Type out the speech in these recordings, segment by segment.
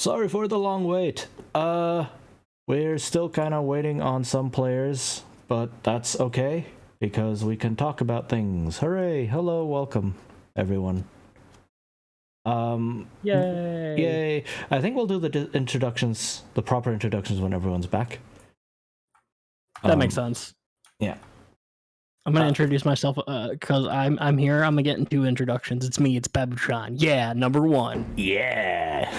Sorry for the long wait. We're still kind of waiting on some players, but that's okay because we can talk about things. Hooray! Hello, welcome, everyone. Yay! I think we'll do the introductions, the proper introductions, when everyone's back. That makes sense. Yeah. I'm gonna introduce myself because I'm here. I'm gonna get into introductions. It's me. It's Babuchon. Yeah, number one. Yeah.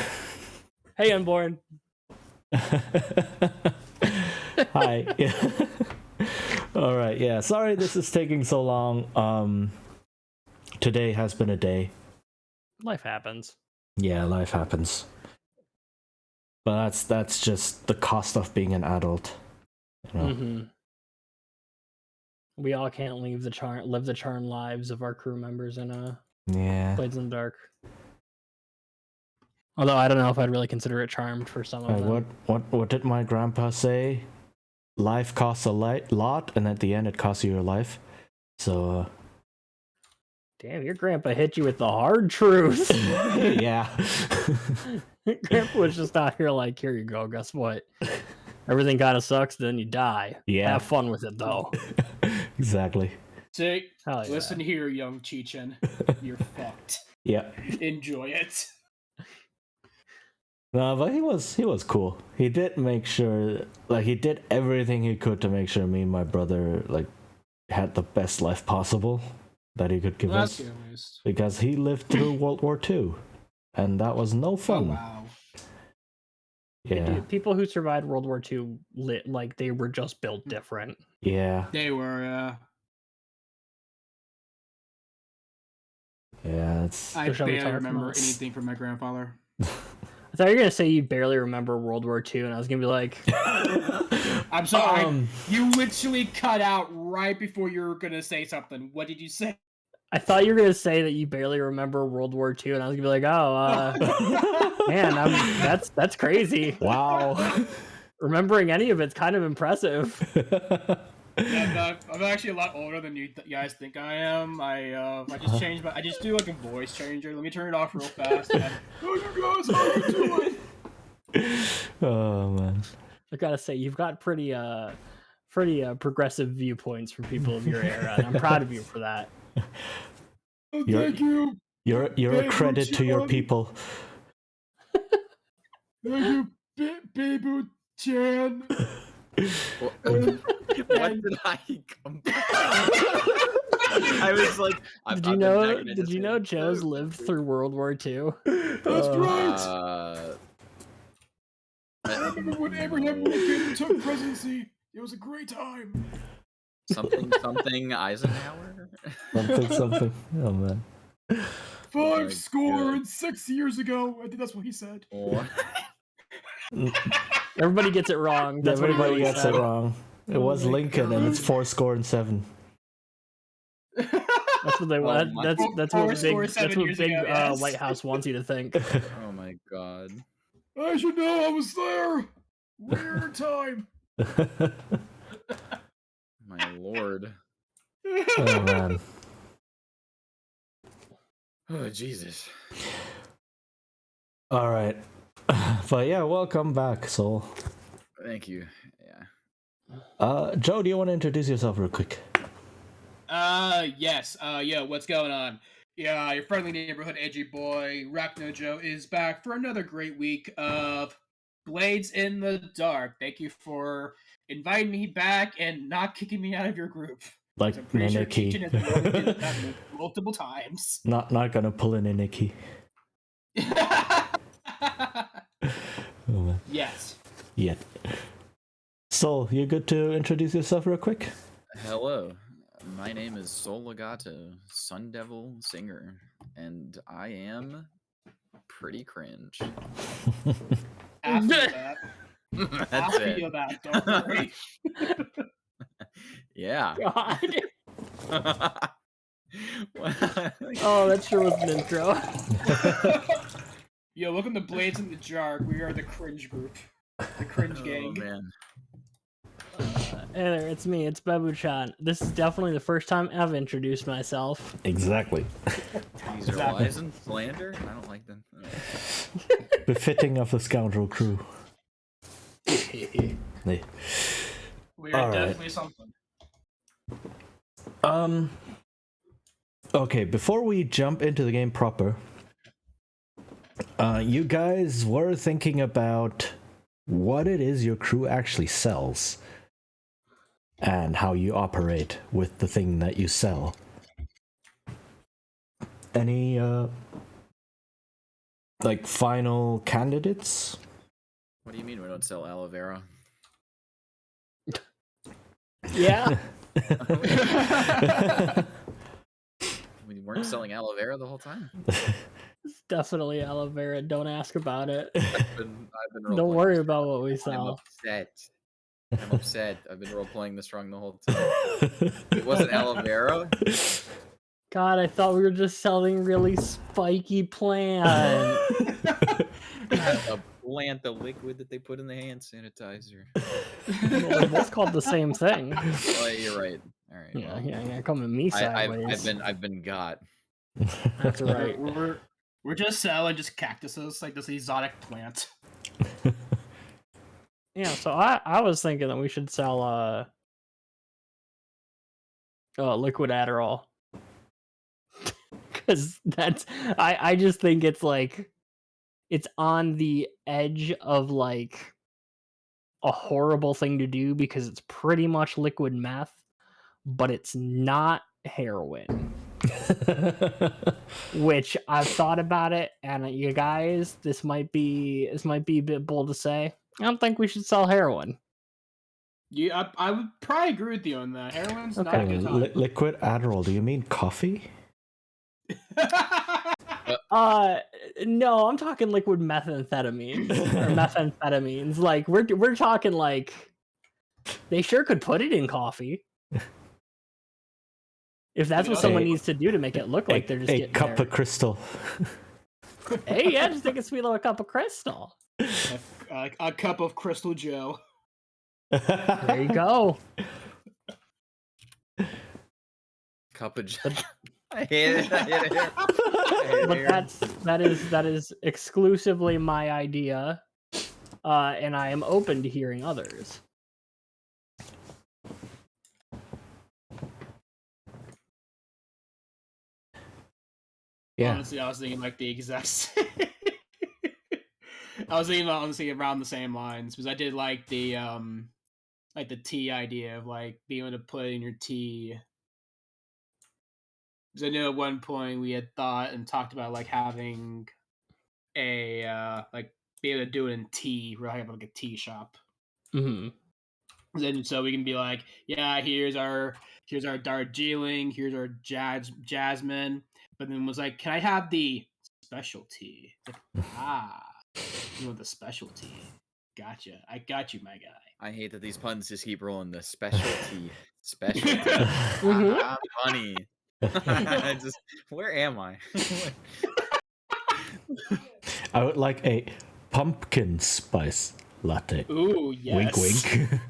Hey, Unborn. Hi. All right. Yeah. Sorry, this is taking so long. Today has been a day. Life happens. Yeah, life happens. But that's just the cost of being an adult. You know? Mm-hmm. We all can't live the charmed lives of our crew members in Blades in the Dark. Although I don't know if I'd really consider it charmed for some of them. What did my grandpa say? Life costs a lot, and at the end it costs you your life. So. Damn, your grandpa hit you with the hard truth. Yeah. Grandpa was just out here like, here you go. Guess what? Everything kind of sucks. Then you die. Yeah. Have fun with it though. Exactly. Say, listen here, young Chechen. You're fucked. Yeah. Enjoy it. No, but he was cool. He did make sure, like, he did everything he could to make sure me and my brother, like, had the best life possible that he could give us. Because he lived through World War II, and that was no fun. Oh, wow. Yeah. People who survived World War II like they were just built different. Yeah. They were. Yeah, it's. I barely remember anything from my grandfather. I thought you were gonna say you barely remember World War II, and I was gonna be like, I'm sorry. You literally cut out right before you were gonna say something. What did you say? I thought you were gonna say that you barely remember World War II, and I was gonna be like, oh, man, that's crazy. Wow. Remembering any of it's kind of impressive. I'm actually a lot older than you guys think I am. I just changed I just do like a voice changer. Let me turn it off real fast. Oh, you guys, how you doing? Oh man. I gotta say, you've got pretty progressive viewpoints from people of your era, and I'm proud of you for that. Oh, thank you. You're a credit to your people. Thank you, Babu-chan. What did I come I was like, did you know Joe's lived through World War II? That's right. I remember when Abraham Lincoln took presidency. It was a great time. Something Eisenhower? Something. Oh man. 5 years ago. I think that's what he said. Oh. Everybody gets it wrong. Everybody gets it wrong. It was Lincoln, and it's 407. That's what they want. That's what big White House wants you to think. Oh my god. I should know I was there. Weird time. My lord. Oh man. Oh Jesus. All right. But yeah, welcome back, Soul. Thank you. Yeah. Joe, do you want to introduce yourself real quick? Yes. Yo, what's going on? Yeah, your friendly neighborhood edgy boy, Rachno Joe, is back for another great week of Blades in the Dark. Thank you for inviting me back and not kicking me out of your group. Like I'm pretty sure Neneki. Chechen has did that multiple times. Not gonna pull in Neneki. Oh, man. Yes. Yet. Soul, you good to introduce yourself real quick? Hello. My name is Sol Legato, Sun Devil Singer, and I am pretty cringe. I feel that. That's I feel that, don't worry. Yeah. God. Oh, that sure was an intro. Yo, welcome to Blades in the Jar. We are the cringe group. The cringe gang. Oh, man. Hey there, it's me, it's Babuchan. This is definitely the first time I've introduced myself. Exactly. These are lies and slander? I don't like them. Befitting of the scoundrel crew. We are definitely something. Okay, before we jump into the game proper, you guys were thinking about what it is your crew actually sells and how you operate with the thing that you sell. Any like final candidates? What do you mean we don't sell aloe vera? Yeah. We weren't selling aloe vera the whole time. It's definitely aloe vera. Don't ask about it. I've been Don't worry about what we sell. I'm upset. I've been role-playing this wrong the whole time. It wasn't aloe vera? God, I thought we were just selling really spiky plants. A plant, the liquid that they put in the hand sanitizer. Well, they're both called the same thing. Oh, you're right. All right. Yeah, Well, yeah, come at me sideways. I've been got. That's right. We're just selling just cactuses, like this exotic plant. Yeah, so I was thinking that we should sell liquid Adderall. Cause I just think it's like it's on the edge of like a horrible thing to do because it's pretty much liquid meth, but it's not heroin. Which I've thought about it, and you guys, this might be a bit bold to say. I don't think we should sell heroin. Yeah, I would probably agree with you on that. Heroin's Okay. not a good time. Liquid Adderall, do you mean coffee? No, I'm talking liquid methamphetamines or methamphetamines. Like we're talking like they sure could put it in coffee. If that's what someone needs to do to make it look like they're just getting cup there. of crystal. Hey, yeah, just take a sweet little cup of crystal. A cup of Crystal Joe. There you go. Cup of Joe. I hate it. But that is exclusively my idea, and I am open to hearing others. Yeah. Honestly, I was thinking like the exact. I was thinking honestly around the same lines because I did like the tea idea of like being able to put in your tea. Because I know at one point we had thought and talked about like having a like be able to do it in tea, where I have like a tea shop. Mm-hmm. And so we can be like, yeah, here's our Darjeeling, here's our jasmine. But then was like, can I have the specialty? Like, you want the specialty? Gotcha. I got you, my guy. I hate that these puns just keep rolling. The specialty. Funny. Where am I? I would like a pumpkin spice latte. Ooh, yes. Wink, wink.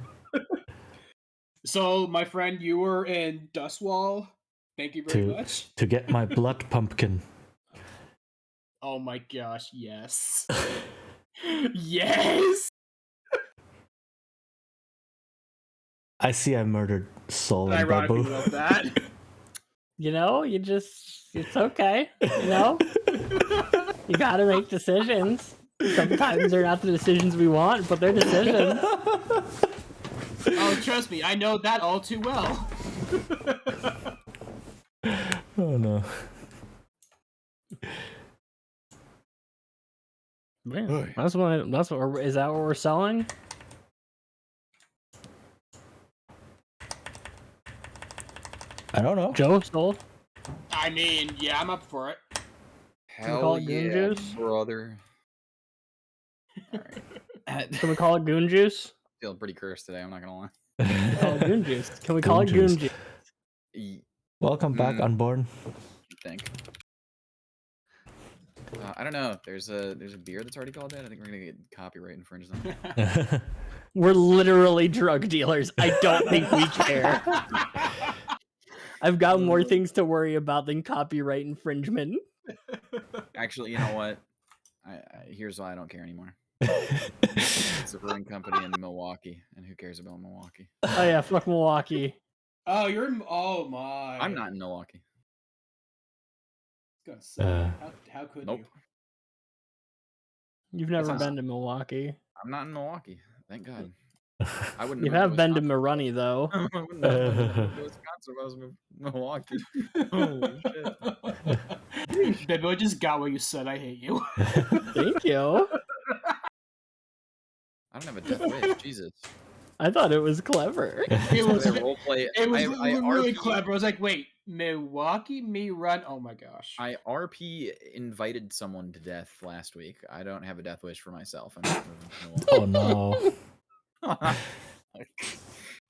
So, my friend, you were in Dustwall. Thank you very much. To get my blood pumpkin. Oh my gosh, yes. Yes! I see I murdered Sol and Ironically Babu. love that. You know, it's okay. You know, you gotta make decisions. Sometimes they're not the decisions we want, but they're decisions. Oh, trust me, I know that all too well. Oh no. Man, is that what we're selling? I don't know. Joe sold. I mean, yeah, I'm up for it. Hell Goon yeah, juice? brother. All right. Can we call it goon juice? Feeling pretty cursed today. I'm not gonna lie. Goon juice. Can we call it goon juice? Welcome back, Unborn. I think. I don't know. There's a beer that's already called that. I think we're gonna get copyright infringed on it. We're literally drug dealers. I don't think we care. I've got more things to worry about than copyright infringement. Actually, you know what? Here's why I don't care anymore. It's a brewing company in Milwaukee, and who cares about Milwaukee? Oh yeah, fuck Milwaukee. Oh, you're in. Oh my. I'm not in Milwaukee. I was gonna say, how could Nope. you? You've never been to Milwaukee. I'm not in Milwaukee. Thank God. I wouldn't. You have been to Maruni though. I wouldn't have moved to Wisconsin if I was moving to Milwaukee. Holy shit. Baby, I just got what you said. I hate you. Thank you. I don't have a death wish. Jesus. I thought it was clever. It was roleplay. It was I really RP, clever. I was like, wait, Milwaukee, me run. Oh my gosh. I RP invited someone to death last week. I don't have a death wish for myself. I'm not moving to Milwaukee. Oh no.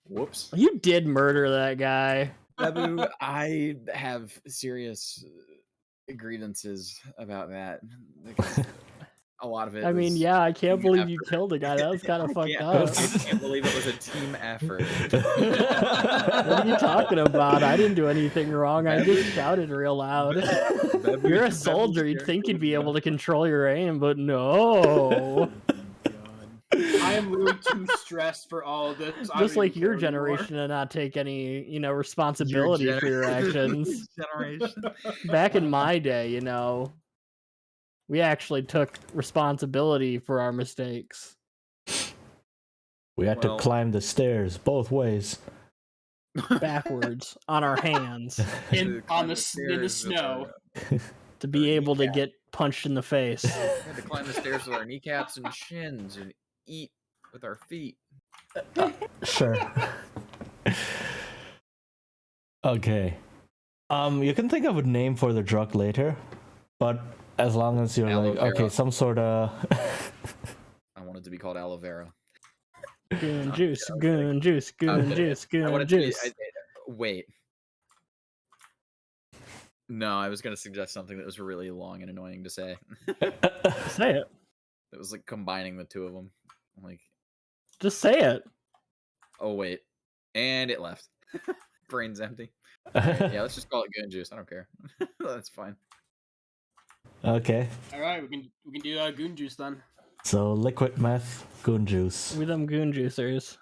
Whoops. You did murder that guy. Babu, I have serious grievances about that. Because a lot of it. I mean, yeah, I can't believe you killed a guy. That was kind of fucked up. I can't believe it was a team effort. What are you talking about? I didn't do anything wrong. I just shouted real loud. You're a soldier. You'd think you'd be able to control your aim, but no. I am really too stressed for all of this. Just like your generation to not take any, responsibility for your actions. Back in my day, we actually took responsibility for our mistakes. We had to climb the stairs both ways. Backwards on our hands. in the snow. To be able to get punched in the face. We had to climb the stairs with our kneecaps and shins and eat with our feet. Sure. Okay. You can think of a name for the drug later, but as long as you're Aloe like, vera. okay, some sort of... I want it to be called aloe vera. Goon juice, goon juice, goon juice, goon juice. Wait. No, I was going to suggest something that was really long and annoying to say. Say it. It was like combining the two of them. Like, just say it. Oh, wait. And it left. Brain's empty. Right, yeah, let's just call it goon juice. I don't care. That's fine. Okay. All right, we can do goon juice then. So liquid meth, goon juice. We them goon juicers.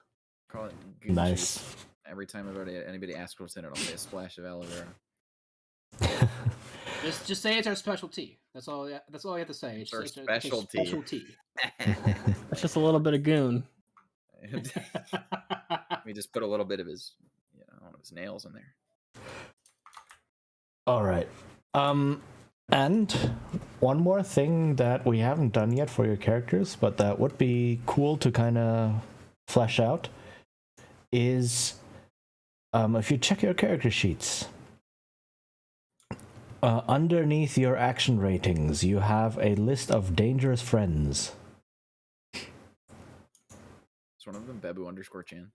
Call it goon nice. Juice. Every time anybody asks what's in it, I'll say a splash of aloe vera. Just say it's our specialty. That's all you have to say. It's our specialty. It's just a little bit of goon. We just put a little bit of his, one of his nails in there. All right. And one more thing that we haven't done yet for your characters, but that would be cool to kind of flesh out, is if you check your character sheets, underneath your action ratings, you have a list of dangerous friends. Is one of them Bebu_Chan?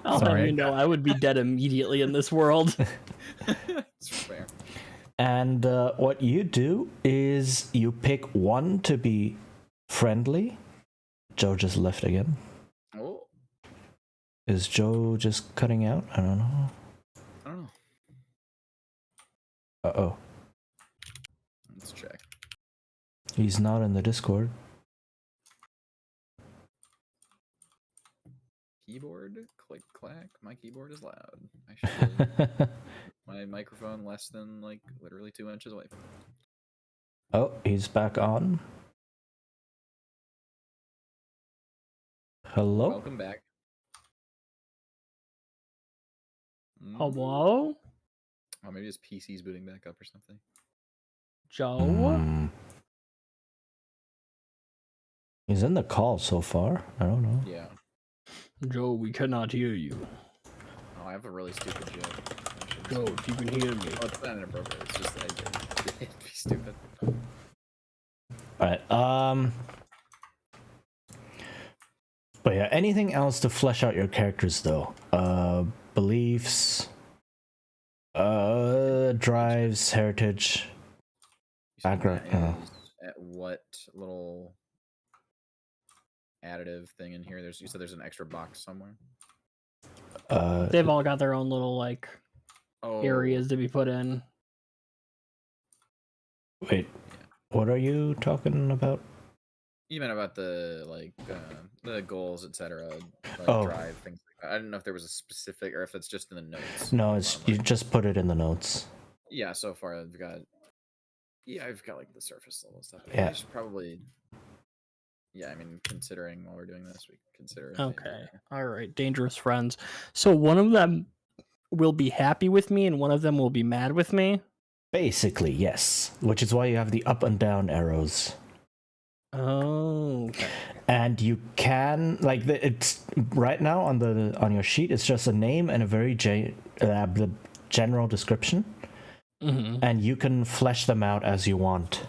I'll have you know I would be dead immediately in this world. That's fair. And what you do is you pick one to be friendly. Joe just left again. Oh. Is Joe just cutting out? I don't know. I don't know. Uh-oh. Let's check. He's not in the Discord. Keyboard, click, clack. My keyboard is loud. I should my microphone less than literally 2 inches away from it. Oh, he's back on. Hello? Welcome back. Hello? Oh, maybe his PC's booting back up or something. Joe? He's in the call so far. I don't know. Yeah. Joe, we cannot hear you. Oh, I have a really stupid joke. Joe, if you can hear me. Oh, it's not inappropriate. It's just it'd be stupid. Alright, but yeah, anything else to flesh out your characters though? Beliefs, drives, heritage, background. At what little additive thing in here? You said there's an extra box somewhere. They've all got their own little areas to be put in. Wait, what are you talking about? You meant about the the goals, etc. Oh. Drive things like that. I don't know if there was a specific or if it's just in the notes. No, it's you just put it in the notes. Yeah, so far I've got like the surface level stuff. Yeah. I should probably. Yeah, I mean, considering while we're doing this, we consider. Okay. All right. Dangerous friends. So one of them will be happy with me, and one of them will be mad with me. Basically, yes. Which is why you have the up and down arrows. Oh. Okay. And you can it's right now on your sheet. It's just a name and a very general description, and you can flesh them out as you want.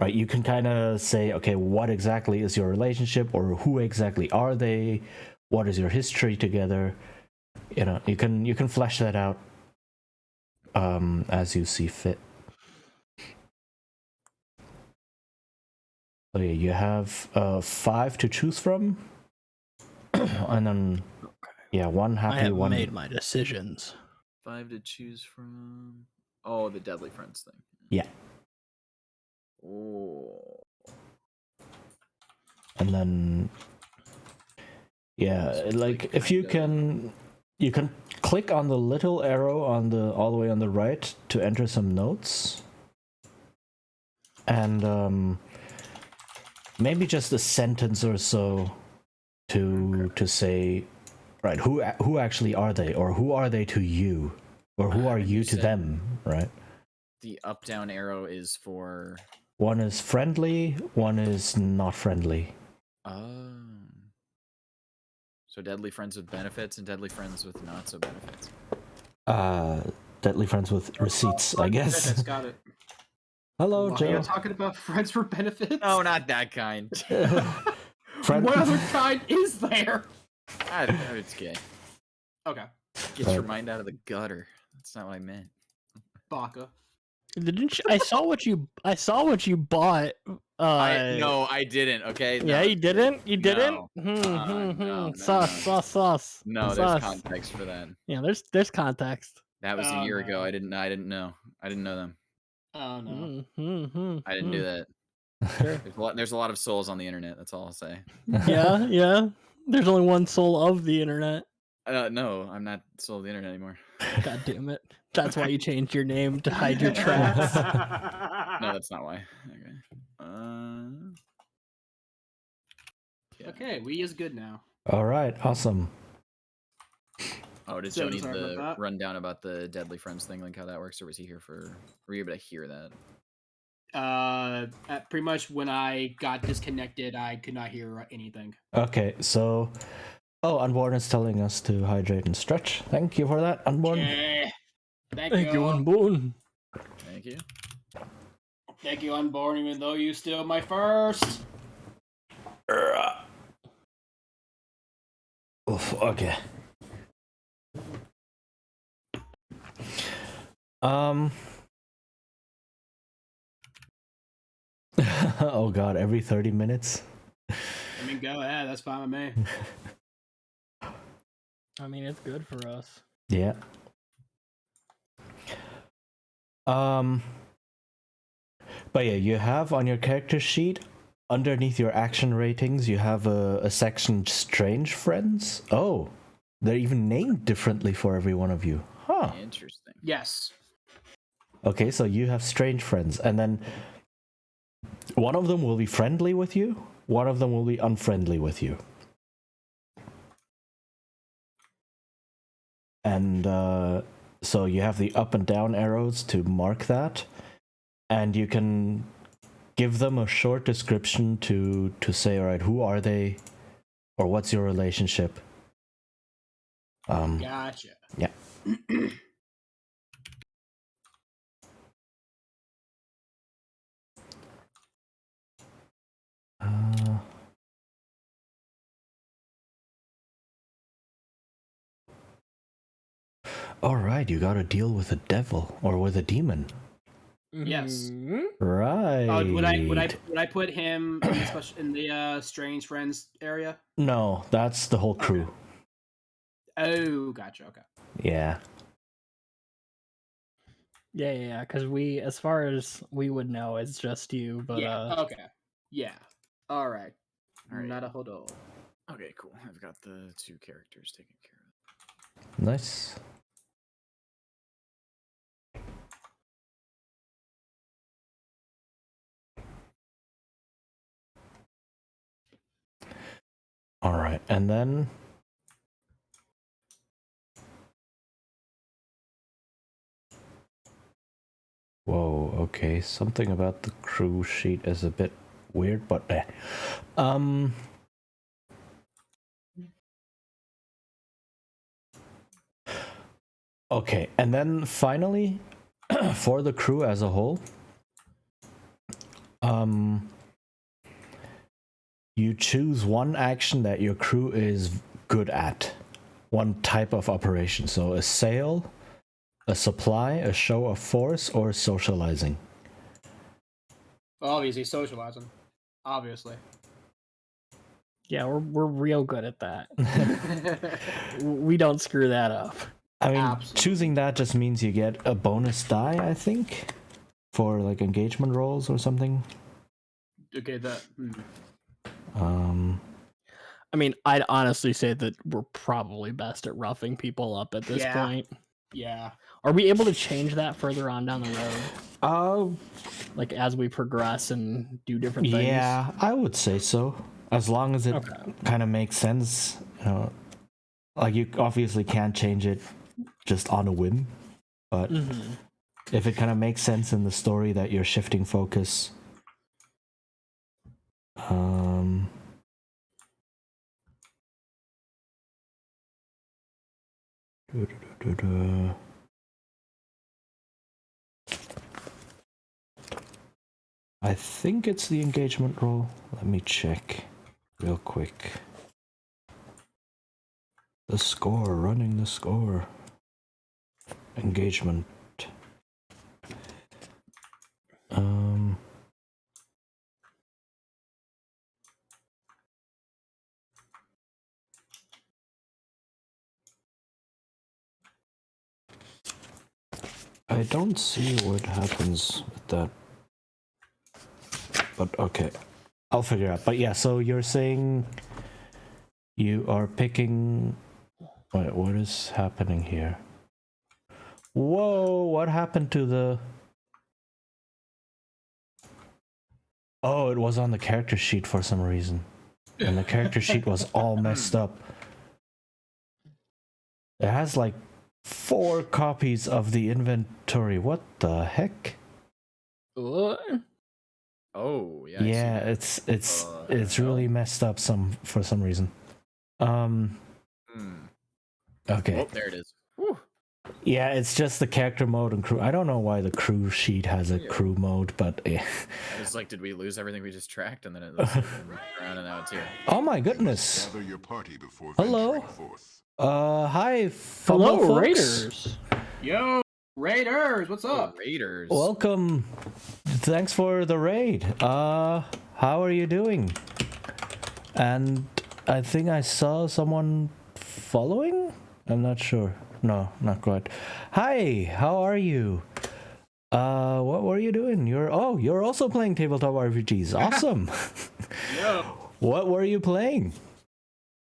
Right? You can kind of say, okay, what exactly is your relationship, or who exactly are they? What is your history together? You know, you can flesh that out as you see fit. So yeah, you have 5 to choose from, and then one happy. I have one made my decisions. 5 to choose from. Oh, the Deadly Friends thing. Yeah. Oh. And then if you can click on the little arrow on the all the way on the right to enter some notes, and maybe just a sentence or so to say, right, who actually are they, or who are they to you, or who are you to them, right? The up down arrow is for. One is friendly, one is not friendly. Oh. So deadly friends with benefits and deadly friends with not so benefits. Deadly friends with receipts, I guess. Benefits, got it. Hello, Joe. You're talking about friends for benefits? No, not that kind. What other kind is there? I don't know, it's gay. Okay. Get your mind out of the gutter. That's not what I meant. Baka. Didn't you, I saw what you bought. No, I didn't. Okay. Yeah, you didn't. You didn't. No. Sauce. No, there's context for that. Yeah, there's context. That was a year ago. I didn't know. I didn't know them. Oh no. I didn't do that. Sure. There's a lot of souls on the internet. That's all I'll say. Yeah. There's only one soul of the internet. No, I'm not soul of the internet anymore. God damn it. That's why you changed your name to hide your tracks. No, that's not why. Okay. Okay, we is good now. All right, awesome. Oh, does Joe need the rundown about the Deadly Friends thing, like how that works, or was he here for? Were you able to hear that? Pretty much when I got disconnected, I could not hear anything. Okay, so Unborn is telling us to hydrate and stretch. Thank you for that, Unborn. Yeah. Thank you, Unborn. Thank you. Thank you, Unborn, even though you steal my first. Oof, okay. Oh god, every 30 minutes? I mean, go ahead, that's fine with me. I mean, it's good for us. Yeah. But yeah, you have on your character sheet, underneath your action ratings, you have a section Strange Friends. Oh, they're even named differently for every one of you. Huh. Interesting. Yes. Okay, so you have Strange Friends, and then one of them will be friendly with you, one of them will be unfriendly with you. And so you have the up and down arrows to mark that, and you can give them a short description to say, all right, who are they, or what's your relationship. Gotcha. Yeah. All right, you got to deal with a devil or with a demon. Yes. Right. Would I put him in the Strange Friends area? No, that's the whole crew. Okay. Oh, gotcha. Okay. Yeah. Yeah, because we, as far as we would know, it's just you. But okay, yeah, all right. Not a hodo. Okay, cool. I've got the 2 characters taken care of. Nice. All right, and then whoa, okay, something about the crew sheet is a bit weird, but okay, and then finally for the crew as a whole, you choose one action that your crew is good at, one type of operation. So a sail, a supply, a show of force, or socializing. Obviously, socializing. Obviously. yeah, we're real good at that. We don't screw that up. I mean, Absolutely. choosing that just means you get a bonus die, I think, for like engagement rolls or something. Okay, that. I mean, I'd honestly say that we're probably best at roughing people up at this point. Yeah. Are we able to change that further on down the road? Like as we progress and do different things? Yeah, I would say so. As long as it kind of makes sense. You know, like you obviously can't change it just on a whim, but if it kind of makes sense in the story that you're shifting focus. I think it's the engagement roll. Let me check real quick. The score, running the score. Engagement. I don't see what happens with that. But okay, I'll figure out. But yeah, so you're saying you are picking... Wait, what is happening here? Whoa, what happened to the... Oh, it was on the character sheet for some reason. And the character sheet was all messed up. It has like 4 copies of the inventory. What the heck? What? Oh, yeah. Yeah, it's really messed up for some reason. Okay. Oh, there it is. Whew. Yeah, it's just the character mode and crew. I don't know why the crew sheet has a crew mode, but yeah. It's like, did we lose everything we just tracked? And then it was around and now it's here. Oh my goodness. Gather your party before Hello. venturing forth. Hi, Hello, folks. Raiders. Yo, Raiders, what's up? Raiders. Welcome. Thanks for the raid. How are you doing? And I think I saw someone following? I'm not sure. No, not quite. Hi, how are you? What were you doing? You're also playing tabletop RPGs. Awesome. Yo. What were you playing?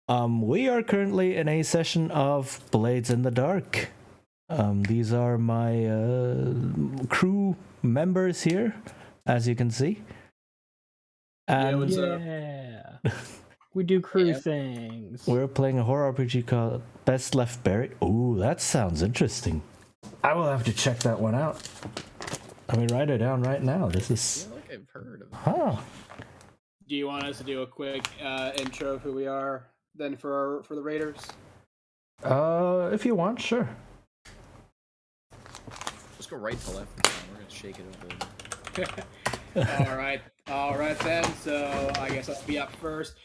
We are currently in a session of Blades in the Dark. These are my crew members here, as you can see. And Yeah. We do crew things. we're playing a horror RPG called Best Left Buried. Ooh, that sounds interesting. I will have to check that one out. Let me write it down right now. This is... I feel like I've heard of it. Huh. Do you want us to do a quick intro of who we are then for the Raiders? If you want, sure. Let's go right to left. We're gonna shake it up a little. All right then. So I guess I'll be up first.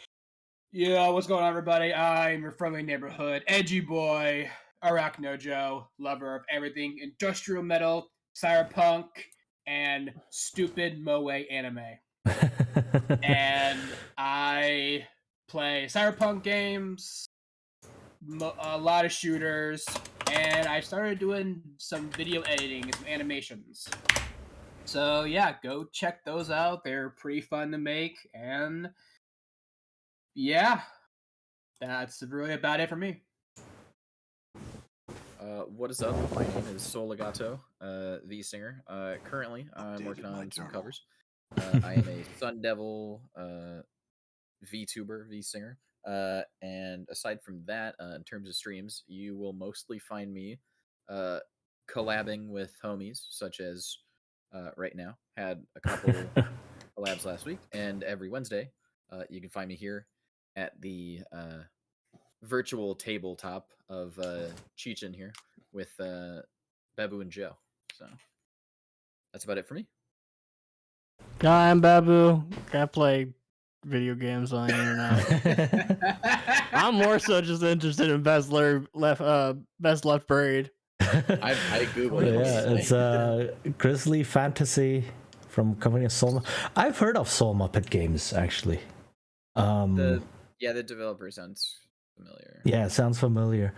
Yeah, what's going on, everybody? I'm your friendly neighborhood edgy boy, Arachno Joe, lover of everything industrial metal, cyberpunk, and stupid moe anime. And I play cyberpunk games, a lot of shooters, and I started doing some video editing and some animations. So yeah, go check those out. They're pretty fun to make, and yeah, that's really about it for me. What is up? My name is Soligato, the singer. Currently, I'm working on some covers. I am a Sun Devil VTuber, V-singer. And aside from that, in terms of streams, you will mostly find me collabing with homies, such as right now. Had a couple collabs last week, and every Wednesday, you can find me here at the virtual tabletop of Cheechin here with Babu and Joe. So that's about it for me. Hi, I'm Babu. I play video games on the internet. I'm more so just interested in best left buried. I googled it. Yeah, it's Grizzly Fantasy from company of Soul. I've heard of Soul Muppet games actually. The developer sounds familiar. Yeah, it sounds familiar.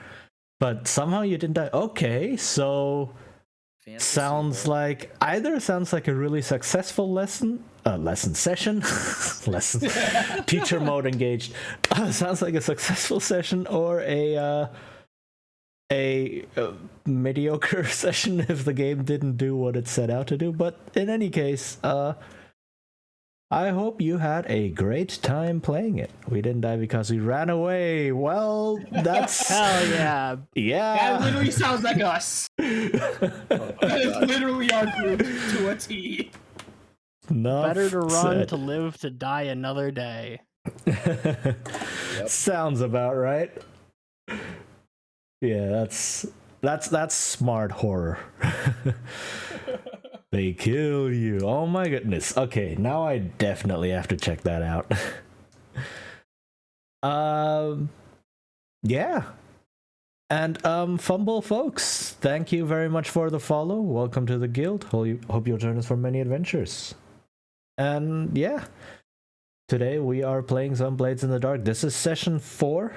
But somehow you didn't die. Okay, so Fantasy sounds world. like a really successful lesson session. Lesson. Teacher mode engaged. Sounds like a successful session or a mediocre session if the game didn't do what it set out to do. But in any case, I hope you had a great time playing it. We didn't die because we ran away. Well, that's hell yeah. Yeah. That literally sounds like us. That is literally our group to a T. Better to run to live to die another day. Sounds about right. Yeah, that's smart horror. They kill you. Oh my goodness. Okay, now I definitely have to check that out. Yeah. And Fumble folks, thank you very much for the follow. Welcome to the guild. Hope you'll join us for many adventures. And yeah, today we are playing some Blades in the Dark. This is session 4.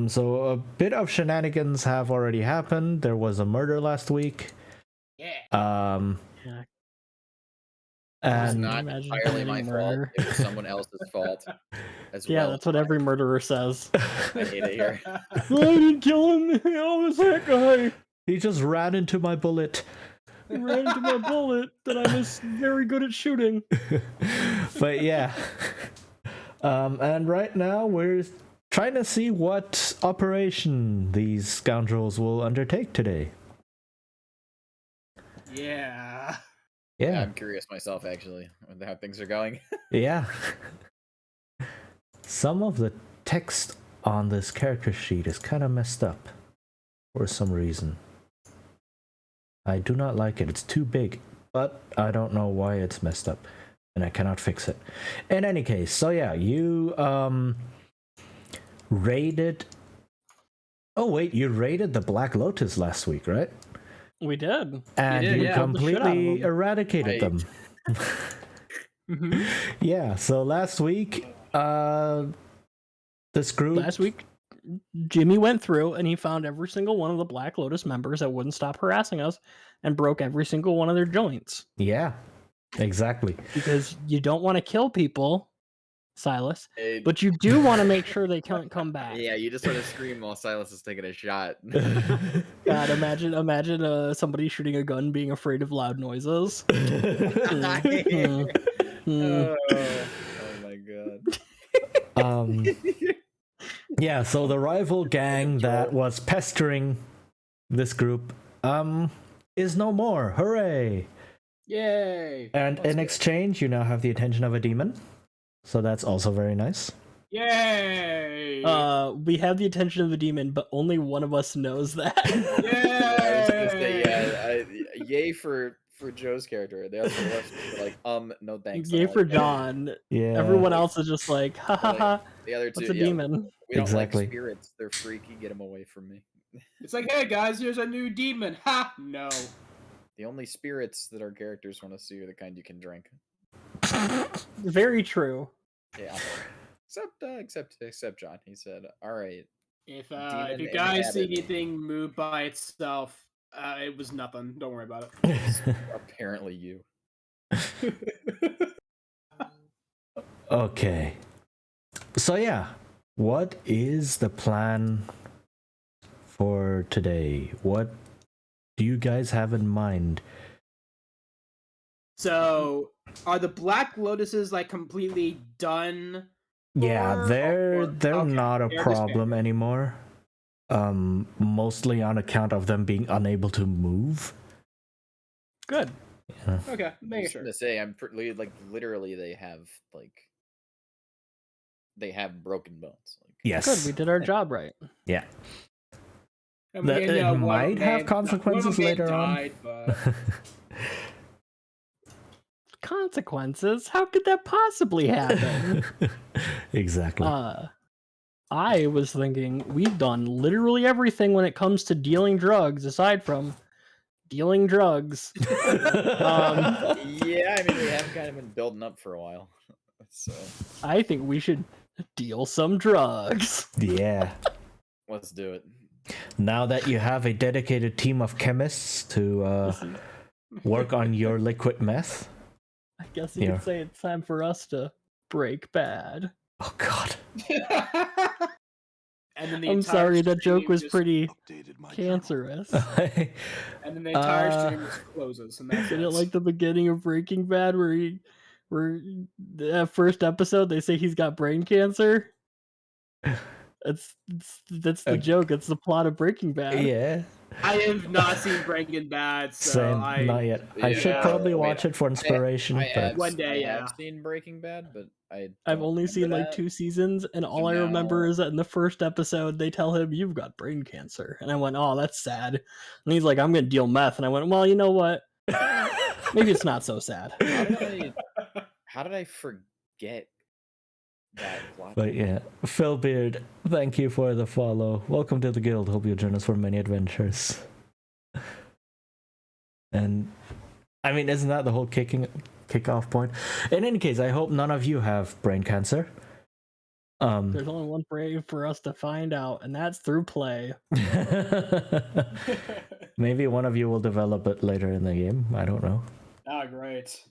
So a bit of shenanigans have already happened. There was a murder last week. Yeah. Yeah. It's And not entirely my fault. It was someone else's fault as well. Yeah, that's what every murderer says. I hate it here. I didn't kill him. It was that guy. He just ran into my bullet. He ran into my bullet that I was very good at shooting. But yeah. And right now we're trying to see what operation these scoundrels will undertake today. Yeah. Yeah. I'm curious myself, actually, how things are going. Yeah. Some of the text on this character sheet is kind of messed up for some reason. I do not like it. It's too big, but I don't know why it's messed up, and I cannot fix it. In any case, so yeah, you raided... Oh wait, you raided the Black Lotus last week, right? We did. And did, you yeah. completely eradicated them. Mm-hmm. Yeah, so last week, this group... Last week, Jimmy went through and he found every single one of the Black Lotus members that wouldn't stop harassing us and broke every single one of their joints. Yeah, exactly. Because you don't want to kill people, Silas, but you do want to make sure they can't come back. Yeah, you just want to scream while Silas is taking a shot. God, imagine somebody shooting a gun being afraid of loud noises. Oh my god. Yeah, so the rival gang that was pestering this group is no more. Hooray! Yay! And in exchange, you now have the attention of a demon. So that's also very nice. Yay! We have the attention of a demon, but only one of us knows that. Yay! I was gonna say, yay for Joe's character. The other rest are like, no thanks. Yay for John. Yeah. Everyone else is just like, ha ha ha. The other two, What's a demon? We don't Exactly. like spirits. They're freaky. Get them away from me. It's like, hey guys, here's a new demon. Ha! No. The only spirits that our characters want to see are the kind you can drink. Very true. Yeah. Except John. He said, "All right, If you guys see anything move by itself, it was nothing. Don't worry about it. Apparently you. Okay. So yeah, what is the plan for today? What do you guys have in mind? So, are the Black Lotuses like completely done? Yeah, they're okay, not a they're problem anymore. Mostly on account of them being unable to move. Good. Yeah. Okay, I was gonna say, I'm pretty like literally they have broken bones. Like, Yes. Good. We did our job right. Yeah. I mean, It might have consequences later on. But... Consequences? How could that possibly happen? Exactly. I was thinking we've done literally everything when it comes to dealing drugs, aside from dealing drugs. yeah, I mean, we have kind of been building up for a while. So I think we should deal some drugs. Yeah. Let's do it. Now that you have a dedicated team of chemists to work on your liquid meth. I guess you could say it's time for us to break bad. Oh God. And then I'm sorry, that joke was pretty cancerous. And then the entire stream just closes. And that's Is it like the beginning of Breaking Bad where the first episode they say he's got brain cancer? That's the joke. It's the plot of Breaking Bad. Yeah. I have not seen Breaking Bad, so Same, not yet. I should probably watch it for inspiration. One day, I have seen Breaking Bad, but I've only seen like 2 seasons, and all I remember is that in the first episode they tell him you've got brain cancer, and I went, "Oh, that's sad." And he's like, "I'm gonna deal meth," and I went, "Well, you know what? Maybe it's not so sad." How did I forget that plot? But yeah, Phil Beard, thank you for the follow. Welcome to the guild. Hope you join us for many adventures. And I mean, isn't that the whole kickoff point? In any case, I hope none of you have brain cancer. There's only one way for us to find out, and that's through play. Maybe one of you will develop it later in the game. I don't know. Ah, great.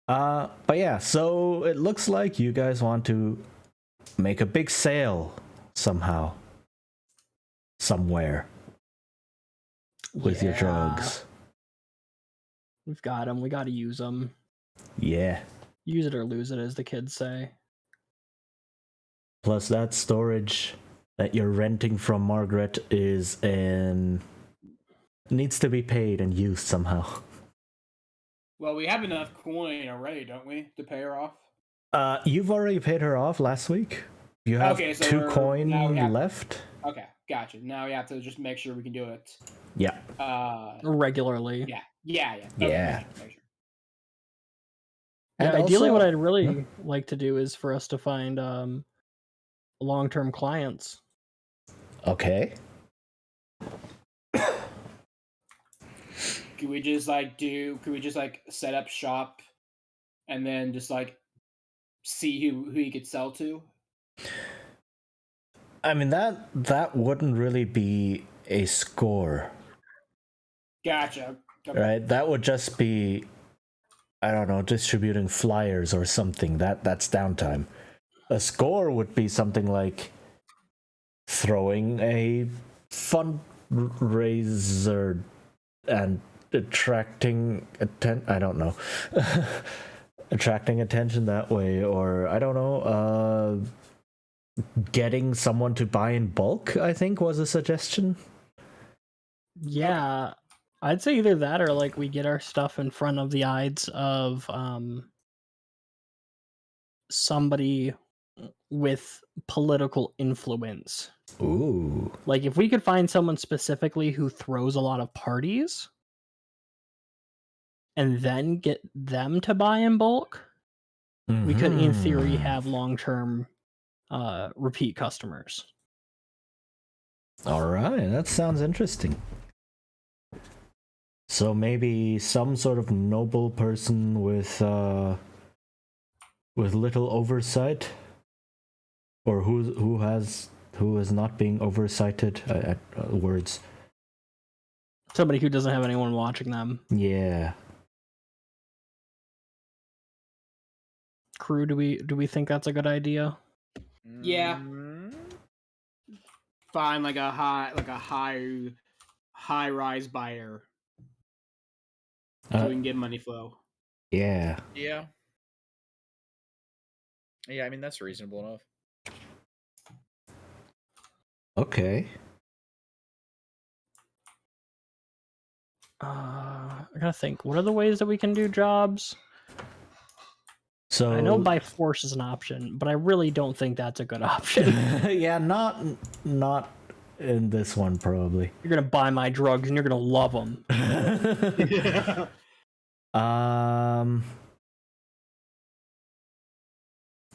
But yeah, so it looks like you guys want to make a big sale somehow. Somewhere. With your drugs. We've got them. We got to use them. Yeah. Use it or lose it, as the kids say. Plus that storage that you're renting from Margaret needs to be paid and used somehow. Well, we have enough coin already, don't we, to pay her off? You've already paid her off last week. You have 2 coin left. Okay, gotcha. Now we have to just make sure we can do it. Yeah. Regularly. Yeah. Yeah. Sure. And ideally, what I'd really like to do is for us to find long-term clients. Okay. Could we just set up shop and then just see who you could sell to? I mean, that wouldn't really be a score. Gotcha. Okay. Right? That would just be, I don't know, distributing flyers or something. That's downtime. A score would be something like throwing a fundraiser and attracting I don't know. Attracting attention that way, or I don't know, getting someone to buy in bulk, I think was a suggestion. Yeah, I'd say either that or we get our stuff in front of the eyes of somebody with political influence. Ooh. If we could find someone specifically who throws a lot of parties and then get them to buy in bulk, we could, in theory, have long-term repeat customers. All right, that sounds interesting. So maybe some sort of noble person with little oversight, or who is not being oversighted at words. Somebody who doesn't have anyone watching them. Yeah. Crew, do we think that's a good idea? Yeah. Find like a high rise buyer, so we can get money flow. Yeah. Yeah. Yeah, I mean that's reasonable enough. Okay. I gotta think. What are the ways that we can do jobs? So I know by force is an option, but I really don't think that's a good option. yeah, not in this one probably. You're gonna buy my drugs and you're gonna love them.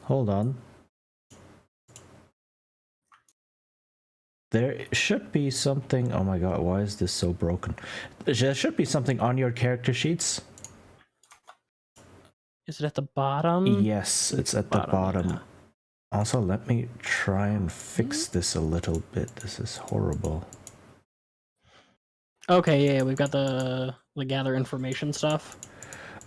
Hold on. There should be something. Oh my god, why is this so broken? There should be something on your character sheets. Is it at the bottom? Yes, it's at the bottom. Yeah. Also, let me try and fix this a little bit. This is horrible. Okay, yeah, we've got the gather information stuff.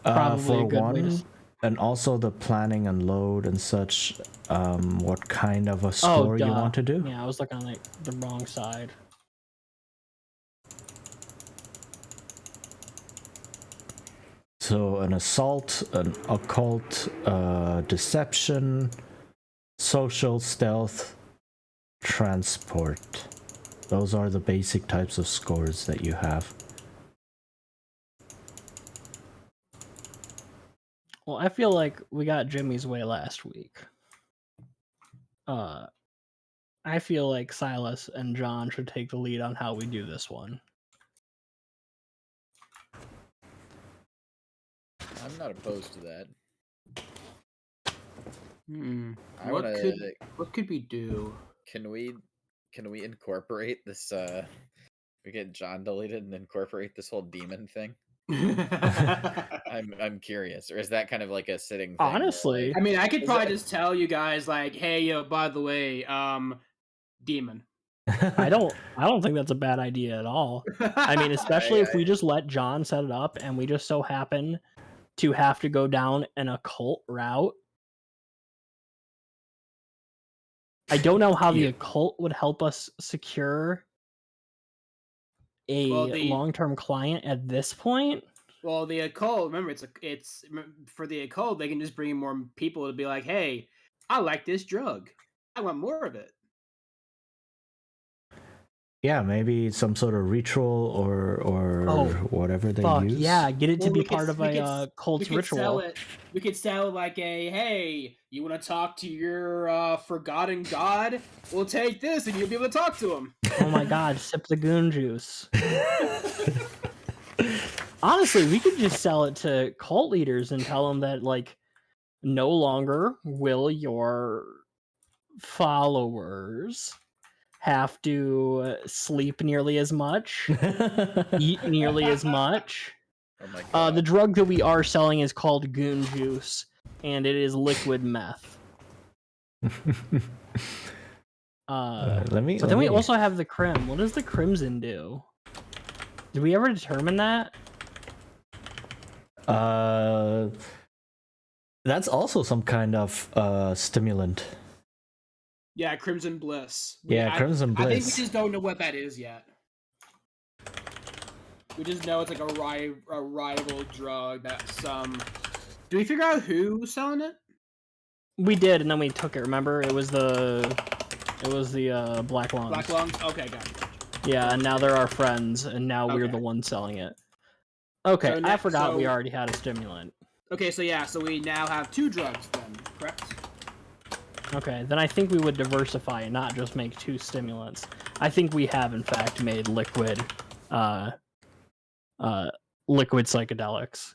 Probably for a good one, way to... and also the planning and load and such. What kind of a score you want to do? Yeah, I was looking on like the wrong side. So an assault, an occult, deception, social, stealth, transport. Those are the basic types of scores that you have. Well, I feel like we got Jimmy's way last week. I feel like Silas and John should take the lead on how we do this one. I'm not opposed to that. What could we do? Can we incorporate this? We get John deleted and incorporate this whole demon thing. I'm curious, or is that kind of like a sitting thing? Honestly, I mean, I could probably just tell you guys like, hey, yo, by the way, demon. I don't think that's a bad idea at all. I mean, especially if we just let John set it up and we just so happen to have to go down an occult route. I don't know how the occult would help us secure a long-term client at this point. Well, the occult, remember, it's for the occult, they can just bring in more people to be like, hey, I like this drug. I want more of it. Yeah, maybe some sort of ritual or whatever they use. Yeah, get it to be part of a cult's ritual. We could sell it like a, hey, you want to talk to your forgotten god? We'll take this and you'll be able to talk to him. Oh my god, sip the goon juice. Honestly, we could just sell it to cult leaders and tell them that, like, no longer will your followers have to sleep nearly as much, eat nearly as much. Oh my god. The drug that we are selling is called goon juice, and it is liquid meth. But then we also have the Crim. What does the Crimson do? Did we ever determine that? That's also some kind of stimulant. Yeah, Crimson Bliss. Crimson Bliss. I think we just don't know what that is yet. We just know it's like a rival drug that some... Do we figure out who's selling it? We did, and then we took it. Remember, it was the Black Lungs. Black Lungs. Okay, got it. Yeah, and now they're our friends, and now we're the ones selling it. Okay, so I forgot we already had a stimulant. Okay, so we now have 2 drugs then, correct? Okay, then I think we would diversify and not just make 2 stimulants. I think we have, in fact, made liquid psychedelics.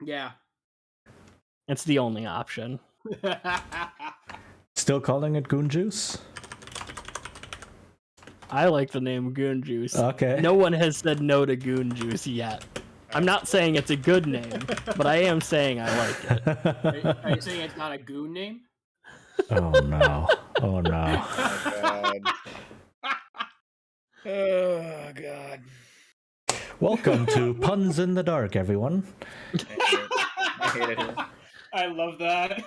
Yeah. It's the only option. Still calling it goon juice? I like the name goon juice. Okay. No one has said no to goon juice yet. I'm not saying it's a good name, but I am saying I like it. Are you saying it's not a goon name? Oh no. Oh no. Oh god. Oh god. Welcome to Puns in the Dark, everyone. I hate it here. I love that.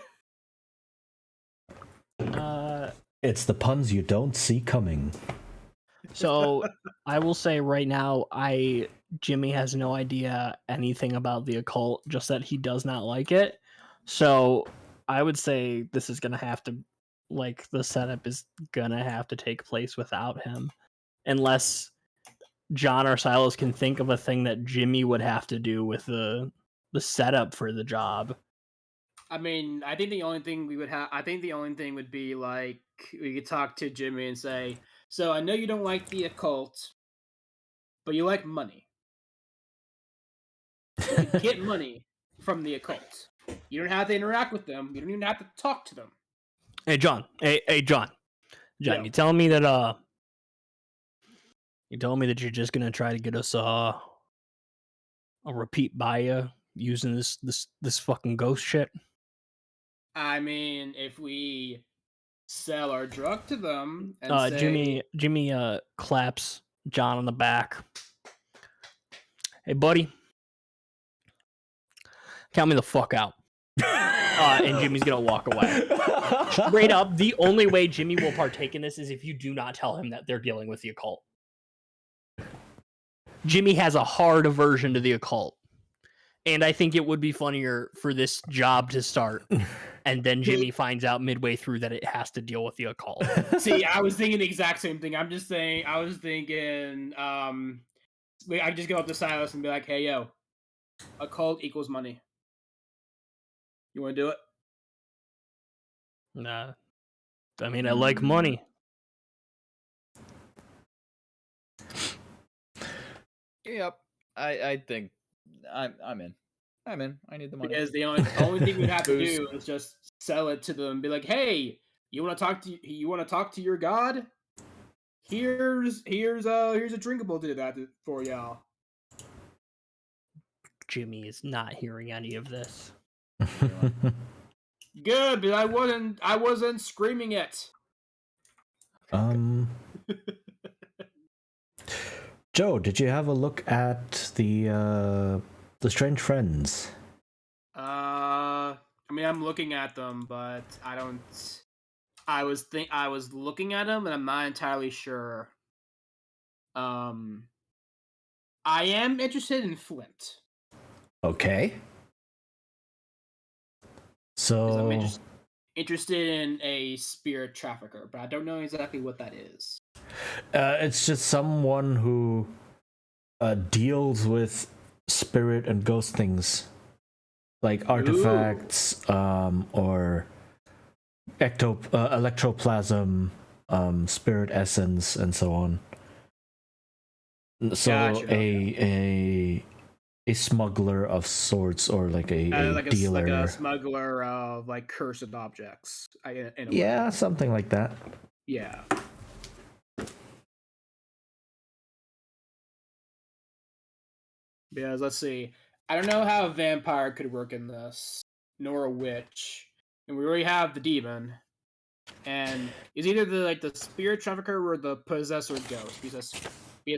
It's the puns you don't see coming. So I will say right now, Jimmy has no idea anything about the occult, just that he does not like it. So I would say this is gonna have to, like, the setup is gonna have to take place without him, unless John or Silas can think of a thing that Jimmy would have to do with the setup for the job. I mean, I think the only thing would be like we could talk to Jimmy and say, "So I know you don't like the occult, but you like money. You can get money from the occult. You don't have to interact with them. You don't even have to talk to them." Hey John, John, Yeah. you telling me that you're just gonna try to get us a repeat buyer using this fucking ghost shit? I mean, if we sell our drug to them and say, Jimmy claps John on the back. Hey buddy, count me the fuck out. And Jimmy's gonna walk away. Straight up, the only way Jimmy will partake in this is if you do not tell him that they're dealing with the occult. Jimmy has a hard aversion to the occult. And I think it would be funnier for this job to start, and then Jimmy finds out midway through that it has to deal with the occult. See, I was thinking the exact same thing. I'm just saying, I was thinking, I just go up to Silas and be like, "Hey, yo, occult equals money. You want to do it?" Nah. I mean, I like money. Yep. I think I'm in. I'm in. I need the money. Because the only thing we have to do is just sell it to them and be like, "Hey, you want to talk to your god? Here's a drinkable to that for y'all." Jimmy is not hearing any of this. Good, but I wasn't screaming it. Joe, did you have a look at the Strange Friends? I mean, I'm looking at them, but I don't. I was looking at them, and I'm not entirely sure. I am interested in Flint. Okay. So I'm interested in a spirit trafficker, but I don't know exactly what that is. It's just someone who deals with spirit and ghost things, like artifacts, or electroplasm, spirit essence, and so on. So Gotcha. A smuggler of sorts, or like a dealer, like a smuggler of like cursed objects. Yeah, something like that. Yeah. Because let's see, I don't know how a vampire could work in this, nor a witch, and we already have the demon, and it's either the spirit trafficker or the possessor ghost. Because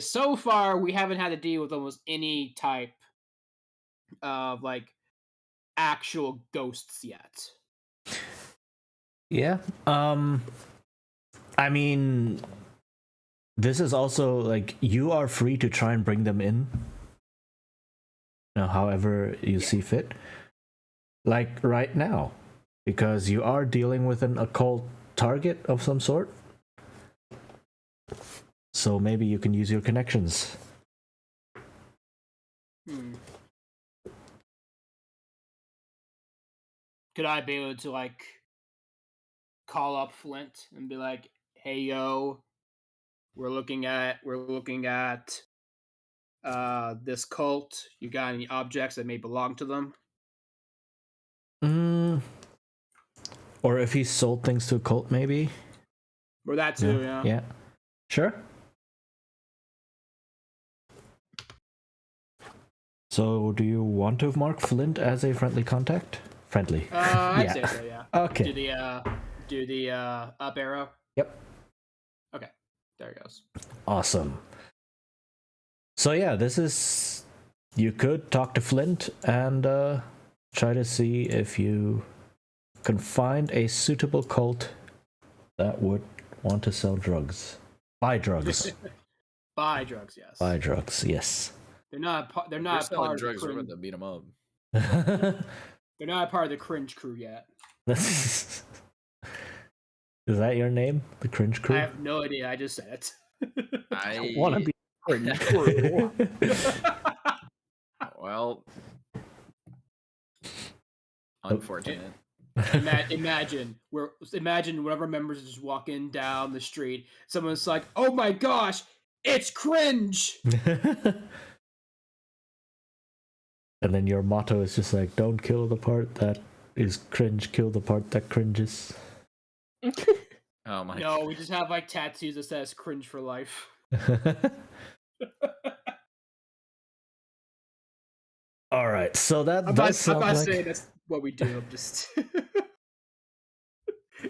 so far we haven't had to deal with almost any type of like actual ghosts yet. Yeah. I mean, this is also like you are free to try and bring them in, however you see fit. Like right now, because you are dealing with an occult target of some sort. So maybe you can use your connections. Could I be able to like call up Flint and be like, "Hey, yo, we're looking at this cult. You got any objects that may belong to them?" Or if he sold things to a cult, maybe. Or that too, Yeah. Sure. So, do you want to mark Flint as a friendly contact? Friendly. I'd say so, yeah. Okay. Do Do the up arrow? Yep. Okay. There it goes. Awesome. So yeah, this is... You could talk to Flint and try to see if you can find a suitable cult that would want to sell drugs. Buy drugs. Buy drugs, yes. Buy drugs, yes. They're not. They're If not selling part drugs. of the We're cringe. about to beat them up. They're not part of the cringe crew yet. Is that your name? The Cringe Crew? I have no idea. I just said it. I want to be cringe crew. Well, unfortunate. Imagine one of our members is walking down the street. Someone's like, "Oh my gosh, it's cringe!" And then your motto is just like, don't kill the part that is cringe, kill the part that cringes. Oh my! No, we just have like tattoos that says "cringe for life." All right, so that I'm does not sound like... saying that's what we do. I'm just.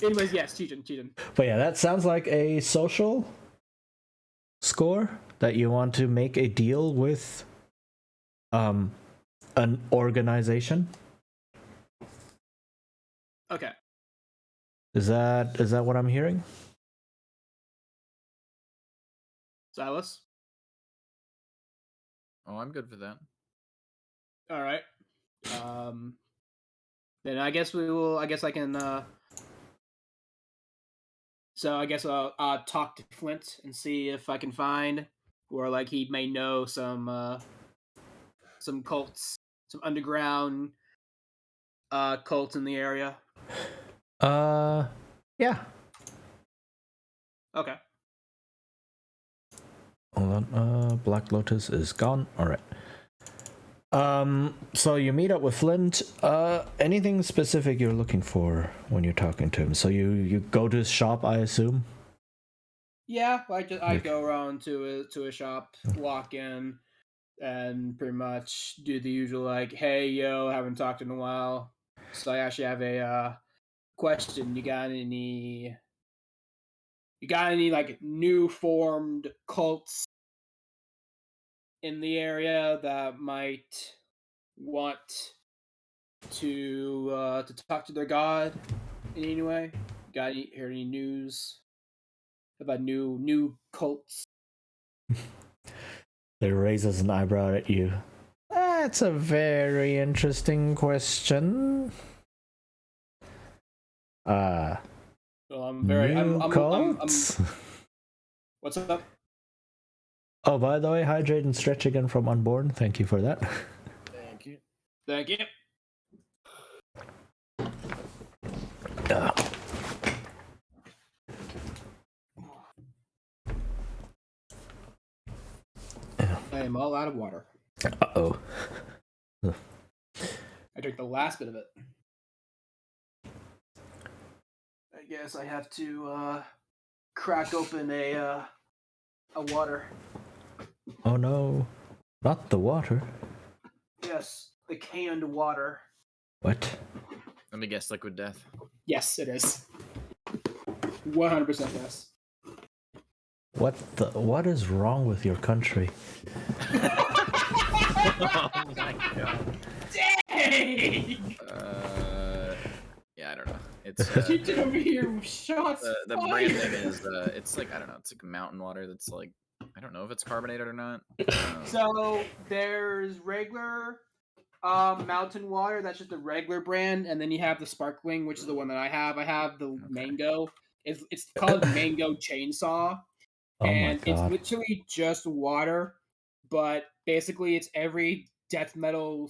Anyways, yes, Cheatin. But yeah, that sounds like a social score that you want to make a deal with an organization. Okay. Is that what I'm hearing? Silas? Oh, I'm good for that. All right. Then I guess we will. I guess I can. So I guess I'll talk to Flint and see if I can find, or like he may know some cults, some underground cults in the area. Yeah. Okay. Hold on. Black Lotus is gone. All right. So you meet up with Flint. Anything specific you're looking for when you're talking to him? So you go to his shop, I assume. Yeah, I go around to a shop, walk in, and pretty much do the usual like, "Hey, yo, haven't talked in a while." So I actually have a question. You got any like new formed cults in the area that might want to talk to their god in any way? Hear any news about new cults? It raises an eyebrow at you. That's a very interesting question. Well, I'm cults? What's up? Oh, by the way, hydrate and stretch again from Unborn. Thank you for that. Thank you. Thank you. I am all out of water. Uh-oh. I drank the last bit of it. I guess I have to crack open a water. Oh no. Not the water. Yes, the canned water. What? Let me guess, liquid death. Yes, it is. 100% yes. What is wrong with your country? Oh my god. Dang! Yeah, I don't know. It's You did over here shots. the brand name is it's like, I don't know, it's like mountain water that's like, I don't know if it's carbonated or not. So there's regular mountain water, that's just a regular brand, and then you have the sparkling, which is the one that I have. I have the mango. It's called Mango Chainsaw. Oh And my god. it's literally just water, but basically it's every death metal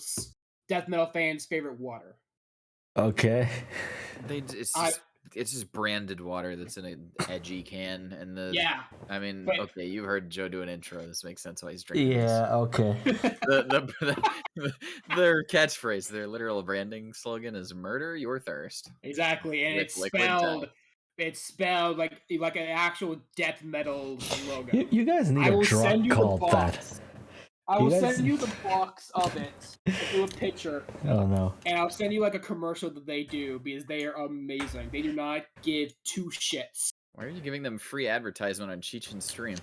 fan's favorite water. Okay. It's just branded water that's in an edgy can, and Yeah. I mean, But- okay, you've heard Joe do an intro. This makes sense why he's drinking. Yeah, okay. Their catchphrase, their literal branding slogan is "Murder your thirst." Exactly, and With it's liquid spelled. death. It's spelled like an actual death metal logo. You guys need I a will drug send you the called that. box. I will send you the box of it. I'll do a picture. Oh no. And I'll send you like a commercial that they do because they are amazing. They do not give two shits. Why are you giving them free advertisement on Cheech and Stream?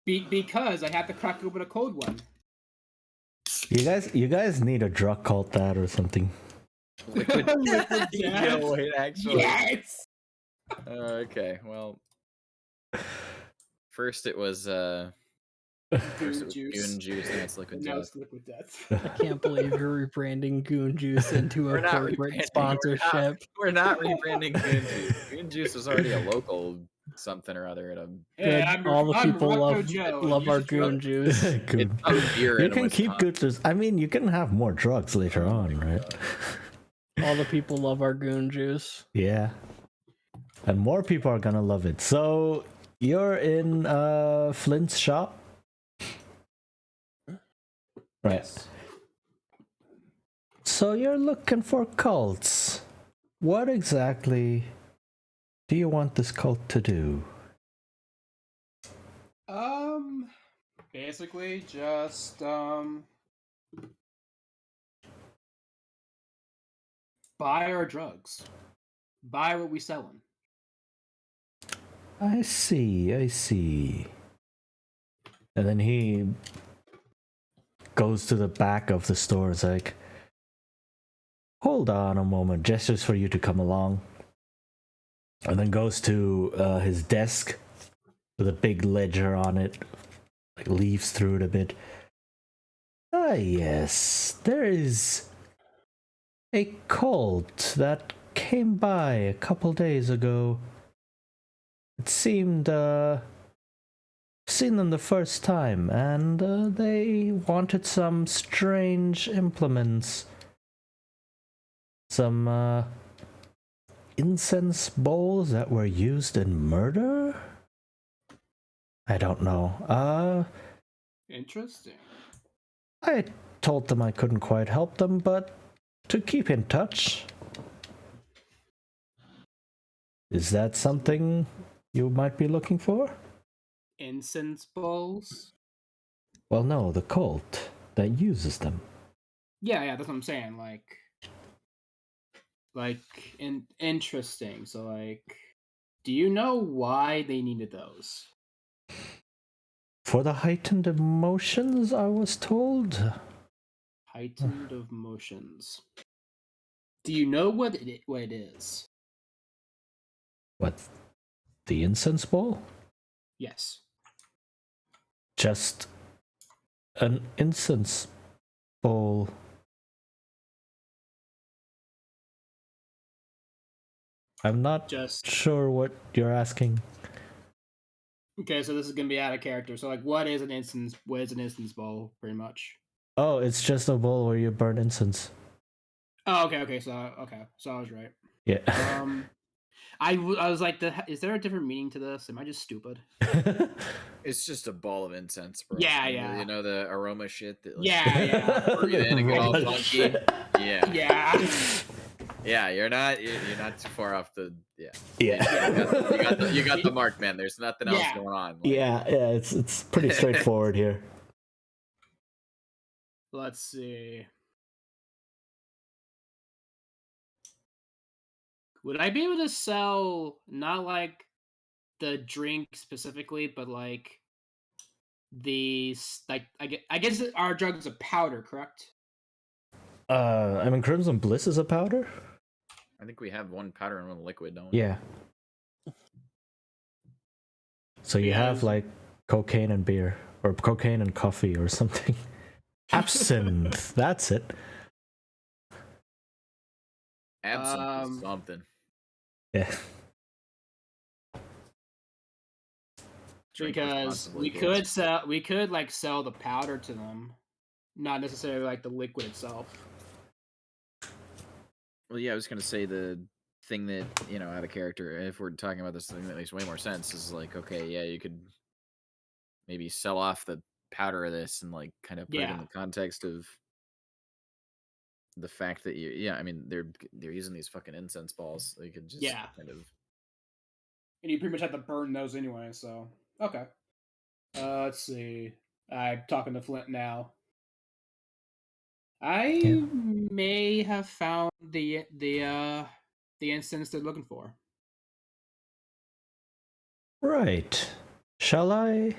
Because I have to crack open a cold one. You guys need a drug called that or something. Liquid Liquid Yo, death. wait, actually. Yes. Okay, well. First it was Goon juice. Goon Juice, and it's Liquid Now Death. it's Liquid Death. I can't believe you're rebranding Goon Juice into a corporate sponsorship. We're not rebranding Goon Juice. Goon Juice is already a local something or other at a. Hey, All the people love our should Goon Juice. Goon. Beer You can keep good juice. I mean, you can have more drugs later on, right? All the people love our Goon Juice. Yeah. And more people are gonna love it. So you're in Flint's shop? Right. Yes. So you're looking for cults. What exactly do you want this cult to do? Basically just buy our drugs. Buy what we selling. I see. And then he goes to the back of the store and is like, hold on a moment, gestures for you to come along. And then goes to his desk with a big ledger on it, like leaves through it a bit. Ah, yes, there is a cult that came by a couple days ago. It seemed, seen them the first time, and they wanted some strange implements. Some, incense bowls that were used in murder? I don't know. Interesting. I told them I couldn't quite help them, but to keep in touch. Is that something you might be looking for? Incense bowls? Well, no, the cult that uses them. Yeah, that's what I'm saying. Interesting. So, do you know why they needed those? For the heightened emotions, I was told. Heightened emotions. Do you know what it is? What? The incense bowl? Yes. Just an incense bowl. I'm not sure what you're asking. Okay, so this is gonna be out of character. So, what is an incense? What is an incense bowl, pretty much? Oh, it's just a bowl where you burn incense. Oh, okay. So I was right. Yeah. I was like, is there a different meaning to this? Am I just stupid? It's just a ball of incense, bro. Yeah. You know the aroma shit that. Yeah. Breathe in and get all funky. Yeah. Yeah, you're not too far off the. Yeah. You got the mark, man. There's nothing else going on. Yeah. It's pretty straightforward here. Let's see. Would I be able to sell not like the drink specifically, but like these I guess our drug is a powder, correct? I mean, Crimson Bliss is a powder? I think we have one powder and one liquid, don't we? Yeah. So you have like cocaine and beer, or cocaine and coffee, or something. Absinthe, that's it. Absinthe is something. Yeah. Because we could sell the powder to them, not necessarily like the liquid itself. Well, yeah, I was gonna say the thing that, out of character, if we're talking about this thing that makes way more sense, is like, okay, yeah, you could maybe sell off the powder of this and like kind of put it in the context of the fact that I mean, they're using these fucking incense balls. They could just kind of. And you pretty much have to burn those anyway, so okay. Let's see. I'm talking to Flint now. I may have found the instance they're looking for. Right. Shall I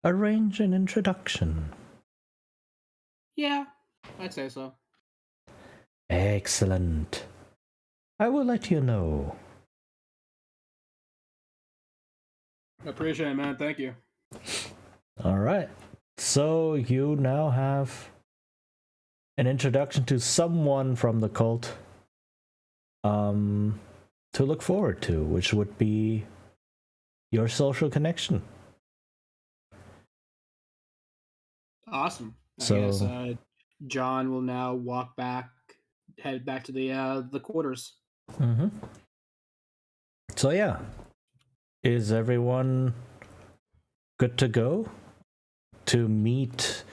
arrange an introduction? Yeah, I'd say so. Excellent. I will let you know. Appreciate it, man. Thank you. All right. So you now have an introduction to someone from the cult to look forward to, which would be your social connection. Awesome. So- I guess John will now head back to the quarters. Mm-hmm. So yeah, is everyone good to go to meet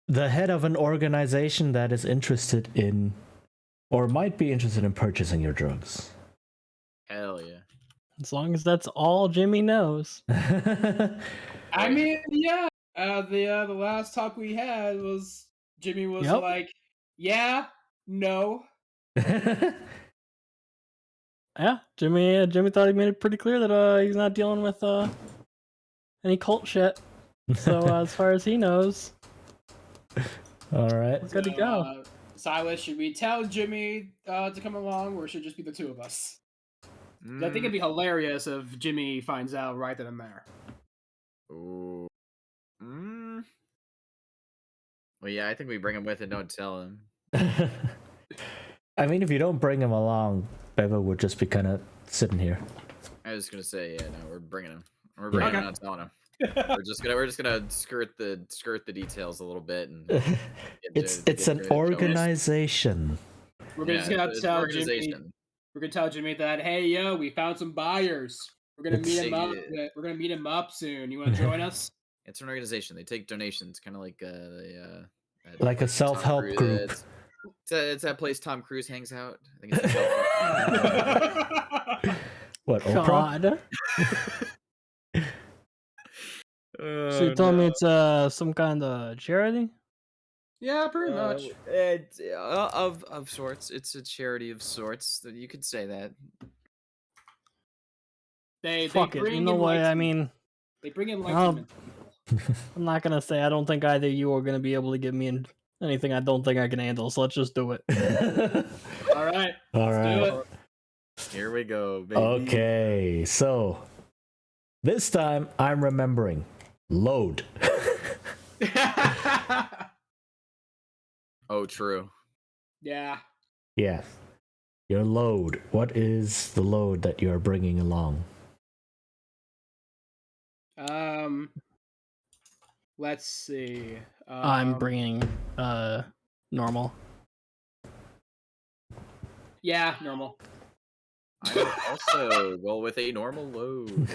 the head of an organization that is interested in, or might be interested in purchasing your drugs? Hell yeah. As long as that's all Jimmy knows. I mean, yeah. The last talk we had was Jimmy was Yep. like, "Yeah, no." Yeah, Jimmy thought he made it pretty clear that he's not dealing with any cult shit. So as far as he knows, All right. we're good to go. Silas, should we tell Jimmy to come along, or should it just be the two of us? I think it'd be hilarious if Jimmy finds out right then and there. Ooh. Well, yeah, I think we bring him with and don't tell him. I mean, if you don't bring him along, Beva would just be kind of sitting here. I was gonna say, yeah, no, we're bringing him. We're bringing him, not telling him. We're just gonna skirt the details a little bit and It's an organization. We're just gonna tell Jimmy. We're gonna tell Jimmy that, hey, yo, we found some buyers. We're gonna meet him up. We're gonna meet him up soon. You want to join us? It's an organization. They take donations, kind of like like a self-help group. It's that place Tom Cruise hangs out. I think it's a self-help. What, God. So you telling me it's some kind of charity? Yeah, pretty much. It's of sorts. It's a charity of sorts. That you could say that. Fuck it. You know what? I mean, they bring enlightenment. I'm not gonna say I don't think either you are gonna be able to give me anything I don't think I can handle. So let's just do it. All right. All let's right. do it. Here we go, baby. Okay, so this time I'm remembering. Load. Oh, true. Yeah. Yeah. Your load. What is the load that you're bringing along? Let's see. I'm bringing normal. Yeah, normal. I would also go with a normal load.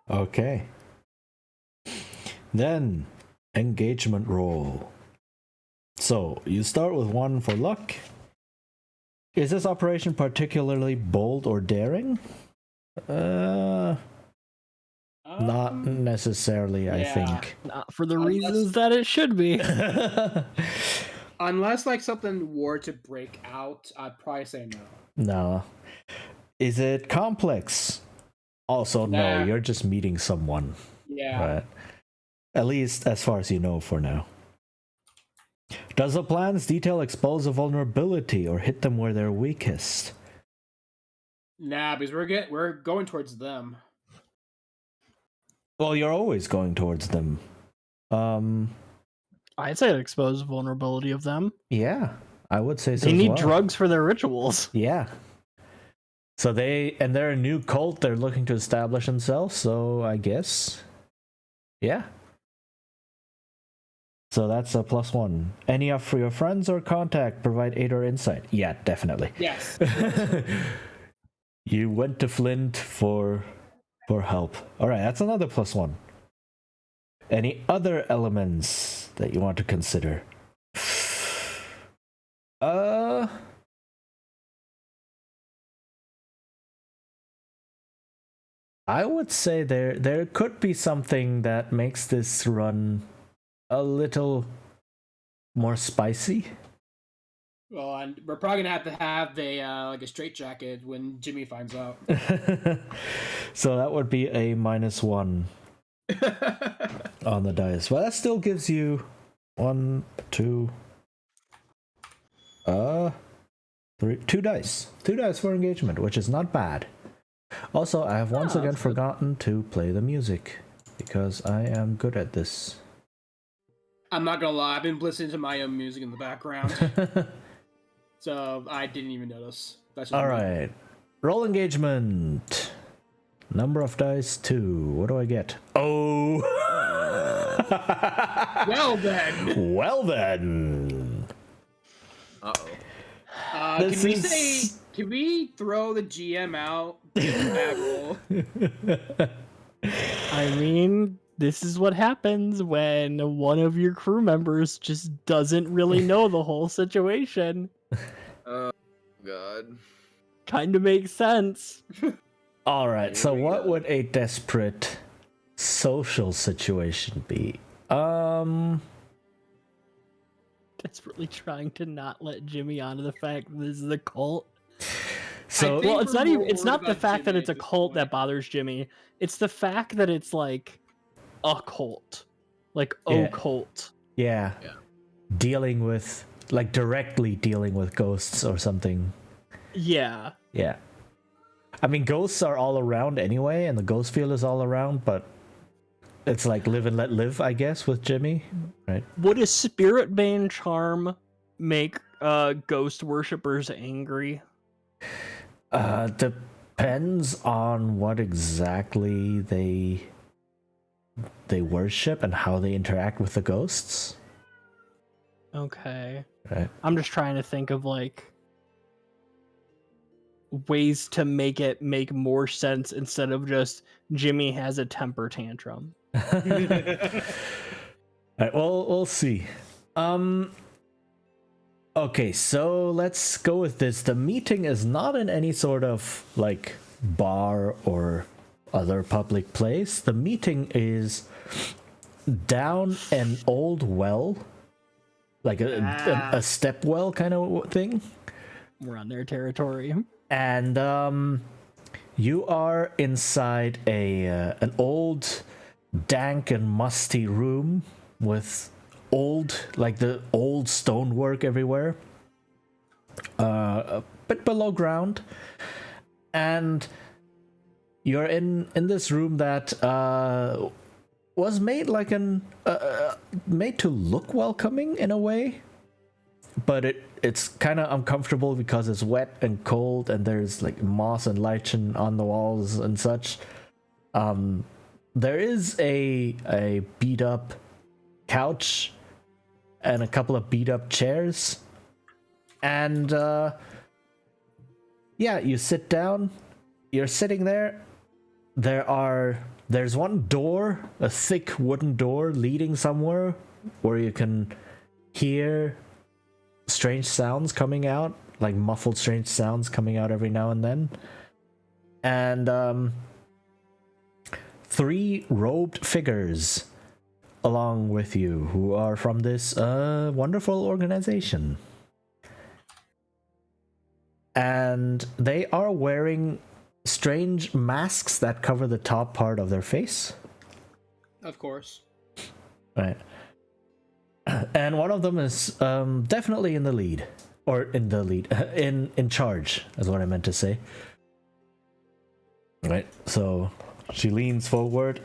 Okay. Then, engagement roll. So, you start with 1 for luck. Is this operation particularly bold or daring? Not necessarily, I think. Not for the reasons that it should be. Unless like something were to break out, I'd probably say no. No. Is it complex? Also, no. You're just meeting someone. Yeah. Right. At least as far as you know for now. Does the plan's detail expose a vulnerability or hit them where they're weakest? Nah, because we're going towards them. Well, you're always going towards them. I'd say it exposes vulnerability of them. Yeah, I would say so. They need as well. drugs for their rituals. Yeah. So they're a new cult. They're looking to establish themselves. So I guess, yeah. So that's a +1. Any of your friends or contact provide aid or insight? Yeah, definitely. Yes. You went to Flint for help. All right, that's another +1. Any other elements that you want to consider? I would say there could be something that makes this run a little more spicy. Well, and we're probably gonna have a like a straitjacket when Jimmy finds out. So that would be a -1 on the dice. Well, that still gives you 1, 2, 3, 2 dice. 2 dice for engagement, which is not bad. Also, I have once again forgotten to play the music because I am good at this. I'm not gonna lie, I've been listening to my own music in the background. So I didn't even notice. Alright. Roll engagement. Number of dice 2. What do I get? Oh! Well then. Well then. Uh-oh. Can we throw the GM out? I mean, this is what happens when one of your crew members just doesn't really know the whole situation. Oh, God. Kind of makes sense. Alright, so what would a desperate social situation be? Desperately trying to not let Jimmy onto the fact that this is a cult. So, well, it's not the fact that it's a cult that bothers Jimmy. It's the fact that it's like a cult. Like occult. Yeah. Dealing with, like, directly dealing with ghosts or something. Yeah. Yeah. I mean, ghosts are all around anyway, and the ghost field is all around, but it's like live and let live, I guess, with Jimmy, right? Would a spirit bane charm make ghost worshippers angry? Depends on what exactly they worship and how they interact with the ghosts. Okay. Right. I'm just trying to think of like ways to make it make more sense instead of just Jimmy has a temper tantrum. Alright, well, we'll see. Okay, so let's go with this. The meeting is not in any sort of like bar or other public place. The meeting is down an old well, like a step well kind of thing. We're on their territory. And you are inside an old, dank and musty room with the old stonework everywhere, a bit below ground, and you're in this room that was made like made to look welcoming in a way, but it's kind of uncomfortable because it's wet and cold and there's like moss and lichen on the walls and such. There is a beat up couch and a couple of beat up chairs, and you sit down, you're sitting there. There's one door, a thick wooden door leading somewhere where you can hear strange sounds coming out, like muffled strange sounds coming out every now and then. And 3 robed figures along with you who are from this wonderful organization. And they are wearing strange masks that cover the top part of their face. Of course. Right. And one of them is definitely in the lead. Or in charge, is what I meant to say. Right, so she leans forward.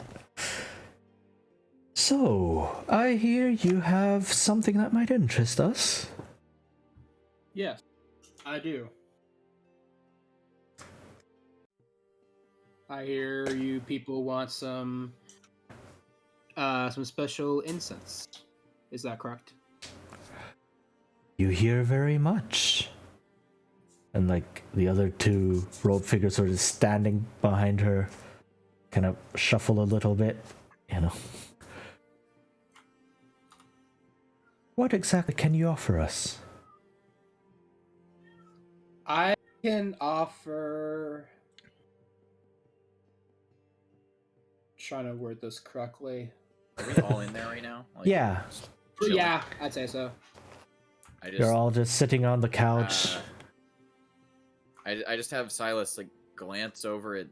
So, I hear you have something that might interest us. Yes, I do. I hear you people want some special incense. Is that correct? You hear very much. And like the other 2 robed figures sort of standing behind her, kind of shuffle a little bit, you know. What exactly can you offer us? I can offer trying to word this correctly. Are we all in there right now? Like, Yeah. chilling? Yeah, I'd say so. You're all just sitting on the couch. I just have Silas like glance over at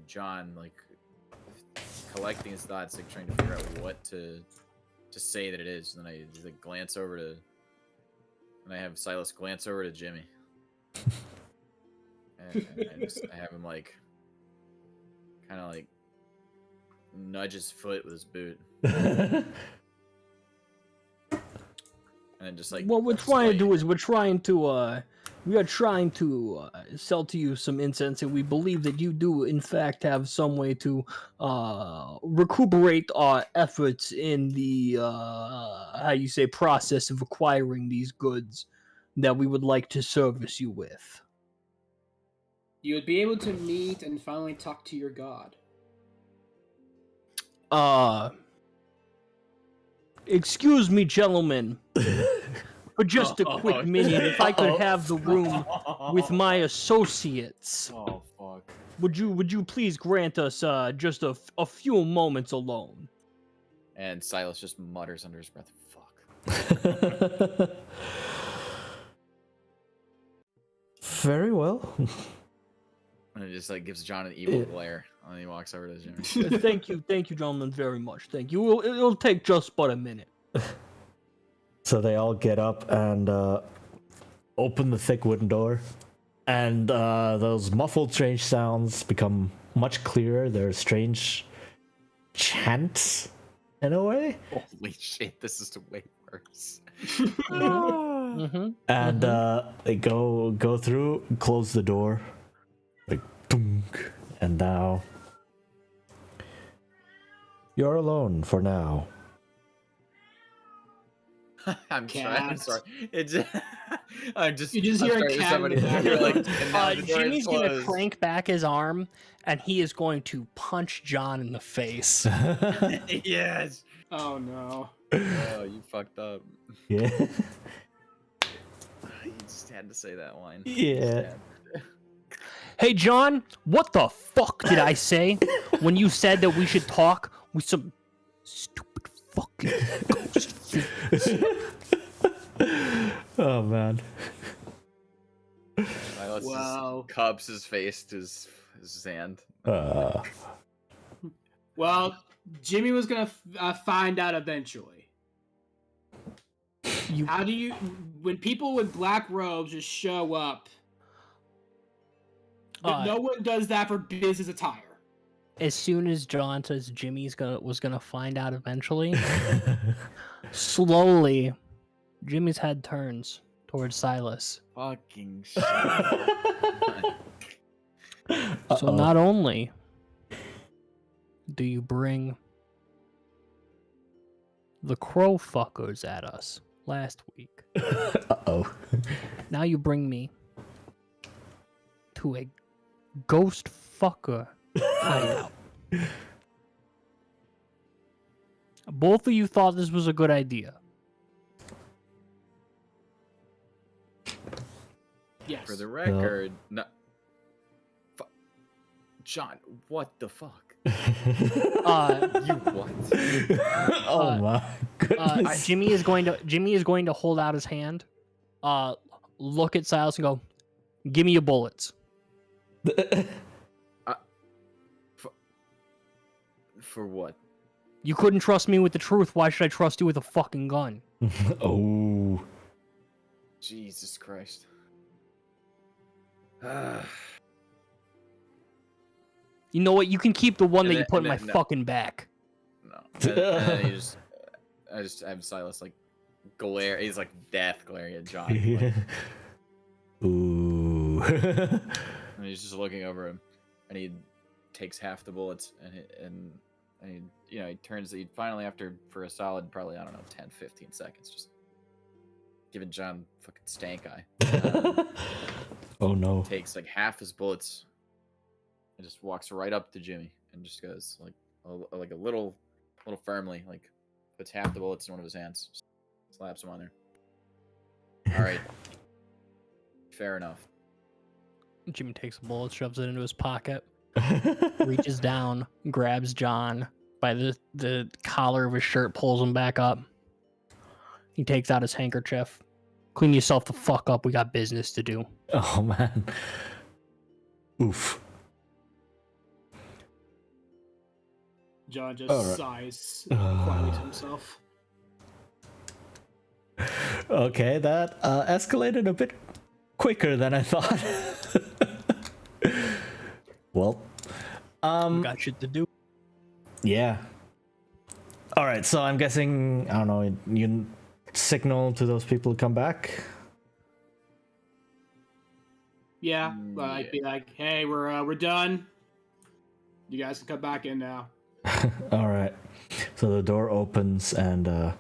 John, like collecting his thoughts, like trying to figure out what to say that it is. And then I just, like, glance over to, and I have Silas glance over to Jimmy, and I have him like kind of like nudge his foot with his boot, and then just like What we're trying to do is we are trying to sell to you some incense, and we believe that you do in fact have some way to recuperate our efforts in the process of acquiring these goods that we would like to service you with. You would be able to meet and finally talk to your god. Excuse me, gentlemen. For just a quick minute, if I could have the room with my associates. Oh fuck! Would you please grant us just a few moments alone? And Silas just mutters under his breath, "Fuck." Very well. And it just like gives John an evil glare, and then he walks over to Jimmy. Thank you, gentlemen, very much. Thank you. It'll take just but a minute. So they all get up and open the thick wooden door, and those muffled, strange sounds become much clearer. They're strange chants, in a way. Holy shit! This is way worse. And they go through, close the door, like dunk, and now you're alone for now. I'm sorry. I'm just. You just hear a cat. Somebody here, like, and now the door is Jimmy's gonna closed. crank back his arm, and he is going to punch John in the face. Yes. Oh no. Oh, you fucked up. Yeah. You just had to say that line. Yeah. Hey, John, what the fuck did I say when you said that we should talk with some stupid fucking ghost fiends? Oh man. Silas Wow. just cups his face to his hand. Well, Jimmy was gonna find out eventually. How do you, when people with black robes just show up? No one does that for business attire. As soon as John says was gonna find out eventually, slowly, Jimmy's head turns towards Silas. Fucking shit. So not only do you bring the crow fuckers at us last week, now you bring me to a ghost fucker hideout. Both of you thought this was a good idea. Yes. For the record, no. John, what the fuck? You what? Oh my goodness. Jimmy is going to hold out his hand, look at Silas and go, "Give me your bullets." For what? You couldn't trust me with the truth. Why should I trust you with a fucking gun? Oh. Jesus Christ. You know what? You can keep the one that you put in my fucking back. No. And then I just have Silas like glare. He's like death glaring at John. Like, Ooh. and he's just looking over him, and he takes half the bullets, and he turns. He finally, after for a solid probably, I don't know, 10, 15 seconds, just giving John fucking stank eye. Oh no. Takes like half his bullets and just walks right up to Jimmy and just goes like a little firmly, like puts half the bullets in one of his hands, just slaps him on there. All right, fair enough. Jimmy takes a bullet, shoves it into his pocket. reaches down, grabs John by the collar of his shirt, pulls him back up. He takes out his handkerchief. Clean yourself the fuck up. We got business to do. Oh man. Oof. John just sighs quietly to himself. Okay, that escalated a bit quicker than I thought. Well, got shit to do. Yeah. All right, so I'm guessing, I don't know, you signal to those people to come back? Yeah, I'd be like, hey, we're done. You guys can come back in now. All right. So the door opens and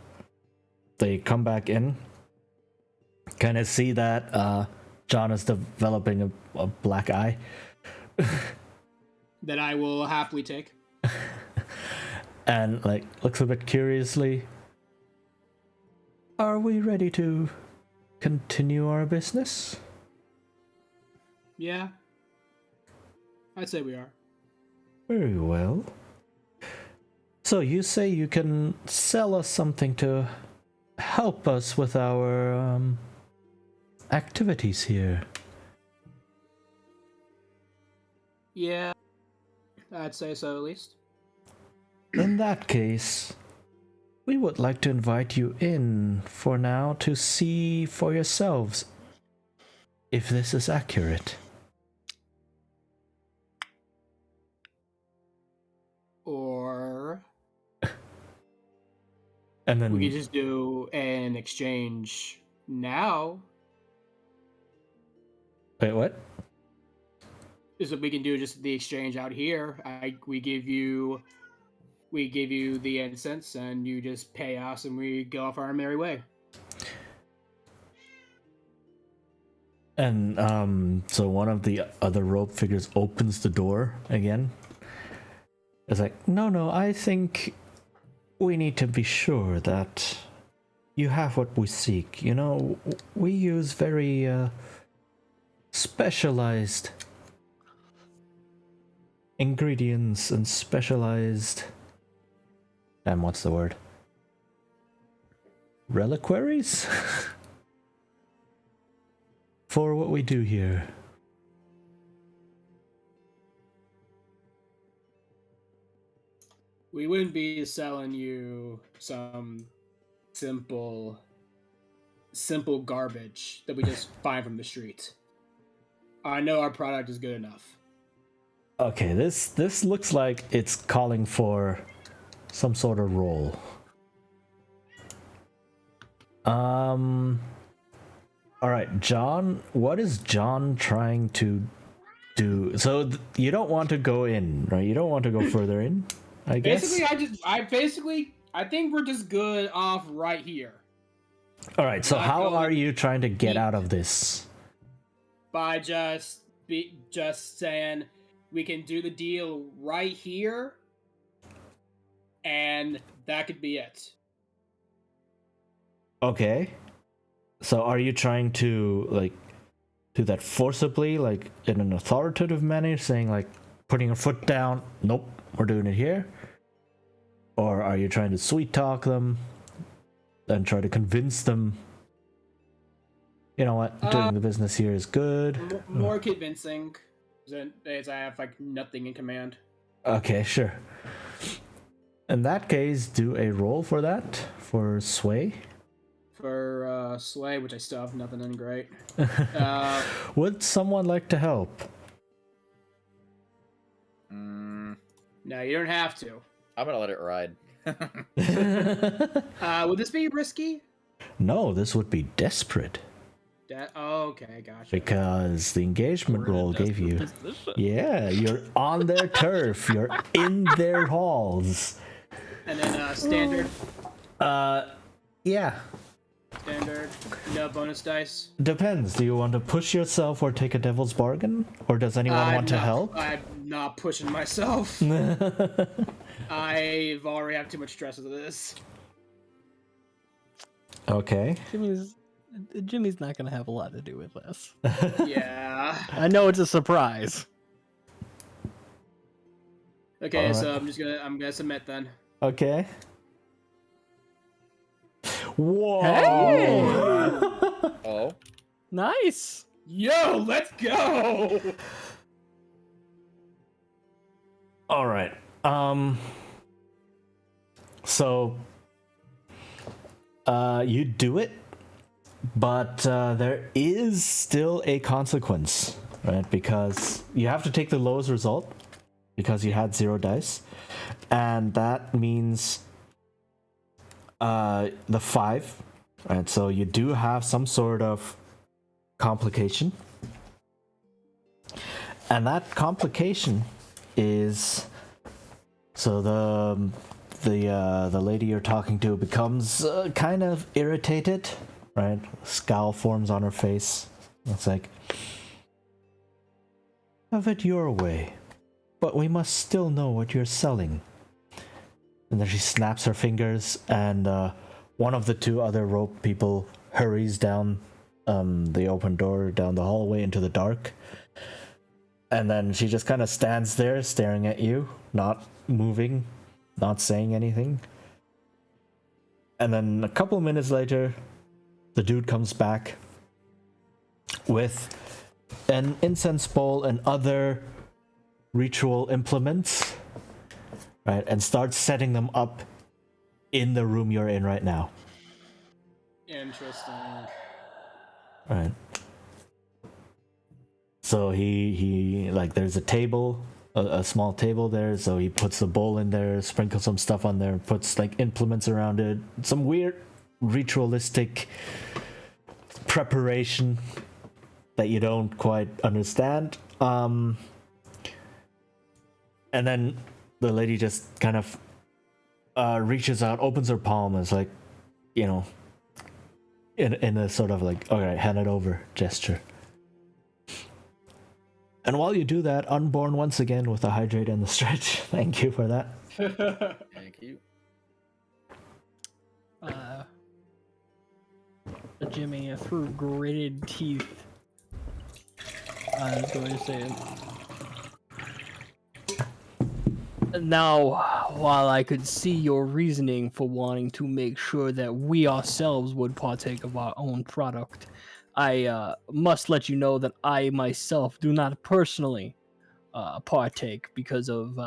they come back in. Kind of see that John is developing a black eye. That I will happily take. And like looks a bit curiously. Are we ready to continue our business? Yeah. I'd say we are. Very well. So you say you can sell us something to help us with our activities here. Yeah. I'd say so at least. In that case, we would like to invite you in for now to see for yourselves if this is accurate. Or And then we could just do an exchange now. Wait, what? Is what we can do, just the exchange out here. We give you the incense and you just pay us and we go off our merry way. And so one of the other rope figures opens the door again. It's like, no, I think we need to be sure that you have what we seek. You know, we use very specialized ingredients and specialized... what's the word? Reliquaries? For what we do here. We wouldn't be selling you some simple garbage that we just find from the street. I know our product is good enough. Okay, this looks like it's calling for some sort of roll. All right, John, what is John trying to do? So you don't want to go in, right? You don't want to go further in, I guess? Basically, I think we're just good off right here. All right, so how are you trying to get out of this? By just saying we can do the deal right here, and that could be it. Okay. So are you trying to like do that forcibly, like in an authoritative manner, saying like putting your foot down, nope, we're doing it here? Or are you trying to sweet talk them and try to convince them, you know what, doing the business here is good? More convincing, as I have like nothing in command. Okay, sure. In that case, do a roll for that, for sway. For sway, which I still have nothing in great. Would someone like to help? No, you don't have to. I'm gonna let it ride. Would this be risky? No, this would be desperate. Okay, gotcha. Because the engagement roll gave you... Yeah, you're on their turf. You're in their halls. And then standard? Yeah. Standard. No bonus dice? Depends. Do you want to push yourself or take a devil's bargain? Or does anyone want to help? I'm not pushing myself. I've already have too much stress with this. Okay. Jimmy's not gonna have a lot to do with this. Yeah. I know it's a surprise. Okay, All so right. I'm gonna submit then. Okay. Whoa! Hey! Oh, Nice. Yo, let's go! All right. So, you do it, but there is still a consequence, right? Because you have to take the lowest result because you had 0 dice, and that means the 5, right? So you do have some sort of complication, and that complication is so the lady you're talking to becomes kind of irritated, right? Scowl forms on her face. It's like, have it your way, but we must still know what you're selling. And then she snaps her fingers, and one of the 2 other rope people hurries down the open door down the hallway into the dark. And then she just kind of stands there staring at you, not moving, not saying anything. And then a couple minutes later, the dude comes back with an incense bowl and other ritual implements, right? And starts setting them up in the room you're in right now. Interesting. Right. So he like there's a table, a small table there, so he puts the bowl in there, sprinkles some stuff on there, puts like implements around it, some weird ritualistic preparation that you don't quite understand. And then the lady just kind of reaches out, opens her palm, and is like, you know, in a sort of like, all right, hand it over gesture. And while you do that, Unborn once again with the hydrate and the stretch. Thank you for that. thank you. Jimmy, through gritted teeth, I was going to say, now, while I could see your reasoning for wanting to make sure that we ourselves would partake of our own product, I must let you know that I myself do not personally partake because of,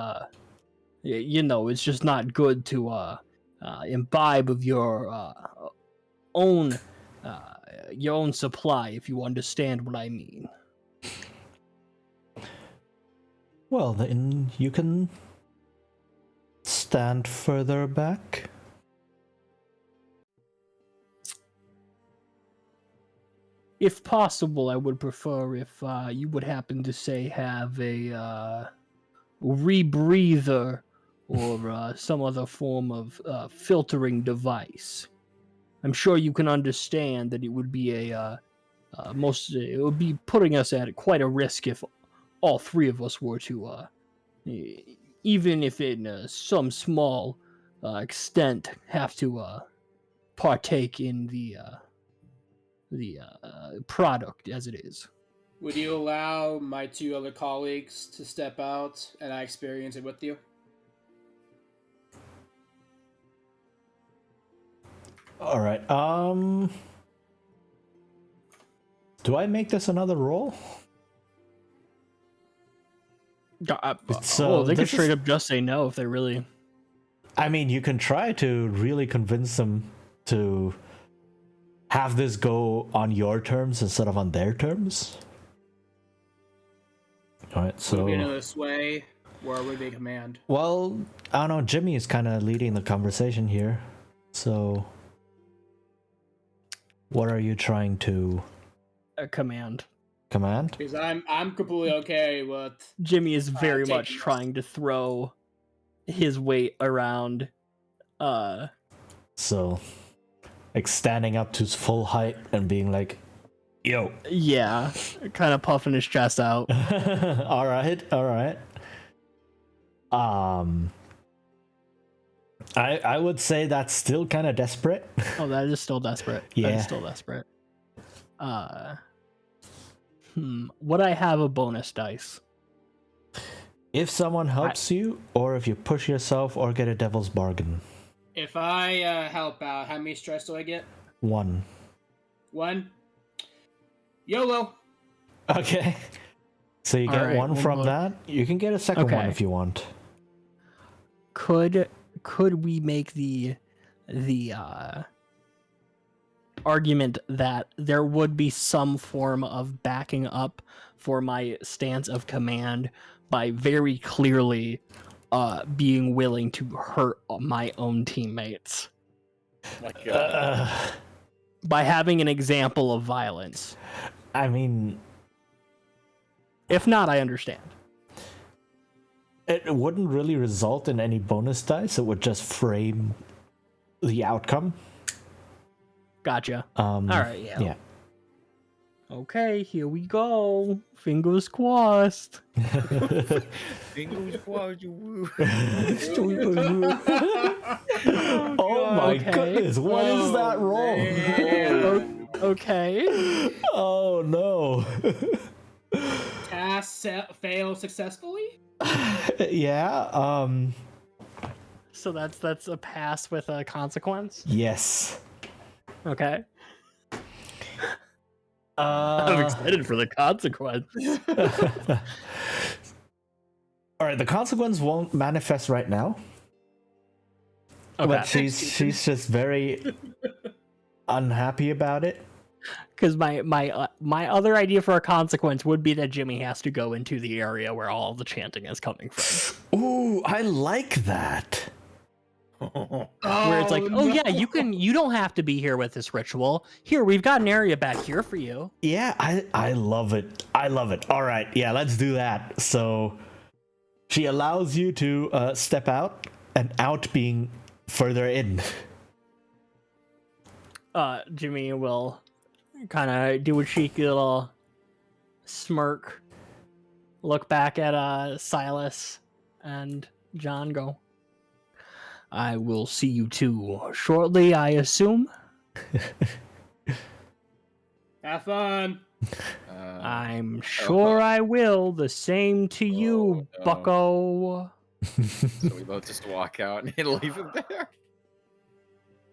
it's just not good to imbibe of own your own supply, if you understand what I mean. Well, then you can stand further back. If possible, I would prefer if you would happen to say have a rebreather or some other form of filtering device. I'm sure you can understand that it would be it would be putting us at quite a risk if all 3 of us were to, even if in some small extent, have to partake in the product as it is. Would you allow my 2 other colleagues to step out and I experience it with you? All right. Do I make this another roll? They could straight up just say no if they really. I mean, you can try to really convince them to have this go on your terms instead of on their terms. All right, so would it be another sway, or would it be a command? Well, I don't know. Jimmy is kind of leading the conversation here, so what are you trying to? A command. Command? Because I'm completely okay with. Jimmy is very much trying to throw his weight around. So, like standing up to his full height and being like, "Yo." Yeah, kind of puffing his chest out. All right. I would say that's still kind of desperate. Oh, that is still desperate. Yeah. That is still desperate. Would I have a bonus dice? If someone helps you, or if you push yourself, or get a devil's bargain. If I help out, how many stress do I get? 1. 1. YOLO. Okay. So you get one from that. You can get a second one if you want. Could we make the argument that there would be some form of backing up for my stance of command by very clearly being willing to hurt my own teammates? My God. By having an example of violence. I mean, if not, I understand. It wouldn't really result in any bonus dice. It would just frame the outcome. Gotcha. All right. Yeah. Okay, here we go. Fingers crossed. Fingers crossed, you. Oh my goodness! What is that roll? Okay. Oh no. Task failed successfully. Yeah. So that's a pass with a consequence. Yes. Okay. I'm excited for the consequence. All right, the consequence won't manifest right now. Okay. But she's just very unhappy about it. Because my other idea for a consequence would be that Jimmy has to go into the area where all the chanting is coming from. Ooh, I like that. Where it's like, oh yeah, you don't have to be here with this ritual. Here, we've got an area back here for you. Yeah, I love it. I love it. All right, yeah, let's do that. So she allows you to step out, and out being further in. Jimmy will kind of do a cheeky little smirk, look back at Silas and John, go, I will see you two shortly, I assume. Have fun. I'm sure I will. The same to you, no. bucko. So we both just walk out and leave him there?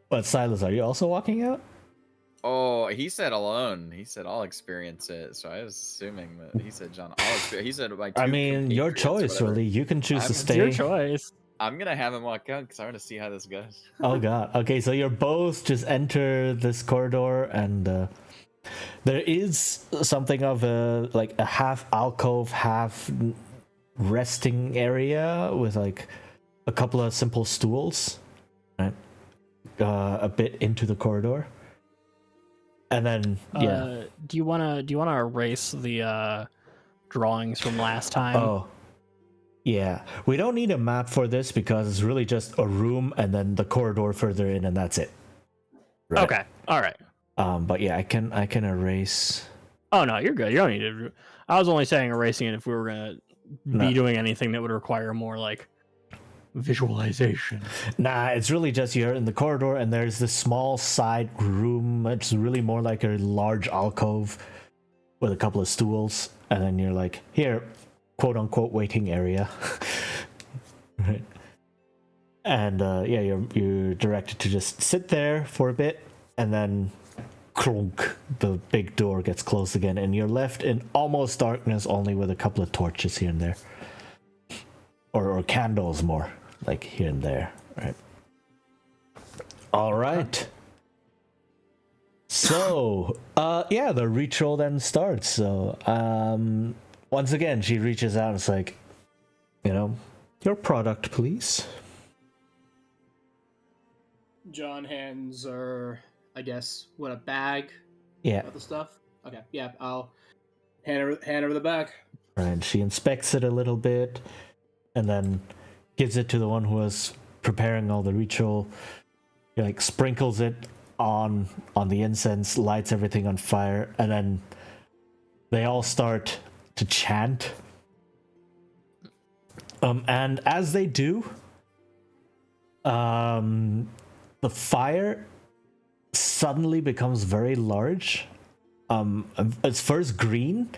But Silas, are you also walking out? Oh, he said alone. He said I'll experience it. So I was assuming that he said John. I'll experience. He said my two I mean, your choice, really. You can choose to stay. It's your choice. I'm gonna have him walk out because I want to see how this goes. Oh god. Okay, so you're both just enter this corridor, and there is something of a half alcove, half resting area with like a couple of simple stools, right? A bit into the corridor. And then do you wanna erase the drawings from last time? Oh. Yeah. We don't need a map for this because it's really just a room and then the corridor further in, and that's it. Right? Okay. All right. But yeah, I can erase. Oh no, you're good. You don't need to. I was only saying erasing it if we were gonna be doing anything that would require more like visualization. Nah, it's really just you're in the corridor and there's this small side room. It's really more like a large alcove with a couple of stools, and then you're like, here, quote unquote waiting area. Right. And yeah, you're directed to just sit there for a bit, and then clunk, the big door gets closed again, and you're left in almost darkness, only with a couple of torches here and there, or candles more, like here and there. Right. All right. So yeah, the ritual then starts. So once again, she reaches out and it's like, your product, please. John hands her, I guess, a bag? Yeah. Of the stuff? Okay, yeah, I'll hand over the bag. And she inspects it a little bit, and then gives it to the one who was preparing all the ritual. He like sprinkles it on the incense, lights everything on fire, and then they all start to chant. And as they do, the fire suddenly becomes very large. It's first green,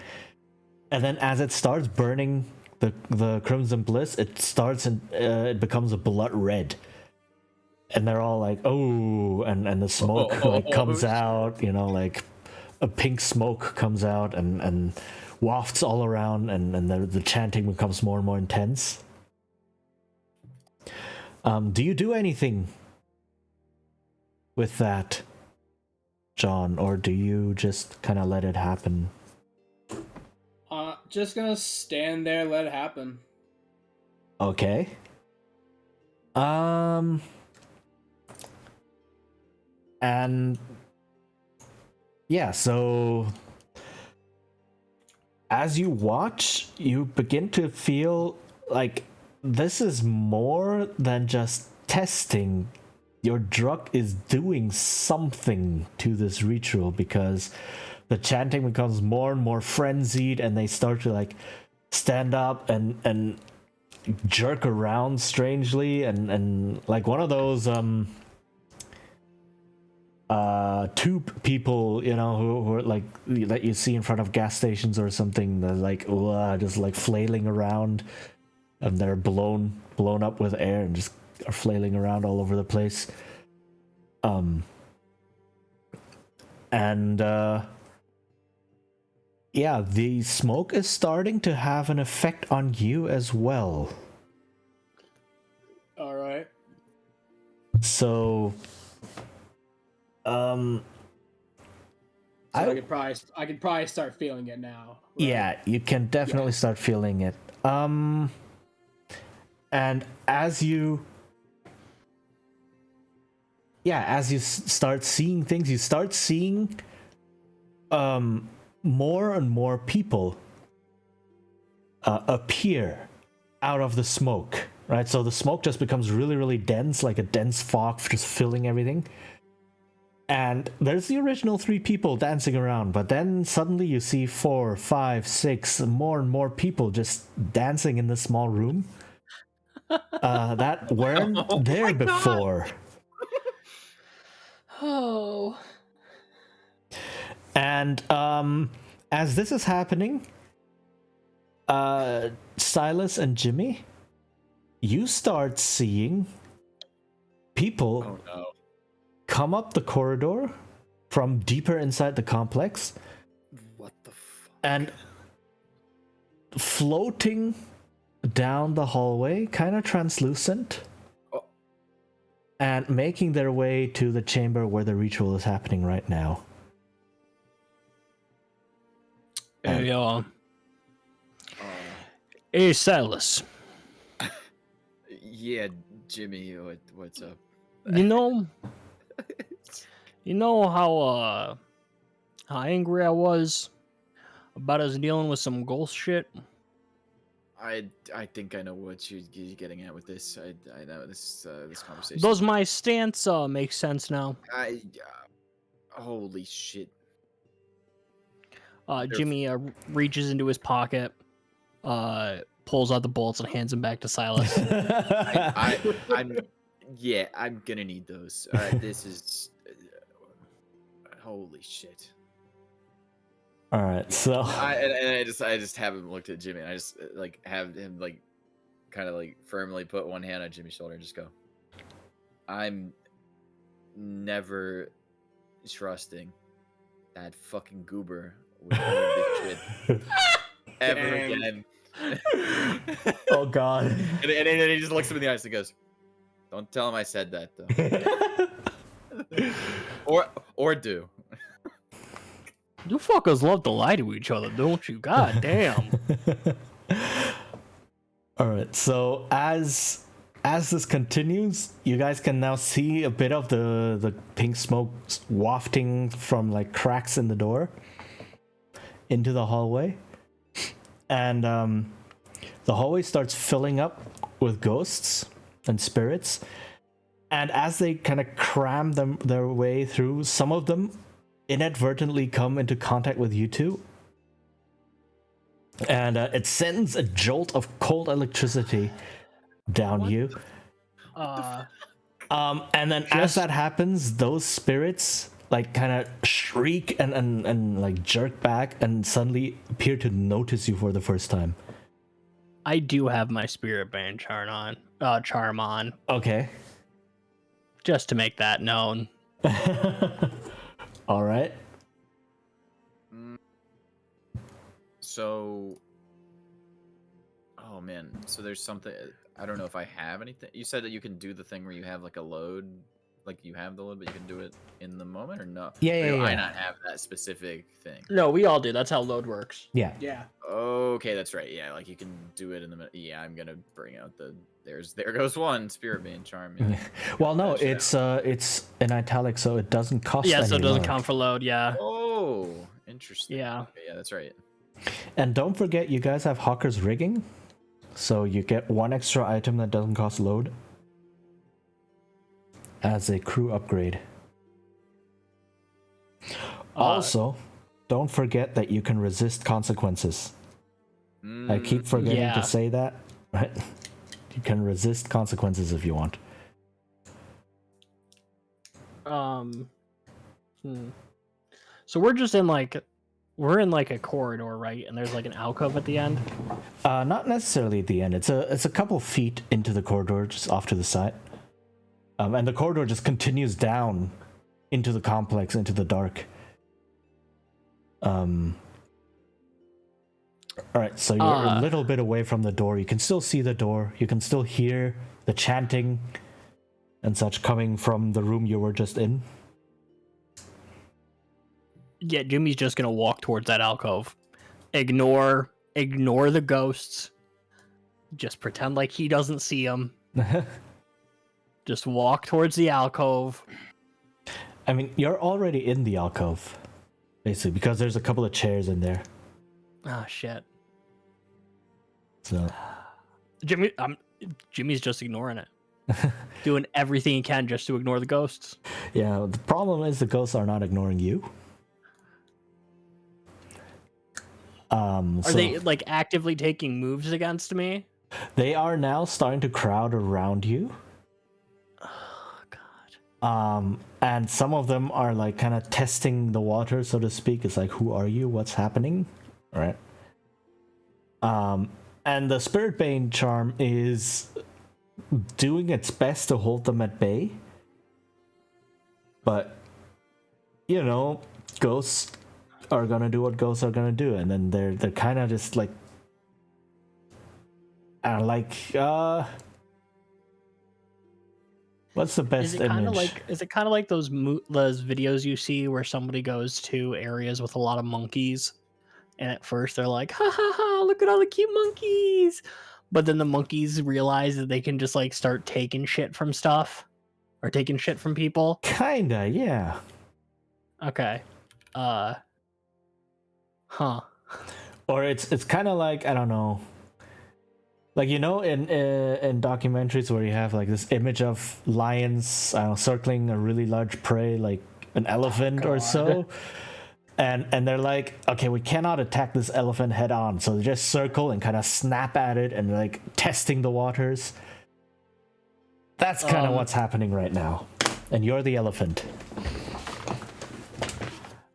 and then as it starts burning, the Crimson Bliss, it starts and it becomes a blood red. And they're all like, oh, and the smoke comes out, like a pink smoke comes out and wafts all around, and the chanting becomes more and more intense. Do you do anything with that, John, or do you just kind of let it happen? Just gonna stand there, let it happen. Okay. And yeah, so as you watch, you begin to feel like this is more than just testing. Your drug is doing something to this ritual, because the chanting becomes more and more frenzied, and they start to like stand up and jerk around strangely, and like one of those tube people, who are like that you see in front of gas stations or something. They're like just like flailing around, and they're blown up with air and just are flailing around all over the place. Yeah, the smoke is starting to have an effect on you as well. All right. So I could probably start feeling it now. Right? Yeah, you can definitely start feeling it. And as you start seeing things, you start seeing more and more people appear out of the smoke, right? So the smoke just becomes really, really dense, like a dense fog just filling everything. And there's the original 3 people dancing around, but then suddenly you see 4, 5, 6, more and more people just dancing in this small room that weren't there before. Oh. And as this is happening, Silas and Jimmy, you start seeing people come up the corridor from deeper inside the complex. What the fuck? And floating down the hallway, kind of translucent, and making their way to the chamber where the ritual is happening right now. Hey, hey, Silas. Yeah, Jimmy, what's up? You know how angry I was about us dealing with some ghost shit? I think I know what you're getting at with this. I know this conversation. Does my stance make sense now? Holy shit. Jimmy reaches into his pocket, pulls out the bullets and hands them back to Silas. I'm gonna need those. This is holy shit. All right, so I just have him looked at Jimmy, and I just like have him like kind of like firmly put one hand on Jimmy's shoulder and just go, I'm never trusting that fucking goober with all of this shit ever again. Oh god. And he just looks him in the eyes and goes, don't tell him I said that though. or do. You fuckers love to lie to each other, don't you? God damn. All right, so as this continues, you guys can now see a bit of the pink smoke wafting from like cracks in the door into the hallway, and the hallway starts filling up with ghosts and spirits, and as they kind of cram their way through, some of them inadvertently come into contact with you two, and it sends a jolt of cold electricity down you. And then as that happens, those spirits like kind of shriek and like jerk back and suddenly appear to notice you for the first time. I do have my spirit bane charm on. Okay. Just to make that known. All right. So, oh man, so there's something, I don't know if I have anything. You said that you can do the thing where you have like a load, like you have the load, but you can do it in the moment, or no? Yeah, Or yeah, do I yeah. not have that specific thing? No, we all do. That's how load works. Yeah. Yeah. Okay, that's right. Yeah, like you can do it in the minute. Yeah, I'm gonna bring out the. There goes one spirit bane charm. Yeah. Well, no, Fetch it it's in italic, so it doesn't cost. Yeah, so it any doesn't load. count for load. Yeah. Oh, interesting. Yeah. Okay, yeah, that's right. And don't forget, you guys have Hawker's rigging, so you get one extra item that doesn't cost load as a crew upgrade. Also, don't forget that you can resist consequences. I keep forgetting to say that, right? You can resist consequences if you want. So we're just in like a corridor, right? And there's like an alcove at the end. Not necessarily at the end. It's a couple feet into the corridor, just off to the side. And the corridor just continues down into the complex, into the dark. Alright, so you're a little bit away from the door. You can still see the door. You can still hear the chanting and such coming from the room you were just in. Yeah, Jimmy's just gonna walk towards that alcove. Ignore the ghosts. Just pretend like he doesn't see them. Just walk towards the alcove. I mean, you're already in the alcove, basically, because there's a couple of chairs in there. Ah, shit. So Jimmy's just ignoring it. Doing everything he can just to ignore the ghosts. yeah, the problem is the ghosts are not ignoring you. Are they like actively taking moves against me? They are now starting to crowd around you. Oh god. And some of them are like kind of testing the water, so to speak. It's like, who are you? What's happening? All right. And the Spirit Bane charm is doing its best to hold them at bay. But, you know, ghosts are gonna do what ghosts are gonna do, and then they're kind of just like, what's the best image? Is it kind of like those videos you see where somebody goes to areas with a lot of monkeys, and at first they're like, ha ha ha, look at all the cute monkeys, but then the monkeys realize that they can just like start taking shit from stuff, or taking shit from people. Kinda, yeah. Okay. Huh. Or it's kind of like, I don't know, like, you know, in documentaries where you have like this image of lions, I don't know, circling a really large prey, like an elephant or so, and they're like, okay, we cannot attack this elephant head on, so they just circle and kind of snap at it and like testing the waters. That's kind of what's happening right now, and you're the elephant.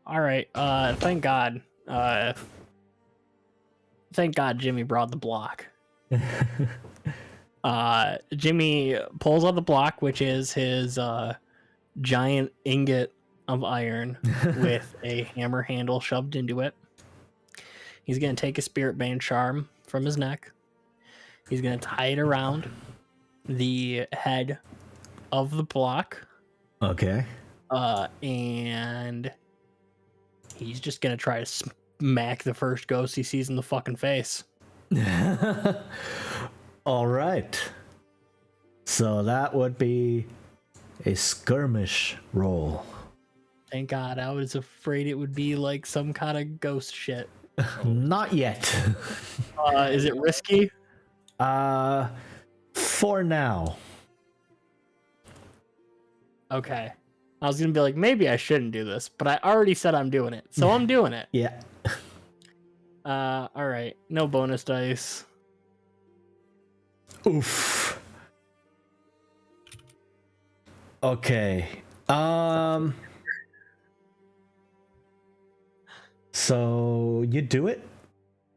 All right. Thank God. Thank God Jimmy brought the block. Jimmy pulls out the block, which is his giant ingot of iron with a hammer handle shoved into it. He's going to take a Spirit Bane charm from his neck. He's going to tie it around the head of the block. Okay. And he's just going to try to smack the first ghost he sees in the fucking face. All right. So that would be a skirmish roll. Thank God. I was afraid it would be like some kind of ghost shit. Not yet. Is it risky? For now. Okay. I was gonna be like, maybe I shouldn't do this, but I already said I'm doing it, so I'm doing it. Yeah. All right. No bonus dice. Oof. Okay. So you do it.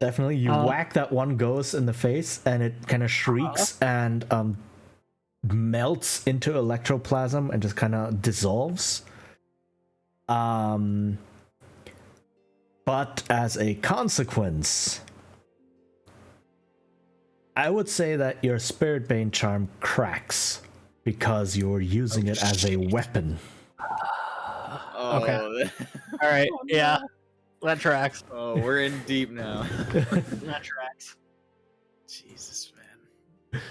Definitely, you whack that one ghost in the face, and it kind of shrieks and melts into electroplasm and just kind of dissolves. But as a consequence, I would say that your Spirit Bane charm cracks because you're using it as a weapon. Okay. All right. Oh, no. Yeah. That tracks. Oh, we're in deep now. That tracks. Jesus, man.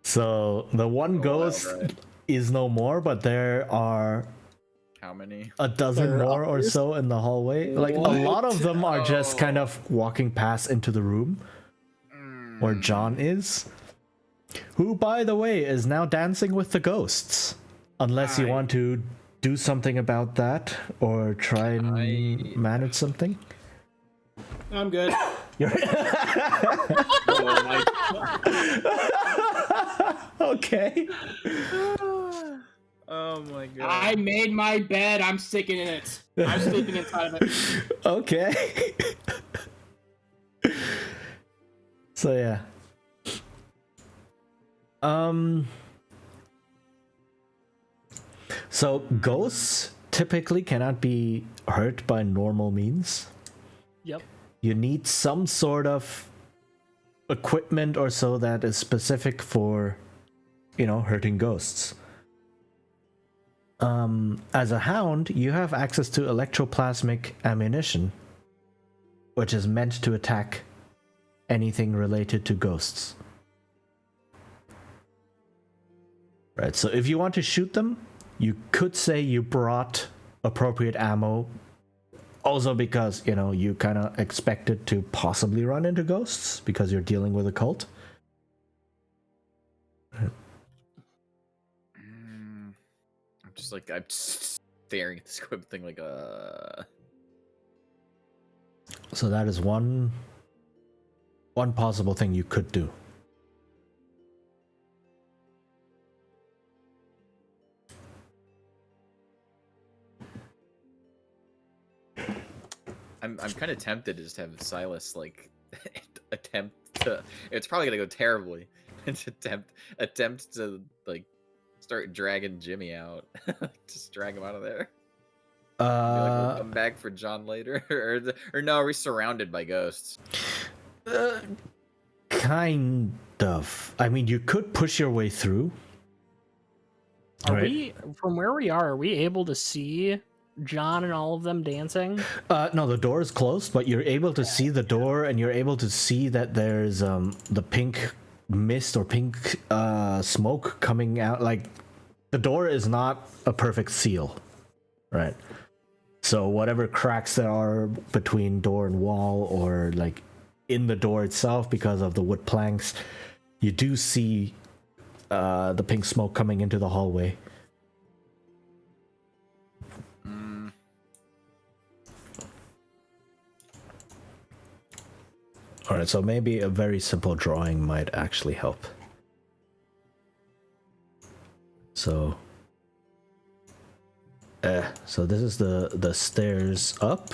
So the one ghost is no more, but there are how many? A dozen more or so in the hallway. Like a lot of them are just kind of walking past into the room where John is, who, by the way, is now dancing with the ghosts. Unless you want to do something about that or try and manage something. I'm good. Oh my God. Okay. Oh my god. I made my bed. I'm sticking in it. I'm sleeping inside of it. Okay. So yeah. So ghosts typically cannot be hurt by normal means. Yep. You need some sort of equipment or so that is specific for, hurting ghosts. As a hound, you have access to electroplasmic ammunition, which is meant to attack anything related to ghosts. Right, so if you want to shoot them, you could say you brought appropriate ammo. Also because, you kind of expected to possibly run into ghosts because you're dealing with a cult. I'm just staring at this equipment thing like So that is one possible thing you could do. I'm kind of tempted to just have Silas attempt to. It's probably gonna go terribly. attempt to start dragging Jimmy out. Just drag him out of there. We'll come back for John later, or no? Are we surrounded by ghosts? Kind of. I mean, you could push your way through. Are we, from where we are we able to see John and all of them dancing? No, the door is closed, but you're able to see the door, and you're able to see that there's the pink mist or pink smoke coming out. Like, the door is not a perfect seal, right? So whatever cracks there are between door and wall, or like in the door itself because of the wood planks, you do see the pink smoke coming into the hallway. Alright, so maybe a very simple drawing might actually help. So this is the stairs up,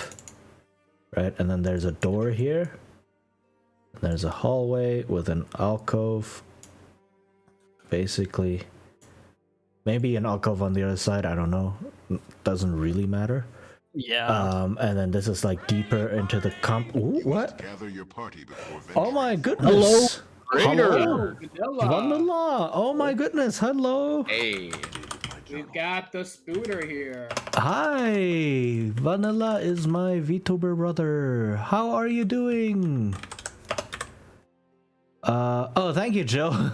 right? And then there's a door here. There's a hallway with an alcove. Basically, maybe an alcove on the other side, I don't know. Doesn't really matter. Yeah. And then this is like deeper into the Ooh, what? Oh my Hello, goodness. Hello. Vanilla. Oh my goodness. Hello. Hey. We've got the Spooter here. Hi. Vanilla is my VTuber brother. How are you doing? Oh, thank you, Joe.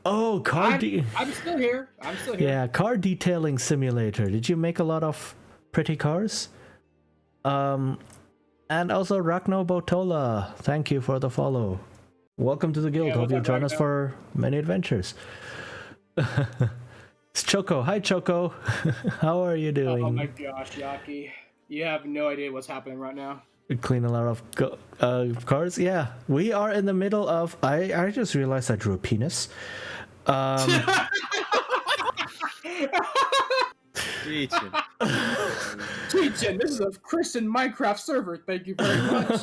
Oh, I'm still here. Yeah, car detailing simulator. Did you make a lot of pretty cars? And also Ragno Botola, thank you for the follow. Welcome to the guild. Hope you join us for many adventures. It's Choco. Hi, Choco. How are you doing? Oh my gosh, Yaki. You have no idea what's happening right now. Clean a lot of cars. Yeah, we are in the middle of. I just realized I drew a penis. Teaching. Teaching. This is a Christian Minecraft server. Thank you very much.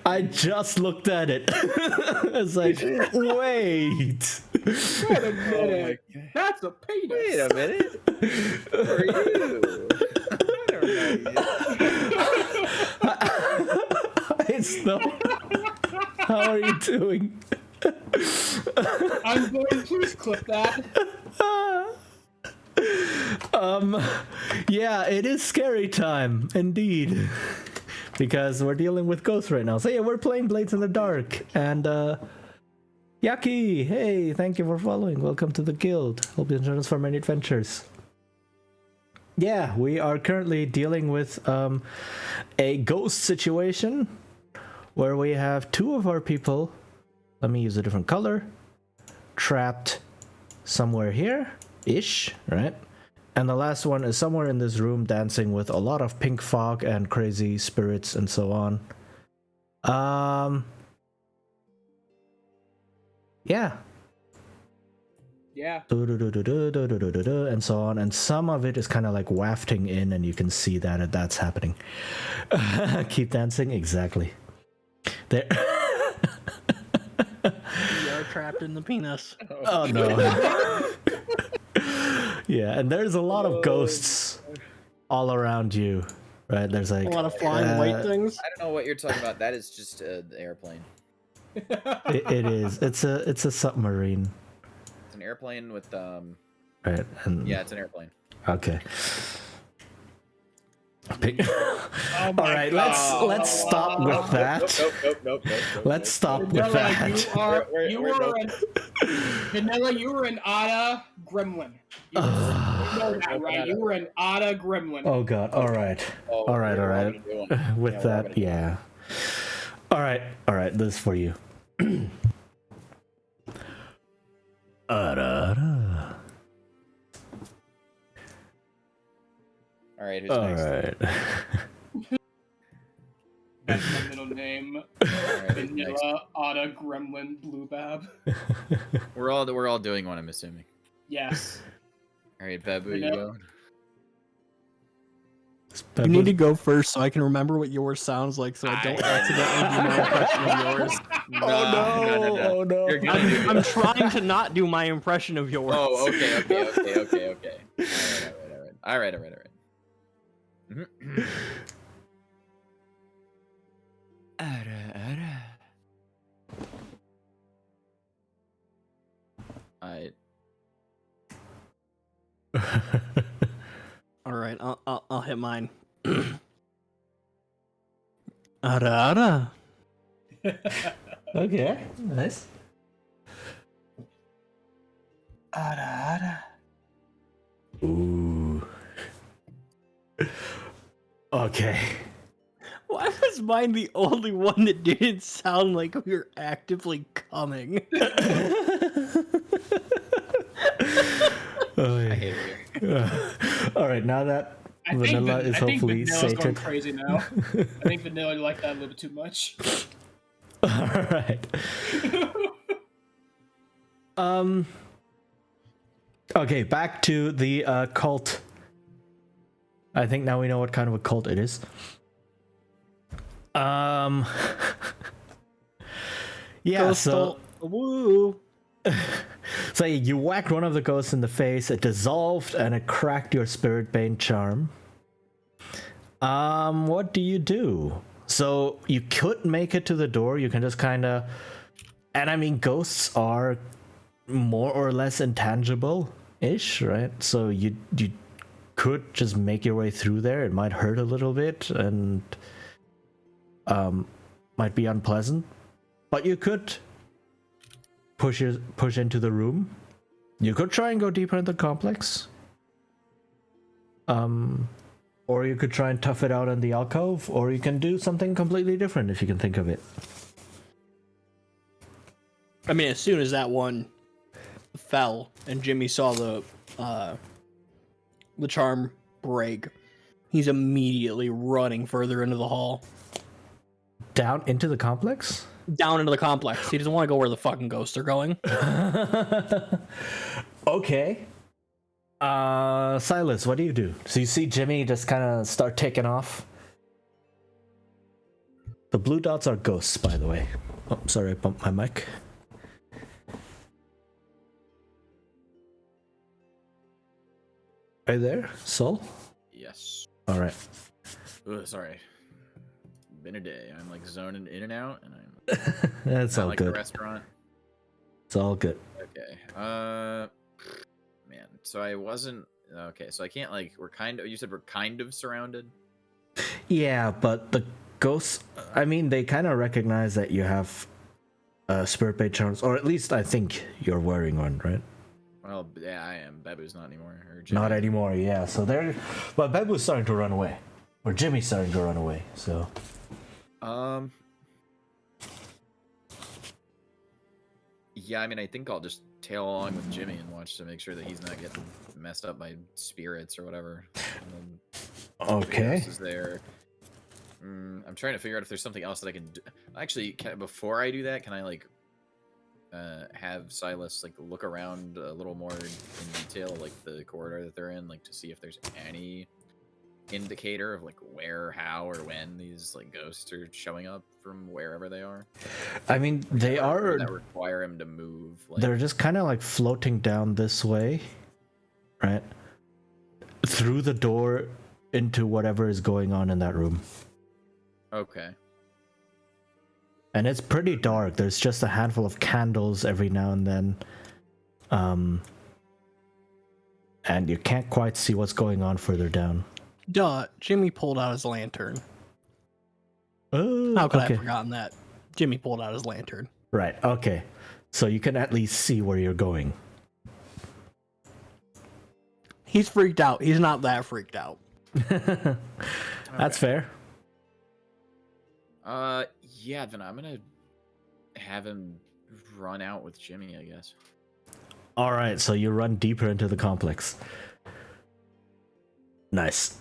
I just looked at it. It's like, wait. Wait a minute. That's a penis. Wait a minute. Who are you? I don't know you. Hi, Snow. How are you doing? I'm going to please clip that. Yeah, it is scary time, indeed. Because we're dealing with ghosts right now. So yeah, we're playing Blades in the Dark. And, Yaki, hey, thank you for following. Welcome to the guild. Hope you join us for many adventures. Yeah, we are currently dealing with, a ghost situation where we have two of our people, let me use a different color, trapped somewhere here-ish, right? And the last one is somewhere in this room dancing with a lot of pink fog and crazy spirits and so on. Yeah. Yeah. And so on. And some of it is kind of like wafting in, and you can see that that's happening. Keep dancing, exactly. There. We are trapped in the penis. Oh no. Yeah, and there's a lot of ghosts all around you, right? There's like A lot of flying white things. I don't know what you're talking about. That is just the airplane. it is. It's a submarine. It's an airplane with Right. And yeah, it's an airplane. okay. Oh all right, God. let's stop with that. Nope. Let's stop with Vanilla, that. Vanilla, you were an Otta gremlin. You know that, right? You were an Otta gremlin. Oh god. All right. All right. With that, yeah. All right. This is for you. All right, who's All next? right. That's my middle name. Alright, Vanilla Otta Gremlin Blue Bab. we're all doing one, I'm assuming. Yes. All right, Babu, you Vanilla. go. You need to go first so I can remember what yours sounds like, so I don't accidentally do my impression of yours. No. Oh no. You're good. I'm trying to not do my impression of yours. Oh, okay. All right. All right, I'll hit mine. Ara. Okay. Nice. Ara. Ooh. Okay. Why was mine the only one that didn't sound like we were actively coming? Oh, yeah. I hate you. All right, now that Vanilla is hopefully Vanilla's going sated. crazy now. I think Vanilla liked that a little bit too much. All right. Okay, back to the cult. I think now we know what kind of a cult it is. Yeah, Coastal. Woo. So you whacked one of the ghosts in the face, it dissolved, and it cracked your Spirit Bane charm. What do you do? So you could make it to the door, you can just kind of... And I mean, ghosts are more or less intangible-ish, right? So you could just make your way through there. It might hurt a little bit, and might be unpleasant. But you could push into the room. You could try and go deeper in the complex. Or you could try and tough it out in the alcove, or you can do something completely different if you can think of it. I mean, as soon as that one fell and Jimmy saw the charm break, he's immediately running further into the hall. Down into the complex? Down into the complex. He doesn't want to go where the fucking ghosts are going. Okay. Silas, what do you do? So you see Jimmy just kind of start taking off. The blue dots are ghosts, by the way. Oh, sorry, I bumped my mic. Are you there, Sol? Yes. All right. Ugh, sorry. Been a day. I'm like zoning in and out, and I'm. That's all like good. The restaurant. It's all good. Okay. Man. So I wasn't. Okay. So I can't like. We're kind of. You said we're kind of surrounded. Yeah, but the ghosts. I mean, they kind of recognize that you have spirit bait charms, or at least I think you're wearing one, right? Well, yeah, I am. Babu's not anymore. Or Jimmy. Not anymore. Yeah. So they're. But Babu's starting to run away, or Jimmy's starting to run away. So. Yeah, I mean, I think I'll just tail along with Jimmy and watch to make sure that he's not getting messed up by spirits or whatever. And then Okay. Is there? I'm trying to figure out if there's something else that I can do. Actually, before I do that, can I like have Silas like look around a little more in detail, like the corridor that they're in, like to see if there's any indicator of like where, how, or when these like ghosts are showing up from wherever they are? I mean, they are. That require him to move. Like, they're just kind of like floating down this way, right? Through the door into whatever is going on in that room. okay. And it's pretty dark. There's just a handful of candles every now and then. And you can't quite see what's going on further down. Duh, Jimmy pulled out his lantern. Oh, How could I okay. have forgotten that? Jimmy pulled out his lantern. Right, okay. So you can at least see where you're going. He's freaked out. He's not that freaked out. That's fair. Yeah, then I'm gonna have him run out with Jimmy, I guess. Alright, so you run deeper into the complex. Nice.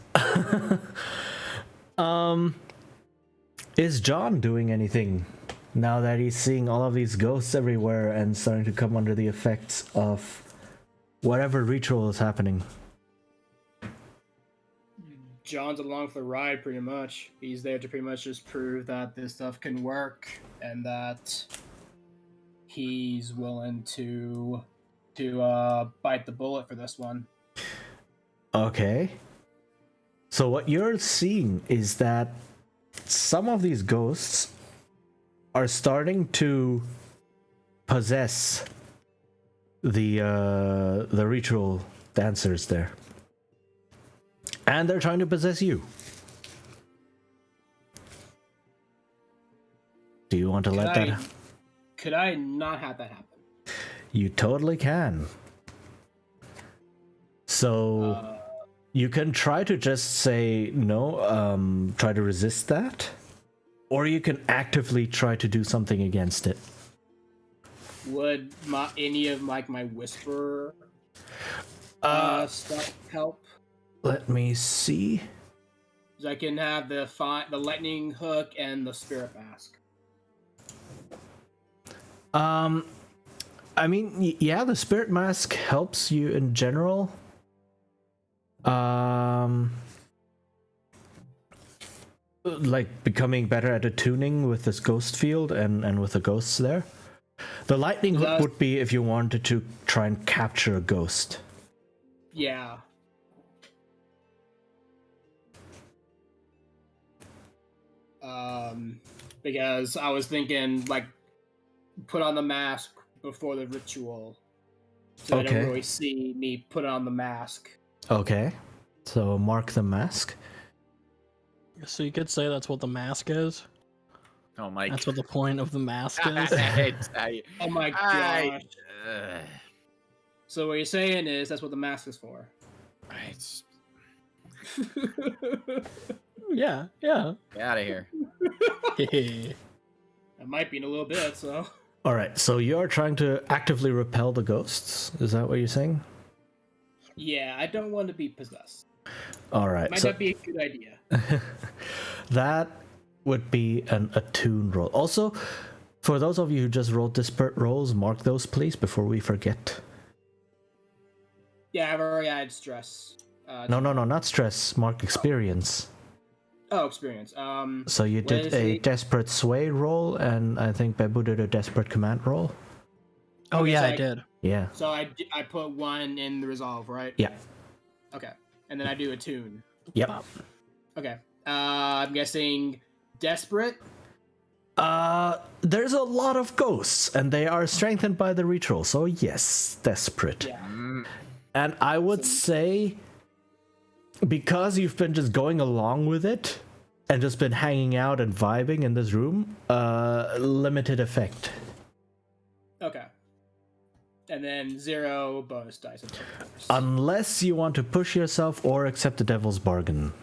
Is John doing anything now that he's seeing all of these ghosts everywhere and starting to come under the effects of whatever ritual is happening? John's along for the ride, pretty much. He's there to pretty much just prove that this stuff can work, and that he's willing to bite the bullet for this one. Okay. So what you're seeing is that some of these ghosts are starting to possess the ritual dancers there. And they're trying to possess you. Do you want to let that happen? Could I not have that happen? You totally can. So you can try to just say no, try to resist that, or you can actively try to do something against it. Would any of my whisper stuff help? Let me see. So I can have the lightning hook and the spirit mask. I mean, yeah, the spirit mask helps you in general. Like becoming better at attuning with this ghost field and with the ghosts there. The lightning hook would be if you wanted to try and capture a ghost. Yeah. Because I was thinking, like, put on the mask before the ritual, so they don't really see me put on the mask. Okay, so mark the mask. So you could say that's what the mask is. Oh my! That's what the point of the mask is. Oh my gosh! So what you're saying is that's what the mask is for? Yeah. Get out of here. I might be in a little bit, so. All right, so you're trying to actively repel the ghosts. Is that what you're saying? Yeah, I don't want to be possessed. All right, Might not be a good idea. That would be an attune roll. Also, for those of you who just rolled disparate rolls, mark those please before we forget. Yeah, I've already had stress. No, not stress. Mark experience. Oh, experience. So you did a desperate sway roll, and I think Bebu did a desperate command roll. Oh Okay, yeah, so I did. Yeah. So I put 1 in the resolve, right? Yeah. Okay, and then I do a tune. Yep. Okay. I'm guessing desperate. There's a lot of ghosts, and they are strengthened by the retroll. So yes, desperate. Yeah. And I would say, because you've been just going along with it, and just been hanging out and vibing in this room, limited effect. Okay. And then 0 bonus dice. Of course. Unless you want to push yourself or accept the devil's bargain.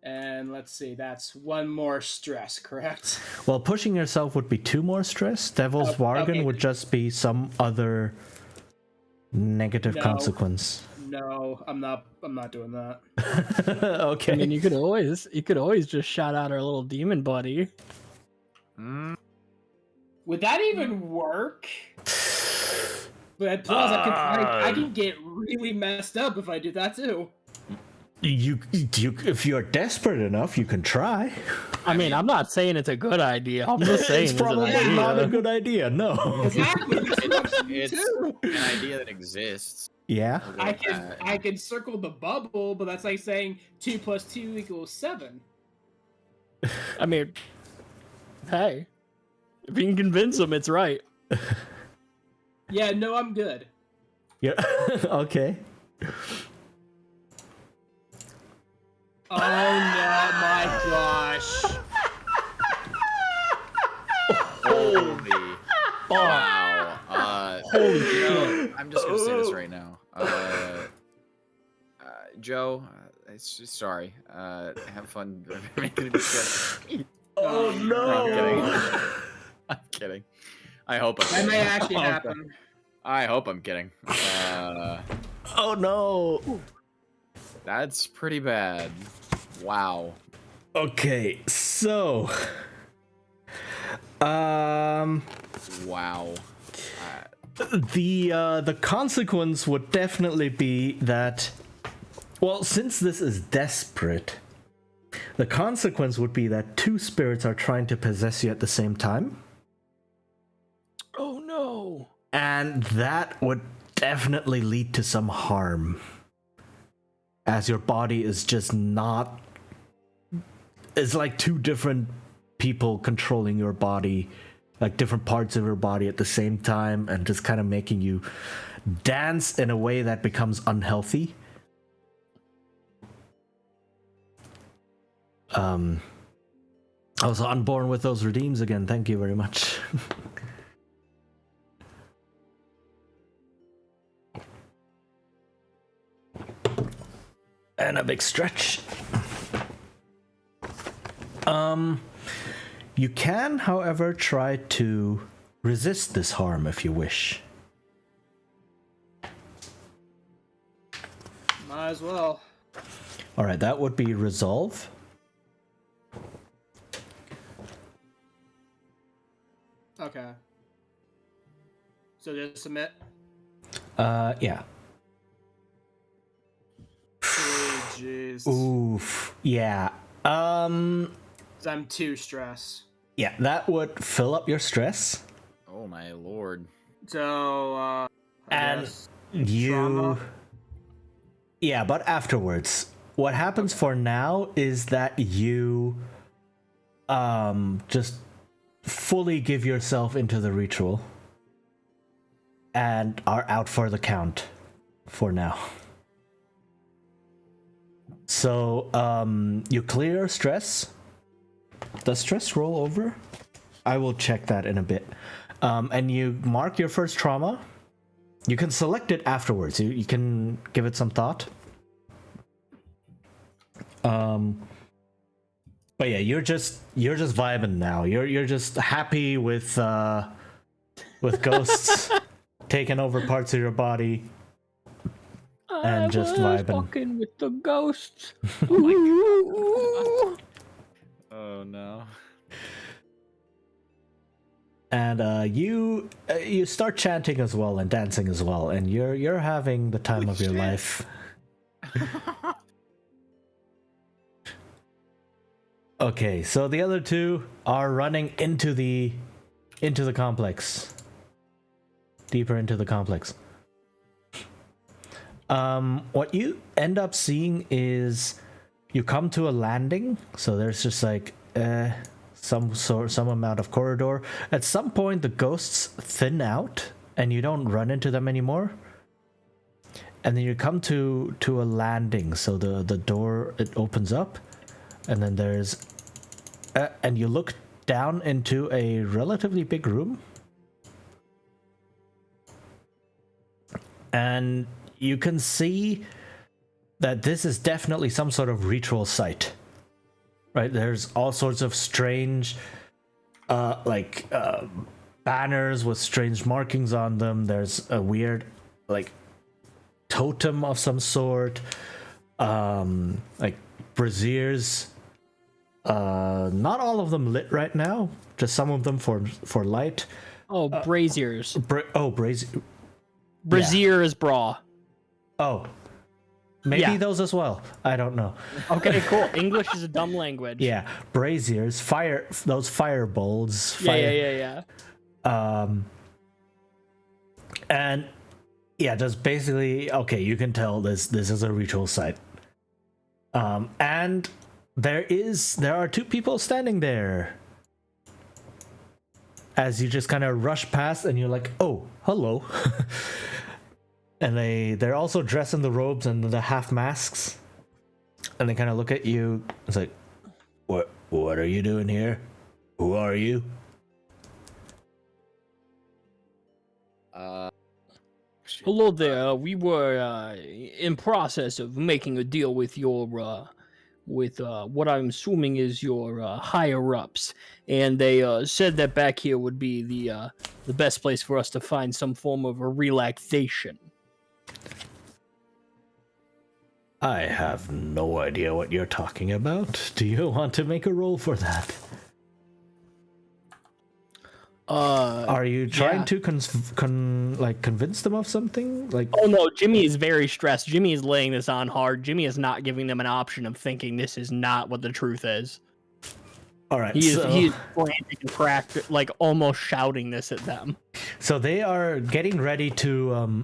And let's see, that's 1 more stress, correct? Well, pushing yourself would be 2 more stress. Devil's bargain would just be some other negative consequence. No, I'm not doing that. Okay. I mean, you could always just shout out our little demon buddy. Would that even work? But plus, I can get really messed up if I do that too. You, if you're desperate enough, you can try. I mean, I'm not saying it's a good idea. I'm just saying it's probably not a good idea. No. Exactly. It's an idea that exists. Yeah. I can circle the bubble, but that's like saying 2 + 2 = 7. I mean, hey, if you can convince them, it's right. Yeah, no, I'm good. Yeah. Okay. Oh no, my gosh. Holy. Wow. Holy shit. I'm just gonna say this right now. Joe, sorry. Have fun making a discussion. Oh no. I'm kidding. I hope I'm That kidding. may actually happen. I hope I'm kidding. Oh no. That's pretty bad. Wow. Okay, so Wow. the consequence would definitely be that, well, since this is desperate, the consequence would be that 2 spirits are trying to possess you at the same time. Oh no. And that would definitely lead to some harm, as your body is just not... It's like 2 different people controlling your body, like different parts of your body at the same time, and just kind of making you dance in a way that becomes unhealthy. I was unborn with those redeems again. Thank you very much. And a big stretch. You can, however, try to resist this harm if you wish. Might as well. Alright, that would be resolve. Okay. So just submit. Yeah. Jeez. Oof. Yeah. I'm too stressed. Yeah, that would fill up your stress. Oh my lord. So, I And guess you... trauma. Yeah, but afterwards. What happens for now is that you just fully give yourself into the ritual and are out for the count for now. So, you clear stress. Does stress roll over? I will check that in a bit. And you mark your first trauma. You can select it afterwards. You can give it some thought. But yeah, you're just vibing now. You're just happy with ghosts taking over parts of your body. And just vibing. Fucking with the ghosts. Oh no. and you start chanting as well and dancing as well, and you're having the time of your life. Okay, so the other two are running into the complex, deeper into the complex. What you end up seeing is you come to a landing, so there's just like some amount of corridor. At some point the ghosts thin out and you don't run into them anymore, and then you come to a landing, so the door, it opens up, and then there's and you look down into a relatively big room, and you can see that this is definitely some sort of ritual site, right? There's all sorts of strange banners with strange markings on them. There's a weird like totem of some sort, like braziers, not all of them lit right now, just some of them for light. Braziers. Brazier is bra. Oh, maybe those as well. I don't know. Okay, cool. English is a dumb language. Yeah, braziers, those fire bowls. Yeah. And yeah, just basically, okay, you can tell this is a ritual site. And there are two people standing there. As you just kind of rush past, and you're like, oh, hello. And they're also dressed in the robes and the half masks, and they kind of look at you. It's like, what are you doing here? Who are you? Hello there. We were in process of making a deal with your what I'm assuming is your higher ups, and they said that back here would be the best place for us to find some form of a relaxation. I have no idea what you're talking about. Do you want to make a roll for that? Are you trying to convince them of something? Like, oh no, Jimmy is very stressed. Jimmy is laying this on hard. Jimmy is not giving them an option of thinking this is not what the truth is. All right, he is frantic and cracked, like almost shouting this at them. So they are getting ready to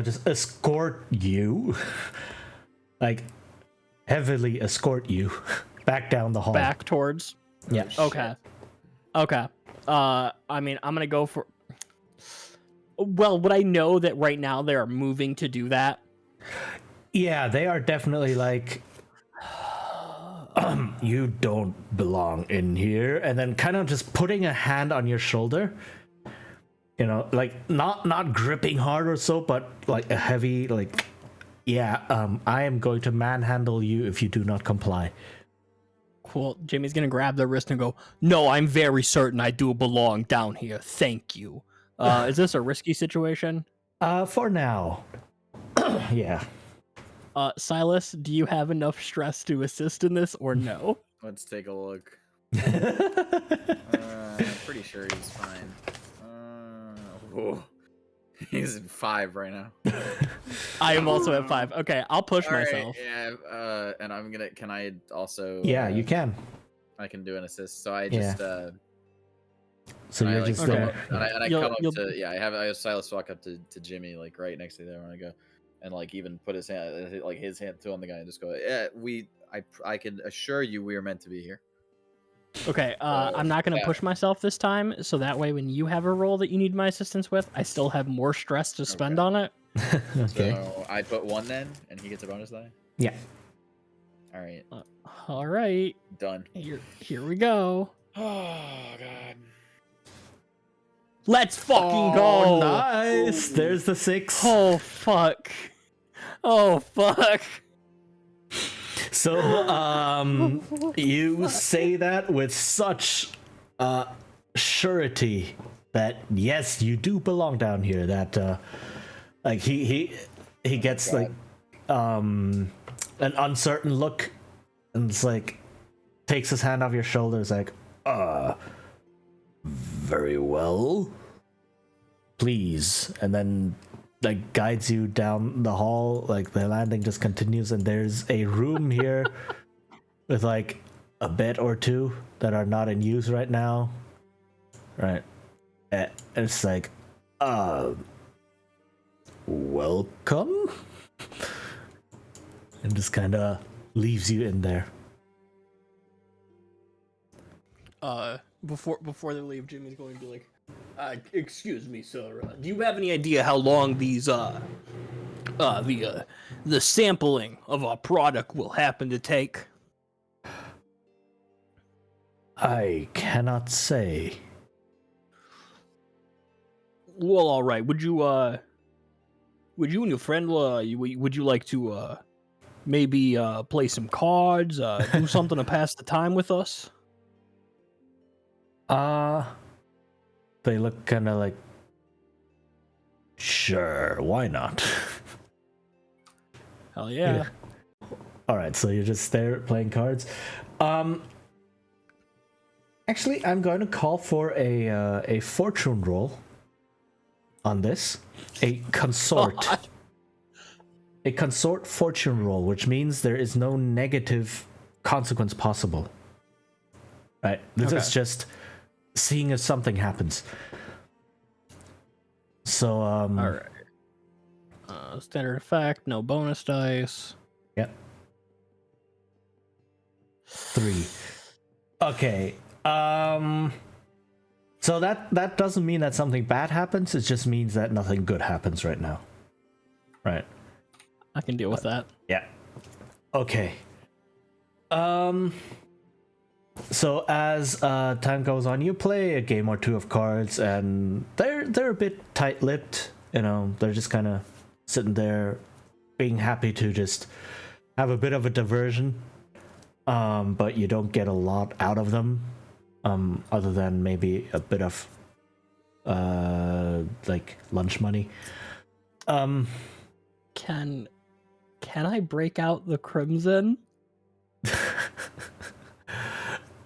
just escort you, like heavily escort you back down the hall. Back towards. Yeah. Okay. I mean, I'm gonna go for. Well, would I know that right now they are moving to do that? Yeah, they are definitely like, you don't belong in here, and then kind of just putting a hand on your shoulder. You know, like not gripping hard or so, but like a heavy, like, yeah, I am going to manhandle you if you do not comply. Cool. Jimmy's gonna grab their wrist and go, no, I'm very certain I do belong down here. Thank you. Is this a risky situation? For now. Yeah. Silas, do you have enough stress to assist in this or no? Let's take a look. I'm pretty sure he's fine. He's at 5 right now. I am also at 5. Okay, I'll push myself. Yeah, and I'm gonna. Can I also? Yeah, you can. I can do an assist. So I just. So you're just there. And I come up to. Yeah, I have Silas walk up to Jimmy, like right next to there when I go, and like even put his hand, like his hand too on the guy, and just go. Yeah, I can assure you we are meant to be here. Okay, I'm not going to push myself this time, so that way when you have a role that you need my assistance with, I still have more stress to spend on it. Okay. So I put 1 then, and he gets a bonus die? Yeah. All right. All right. Done. Here we go. Oh, God. Let's fucking go! Nice! There's the 6. Oh, fuck. Oh, fuck. So, you say that with such surety that yes, you do belong down here. That like he gets like an uncertain look, and it's like takes his hand off your shoulders, like very well. Please. And then like guides you down the hall. Like the landing just continues, and there's a room here with like a bed or two that are not in use right now. Right. And it's like, welcome? And just kind of leaves you in there. Before they leave, Jimmy's going to be like, excuse me, sir. Do you have any idea how long these the sampling of our product will happen to take? I cannot say. Well, all right. Would you and your friend would you like to maybe play some cards, do something to pass the time with us? They look kind of like, sure, why not? Hell yeah. All right, so you're just there playing cards. Actually, I'm going to call for a fortune roll on this. A consort. God. A consort fortune roll, which means there is no negative consequence possible. Right? This is just seeing if something happens. So, all right. Standard effect, no bonus dice. Yep. 3. Okay. So that doesn't mean that something bad happens. It just means that nothing good happens right now. Right. I can deal with that. Yeah. Okay. So as time goes on, you play a game or two of cards, and they're a bit tight-lipped. You know, they're just kind of sitting there, being happy to just have a bit of a diversion. But you don't get a lot out of them, other than maybe a bit of like lunch money. Can I break out the crimson?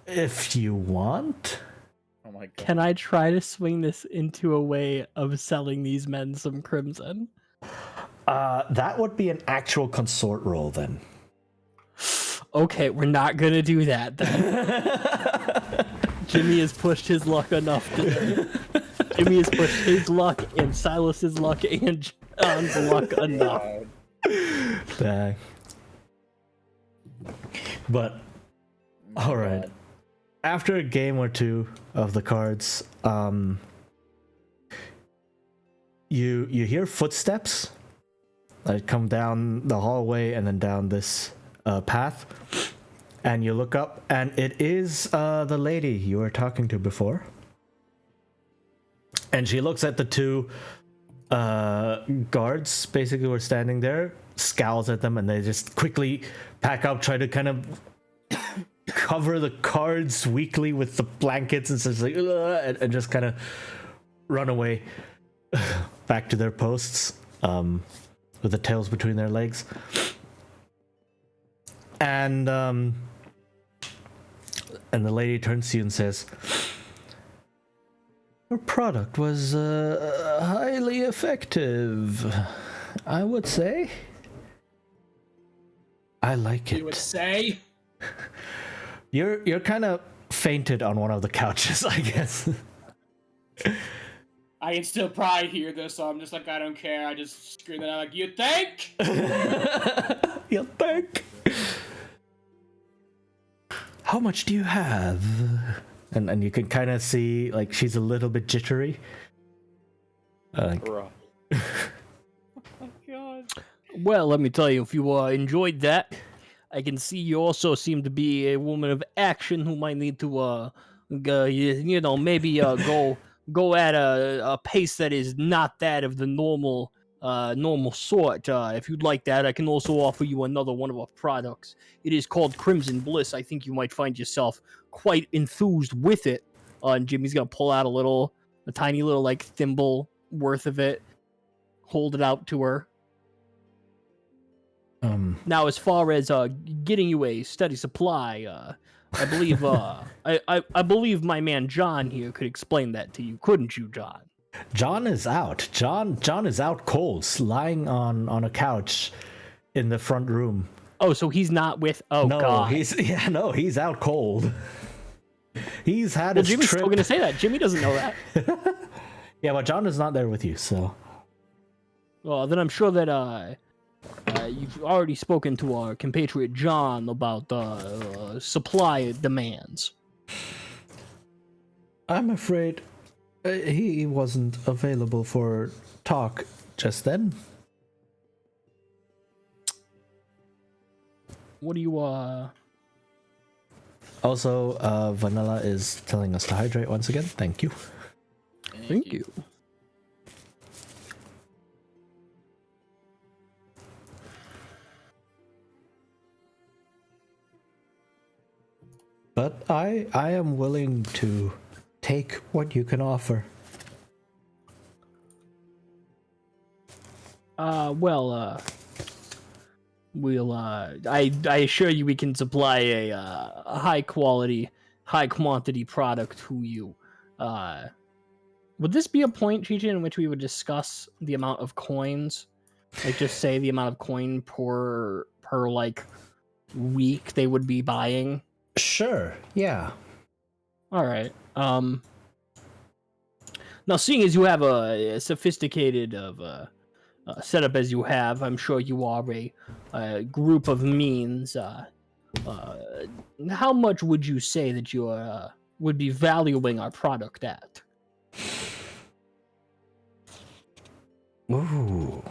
If you want. Oh my god. Can I try to swing this into a way of selling these men some crimson? That would be an actual consort roll then. Okay, we're not gonna do that then. Jimmy has pushed his luck enough today. Jimmy has pushed his luck and Silas's luck and John's luck enough. Dang. But all right. After a game or two of the cards, you hear footsteps that come down the hallway and then down this path, and you look up, and it is the lady you were talking to before. And she looks at the two guards, basically, who are standing there, scowls at them, and they just quickly pack up, try to kind of cover the cards weakly with the blankets, and says like, and just kind of run away back to their posts with the tails between their legs. And the lady turns to you and says, "Your product was highly effective, I would say. I like it." You would say? You're kind of fainted on one of the couches, I guess. I can still probably hear this, so I'm just like, I don't care. I just scream it out like, you think? You think? How much do you have? And you can kind of see, like, she's a little bit jittery. Bruh. Oh god. Well, let me tell you, if you enjoyed that, I can see you also seem to be a woman of action who might need to, maybe go at a pace that is not that of the normal sort. If you'd like that, I can also offer you another one of our products. It is called Crimson Bliss. I think you might find yourself quite enthused with it. And Jimmy's gonna pull out a tiny little like thimble worth of it, hold it out to her. Now, as far as getting you a steady supply, I believe I believe my man John here could explain that to you, couldn't you, John? John is out. John is out cold, lying on a couch in the front room. Oh, so he's not with. Oh no, God. he's out cold. He's had his Jimmy's trip. still gonna say that. Jimmy doesn't know that. Yeah, but John is not there with you, so. Well, then I'm sure that you've already spoken to our compatriot John about supply demands. I'm afraid he wasn't available for talk just then. What do you Also, Vanilla is telling us to hydrate once again. Thank you. Thank you. But I am willing to take what you can offer. I assure you we can supply a high quality, high quantity product to you. Would this be a point, Chichi, in which we would discuss the amount of coins? Like, just say the amount of coin per like week they would be buying? Sure, yeah. All right. Now, seeing as you have a sophisticated setup as you have, I'm sure you are a group of means. How much would you say that you would be valuing our product at? Ooh.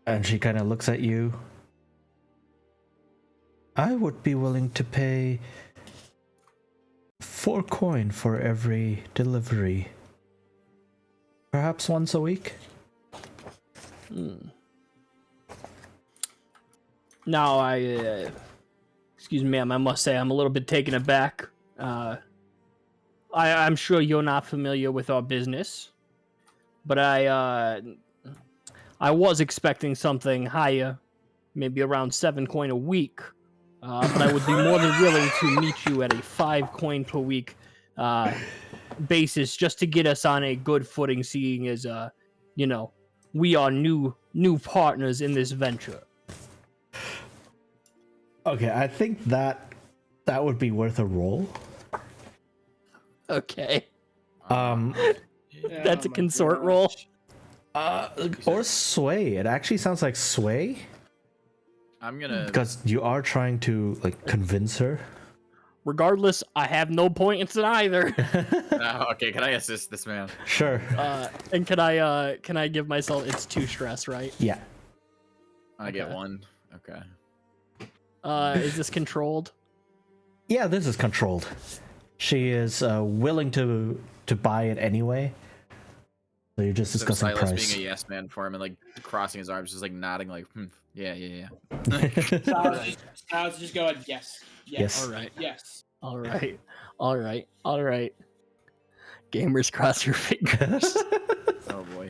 And she kind of looks at you. I would be willing to pay 4 coin for every delivery. Perhaps once a week? Now, excuse me, ma'am, I must say I'm a little bit taken aback. I'm sure you're not familiar with our business, but I was expecting something higher, maybe around 7 coin a week. But I would be more than willing to meet you at a 5 coin per week basis, just to get us on a good footing, seeing as we are new partners in this venture. Okay, I think that would be worth a roll. Okay. Yeah, That's a consort roll. Or sway. It actually sounds like sway. I'm gonna, because you are trying to like convince her. Regardless, I have no points in either. okay, can I assist this man? Sure. And can I give myself? It's 2 stress, right? Yeah. I get 1. Okay. Is this controlled? Yeah, this is controlled. She is willing to buy it anyway. So you're just discussing Silas price. being a yes man for him and like crossing his arms, just like nodding, like, yeah. Styles just going, yes. Yes. All right. Yes. All right. Gamers, cross your fingers. Oh boy.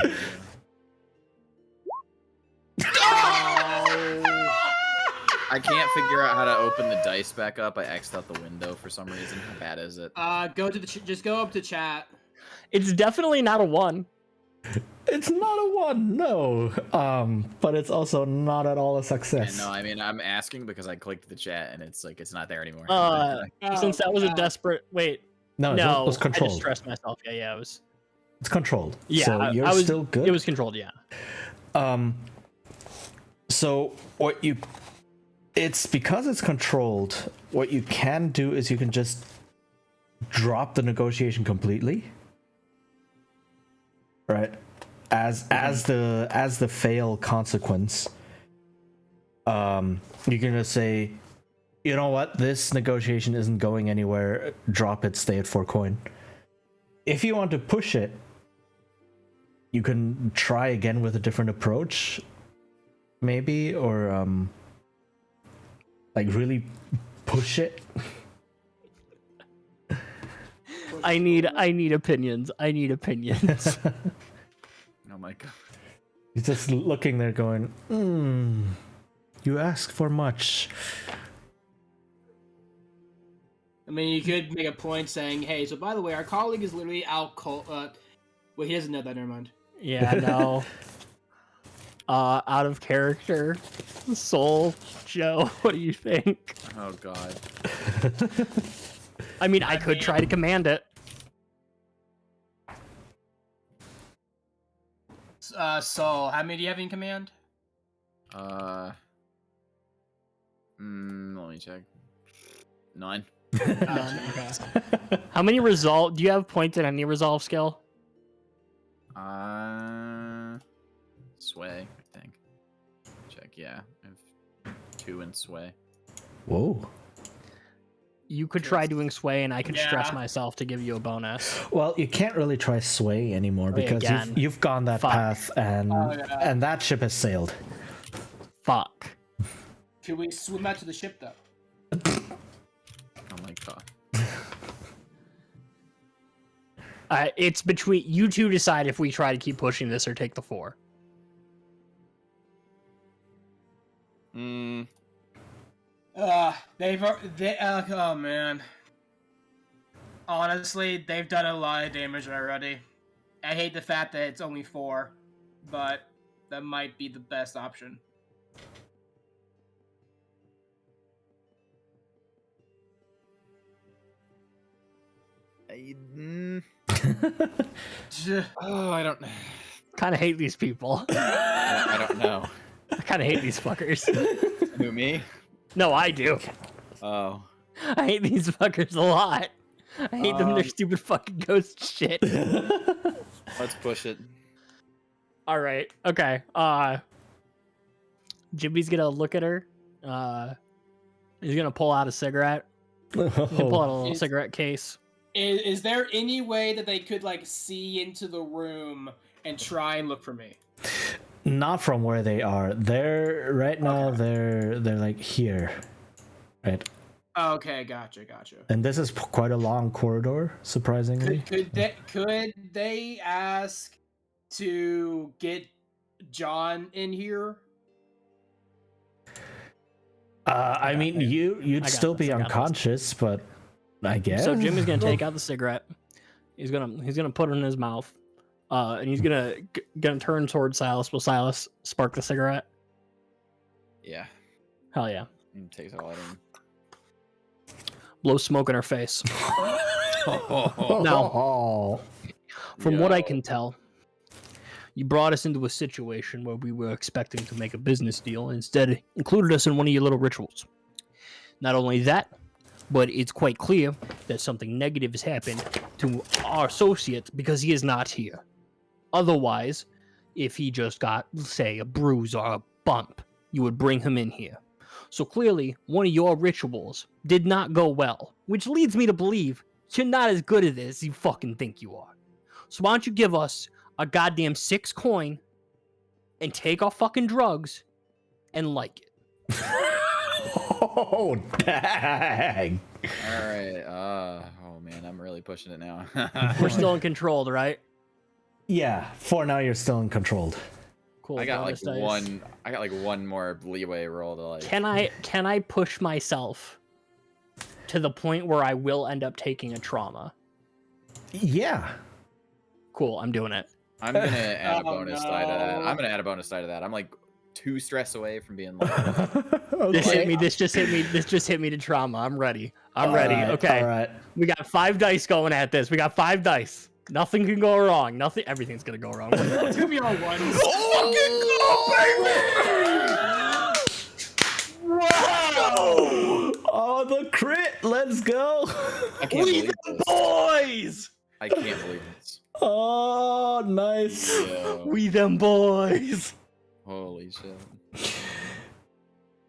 I can't figure out how to open the dice back up. I X'd out the window for some reason. How bad is it? Go to just go up to chat. It's definitely not a 1. It's not a 1, no. But it's also not at all a success. Yeah, no, I mean I'm asking because I clicked the chat and it's like it's not there anymore. Since that was a desperate No, it was I controlled. just stressed myself. Yeah, it was. It's controlled. Yeah, so you're I was, still good. It was controlled, yeah. So it's because it's controlled. What you can do is you can just drop the negotiation completely, right? As the fail consequence, you're gonna say, you know what, this negotiation isn't going anywhere. Drop it. Stay at 4 coin. If you want to push it, you can try again with a different approach, maybe, or like really push it. I need opinions. Oh my god. He's just looking there going, you asked for much. mean, you could make a point saying, "Hey, so by the way, our colleague is literally out cold." Well, he doesn't know that. Never mind. Yeah, no. Out of character, Soul, Joe. What do you think? Oh God. I mean, I could try to command it. Soul, how many do you have in command? Let me check. 9. None. Okay. How many resolve? Do you have points in any resolve skill? Sway, I think. Check, yeah. I have 2 in sway. Whoa. You could try doing sway, and I could stress Yeah. myself to give you a bonus. Well, you can't really try sway anymore because again. you've gone that Fuck. path, and and that ship has sailed. Fuck. Can we swim out to the ship though? Oh my God. It's between you two. Decide if we try to keep pushing this or take the 4. Oh man. Honestly, they've done a lot of damage already. I hate the fact that it's only 4, but that might be the best option. Oh, I don't. Kind of hate these people. I don't know. I kind of hate these fuckers. Who, me? No, I do. Oh. I hate these fuckers a lot. I hate them. Their stupid fucking ghost shit. Let's push it. All right. Okay. Jimmy's gonna look at her. He's gonna pull out a cigarette. He's gonna pull out a little cigarette case. Is there any way that they could like see into the room and try and look for me? Not from where they are. They're right now. They're like here, right? Okay, gotcha. And this is quite a long corridor, surprisingly. Could they ask to get John in here? I mean, you'd still be unconscious, but I guess. So Jimmy's gonna take out the cigarette. He's gonna put it in his mouth, and he's gonna turn towards Silas. Will Silas spark the cigarette? Yeah. Hell yeah! Takes a light in. Blow smoke in her face. No. From what I can tell, you brought us into a situation where we were expecting to make a business deal, and instead included us in one of your little rituals. Not only that, but it's quite clear that something negative has happened to our associate because he is not here. Otherwise, if he just got, say, a bruise or a bump, you would bring him in here. So clearly, one of your rituals did not go well, which leads me to believe you're not as good at this as you fucking think you are. So why don't you give us a goddamn 6 coin and take our fucking drugs and like it? Oh, dang. All right. Oh man, I'm really pushing it now. We're still in control, right? Yeah, for now you're still in controlled. Cool. I got like bonus dice. one. I got like one more leeway roll to like. Can I push myself to the point where I will end up taking a trauma? Yeah. Cool, I'm doing it. I'm gonna add a Oh, bonus die to that. no. I'm gonna add a bonus die to that. I'm like 2 stress away from being like. This Okay. hit me. This just hit me to trauma. I'm ready. I'm ready. Alright, Okay. Alright. We got 5 dice going at this. We got 5 dice. Nothing can go wrong. Everything's gonna go wrong. It's gonna be all ones. Oh, the crit! Let's go! I can't believe this. boys. I can't believe this. Oh, nice. Yo, We them boys. holy shit.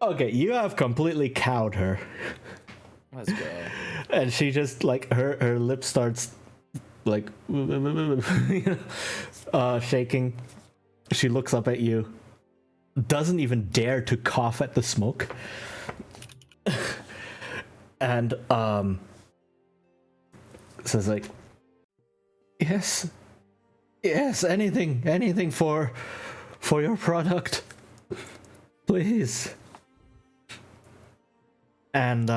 Okay, you have completely cowed her. Let's go. And she just, like, her lip starts, like, shaking. She looks up at you. Doesn't even dare to cough at the smoke. And, says, like, yes, anything for your product, please. And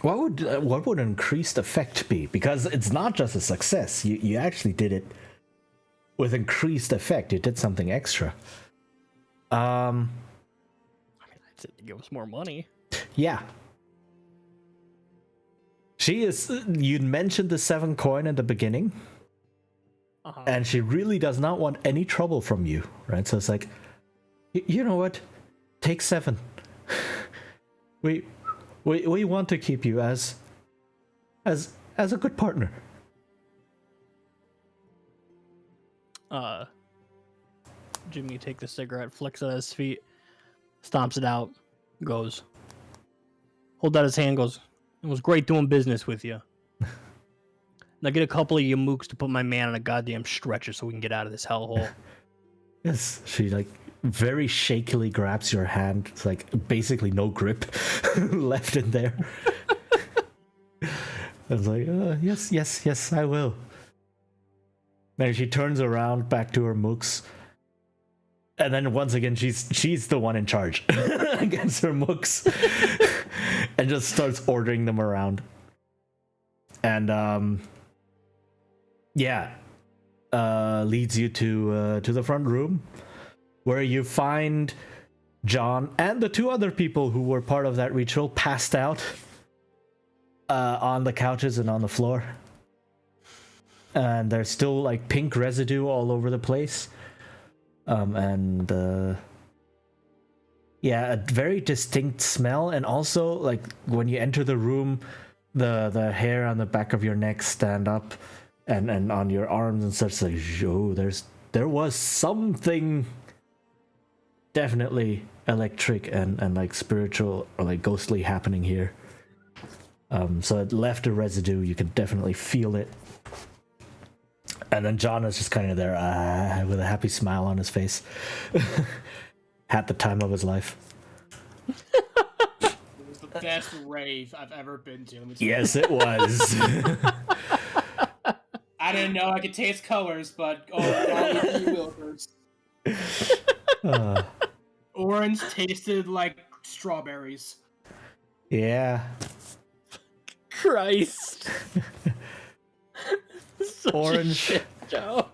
what would increased effect be? Because it's not just a success. You actually did it with increased effect. You did something extra. I mean, I'd say give us more money. Yeah. She is. You mentioned the 7 coin at the beginning, and she really does not want any trouble from you, right? So it's like, you know what? Take 7. We want to keep you as a good partner. Jimmy take the cigarette, flicks it at his feet, stomps it out, goes. Hold out his hand, goes. It was great doing business with you. Now get a couple of you mooks to put my man on a goddamn stretcher so we can get out of this hellhole. Yes, she like very shakily grabs your hand. It's like basically no grip left in there. I was like, yes, I will. Then she turns around back to her mooks. And then once again, she's the one in charge against her mooks. And just starts ordering them around. And leads you to the front room, where you find John and the 2 other people who were part of that ritual passed out on the couches and on the floor. And there's still like pink residue all over the place. A very distinct smell, and also like when you enter the room, the hair on the back of your neck stand up, and on your arms and such. Like, there was something definitely electric and like spiritual or like ghostly happening here. So it left a residue. You can definitely feel it. And then John is just kind of there with a happy smile on his face. Had the time of his life. It was the best rave I've ever been to. Yes, it was. I didn't know I could taste colors, but golly, orange tasted like strawberries. Yeah. Christ. Orange. Shit, Joe.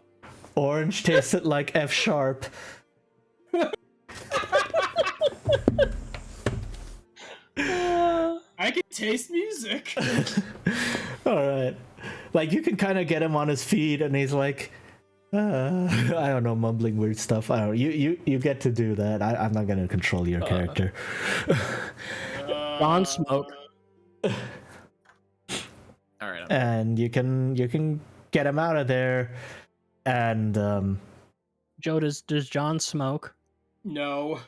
Orange tasted like F sharp. I can taste music. All right. Like, you can kind of get him on his feet, and he's like, I don't know, mumbling weird stuff. I don't know. You get to do that. I'm not going to control your character. John Smoke. All right. And you can get him out of there. And Joe, does John smoke? No.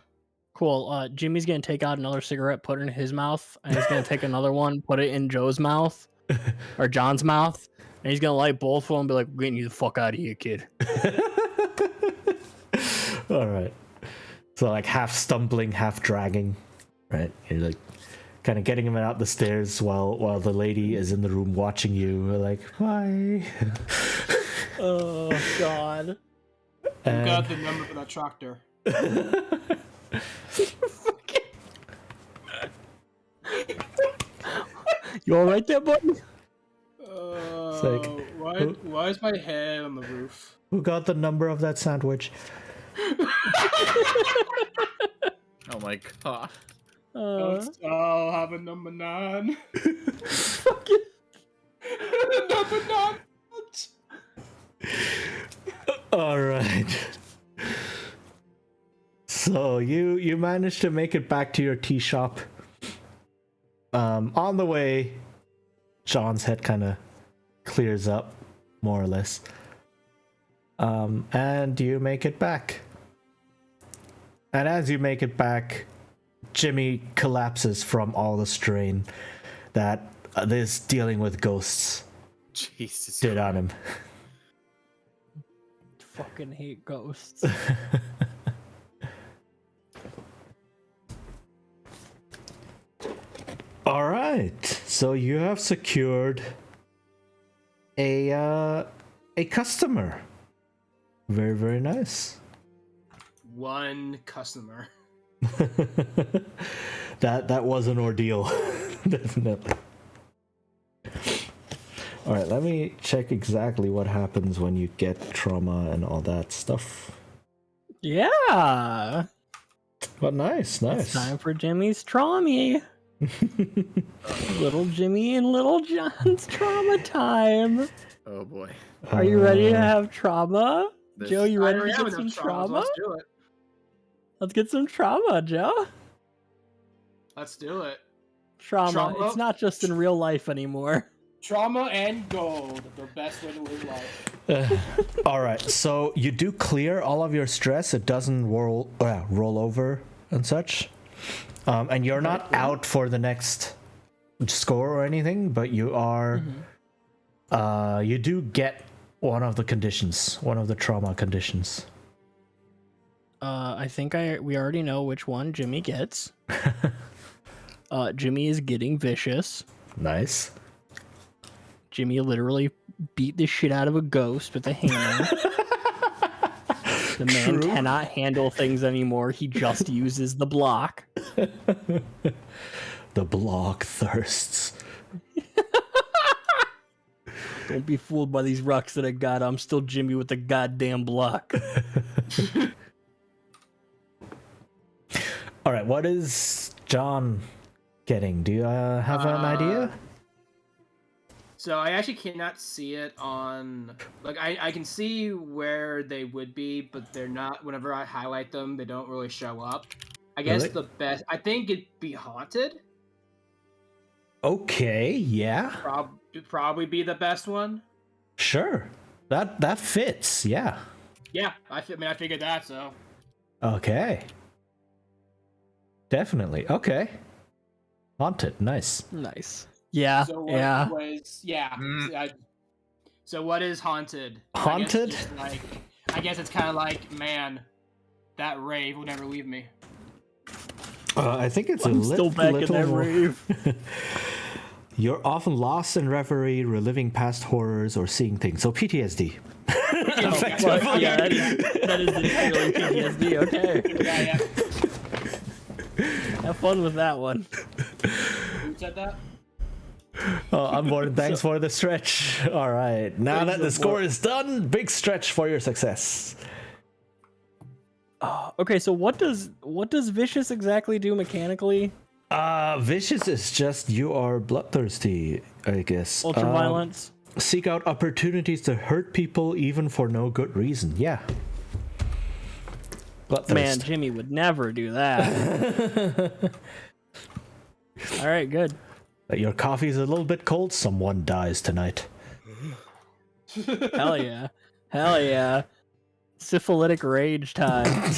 Cool. Jimmy's gonna take out another cigarette, put it in his mouth, and he's gonna take another one, put it in Joe's mouth or John's mouth, and he's gonna light both of them and be like, "We're getting you the fuck out of here, kid." All right. So like half stumbling, half dragging, right? You're like kind of getting him out the stairs while the lady is in the room watching you. Like, bye. Oh God. Who got the number for that tractor? You all right there, buddy? Why is my head on the roof? Who got the number of that sandwich? Oh my god. I'll have a number 9. Fucking Number 9. All right. So you managed to make it back to your tea shop. On the way, John's head kind of clears up, more or less. And you make it back. And as you make it back, Jimmy collapses from all the strain that this dealing with ghosts Jesus did on him. fucking hate ghosts. All right, so you have secured a customer. Very, very nice. One customer. that was an ordeal, definitely. All right, let me check exactly what happens when you get trauma and all that stuff. Yeah. But nice. It's time for Jimmy's trauma. Little Jimmy and Little John's trauma time. Oh boy. Are you ready to have trauma? This- Joe, you I ready already to have get some enough trauma, so trauma? let's do it. Let's get some trauma, Joe. Let's do it. Trauma. It's not just in real life anymore. Trauma and gold, the best way to live life. All right, so you do clear all of your stress. It doesn't roll over and such. And you're not out for the next score or anything, but you are. You do get one of the conditions, one of the trauma conditions. I think we already know which one Jimmy gets. Jimmy is getting vicious. Nice. Jimmy literally beat the shit out of a ghost with a hammer. The man cannot handle things anymore. He just uses the block. The block thirsts. Don't be fooled by these rocks that I got. I'm still Jimmy with the goddamn block. All right, what is John getting? Do you have an idea? So I actually cannot see it on, like, I can see where they would be, but they're not. Whenever I highlight them, they don't really show up. I guess Really? the best, I think it'd be haunted. Okay, yeah. Probably be the best one. Sure. That fits, yeah. Yeah, I figured that, so. Okay. Definitely. Okay. Haunted, nice. Nice. Yeah, So yeah. So what is haunted? Haunted? I guess it's kind of like, man, that rave will never leave me. I think it's I'm a still back in that rave. You're often lost in reverie, reliving past horrors, or seeing things. So PTSD. Well, yeah, that is entirely PTSD. Okay. Yeah. Have fun with that one. Who said that? Oh, I'm bored. Thanks for the stretch. All right. Now that the score is done, big stretch for your success. Okay, so what does vicious exactly do mechanically? Vicious is just you are bloodthirsty, I guess. Ultraviolence. Seek out opportunities to hurt people even for no good reason. Yeah. Bloodthirst. Man, Jimmy would never do that. All right, good. Your coffee's a little bit cold. Someone dies tonight. Hell yeah. Hell yeah. Syphilitic rage time.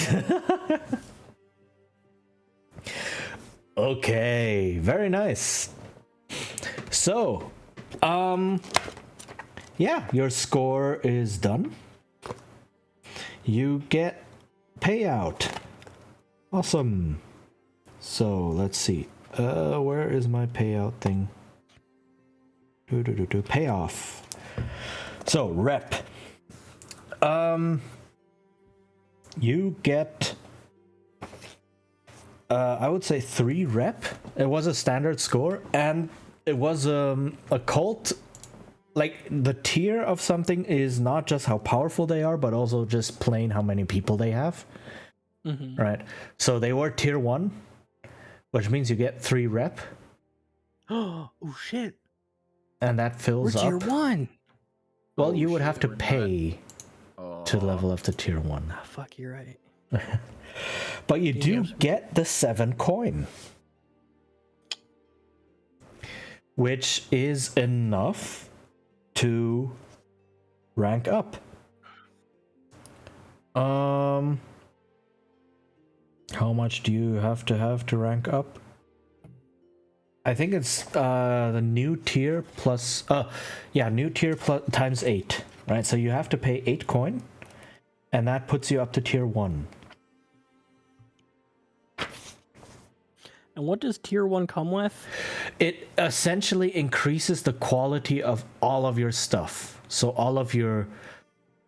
Okay, very nice. So, yeah, your score is done. You get payout. Awesome. So, let's see. Where is my payout thing? Payoff. So, rep. You get I would say 3 rep. It was a standard score, and it was a cult. Like, the tier of something is not just how powerful they are, but also just plain how many people they have. Mm-hmm. Right. So they were tier 1, which means you get 3 rep. Oh shit. And that fills We're tier up. 1. Well, Oh, you would shit, have to we're not. pay to level up to tier 1. Ah, fuck, you're right. But you do get the 7 coin, which is enough to rank up. How much do you have to rank up? I think it's the new tier plus new tier plus times 8, right? So you have to pay 8 coin, and that puts you up to tier 1. And what does tier 1 come with? It essentially increases the quality of all of your stuff. So all of your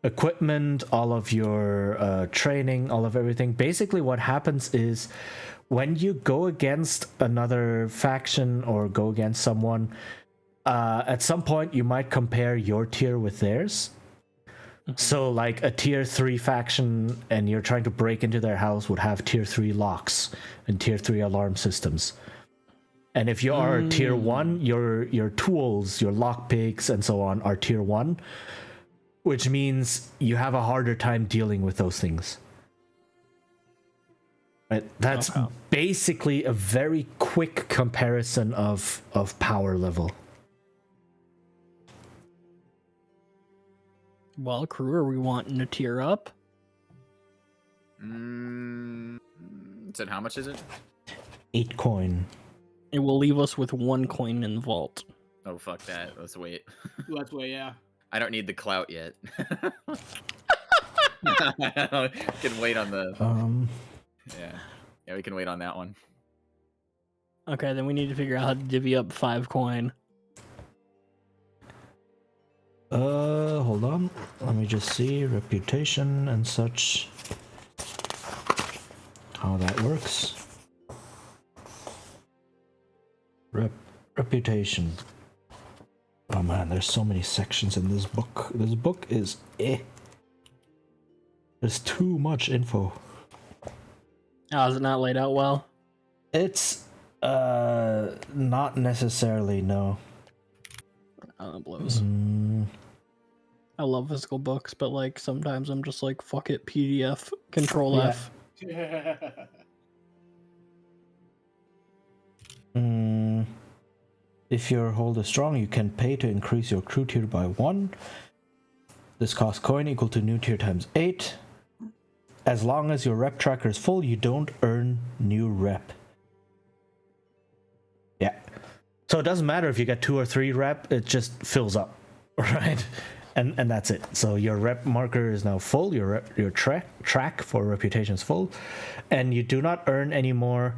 equipment, all of your training, all of everything. Basically what happens is when you go against another faction or go against someone, at some point you might compare your tier with theirs. So like a tier 3 faction and you're trying to break into their house would have tier 3 locks and tier 3 alarm systems. And if you are tier 1, your tools, your lockpicks and so on are tier 1, which means you have a harder time dealing with those things. Right? That's basically a very quick comparison of power level. Well, crew, are we wanting to tier up? So how much is it? 8 coin. It will leave us with 1 coin in the vault. Oh, fuck that. Let's wait. Let's wait, yeah. I don't need the clout yet. Can wait on the... Yeah, we can wait on that one. Okay, then we need to figure out how to divvy up 5 coin. Hold on. Let me just see reputation and such. How that works. Reputation. Oh man, there's so many sections in this book. This book is There's too much info. Oh, is it not laid out well? It's not necessarily, no. Oh, that blows. I love physical books, but like sometimes I'm just like, fuck it, PDF, Control F. If your hold is strong, you can pay to increase your crew tier by 1. This costs coin equal to new tier times 8. As long as your rep tracker is full, you don't earn new rep. Yeah. So it doesn't matter if you get 2 or 3 rep, it just fills up, right? And that's it. So your rep marker is now full, your track for reputation is full, and you do not earn any more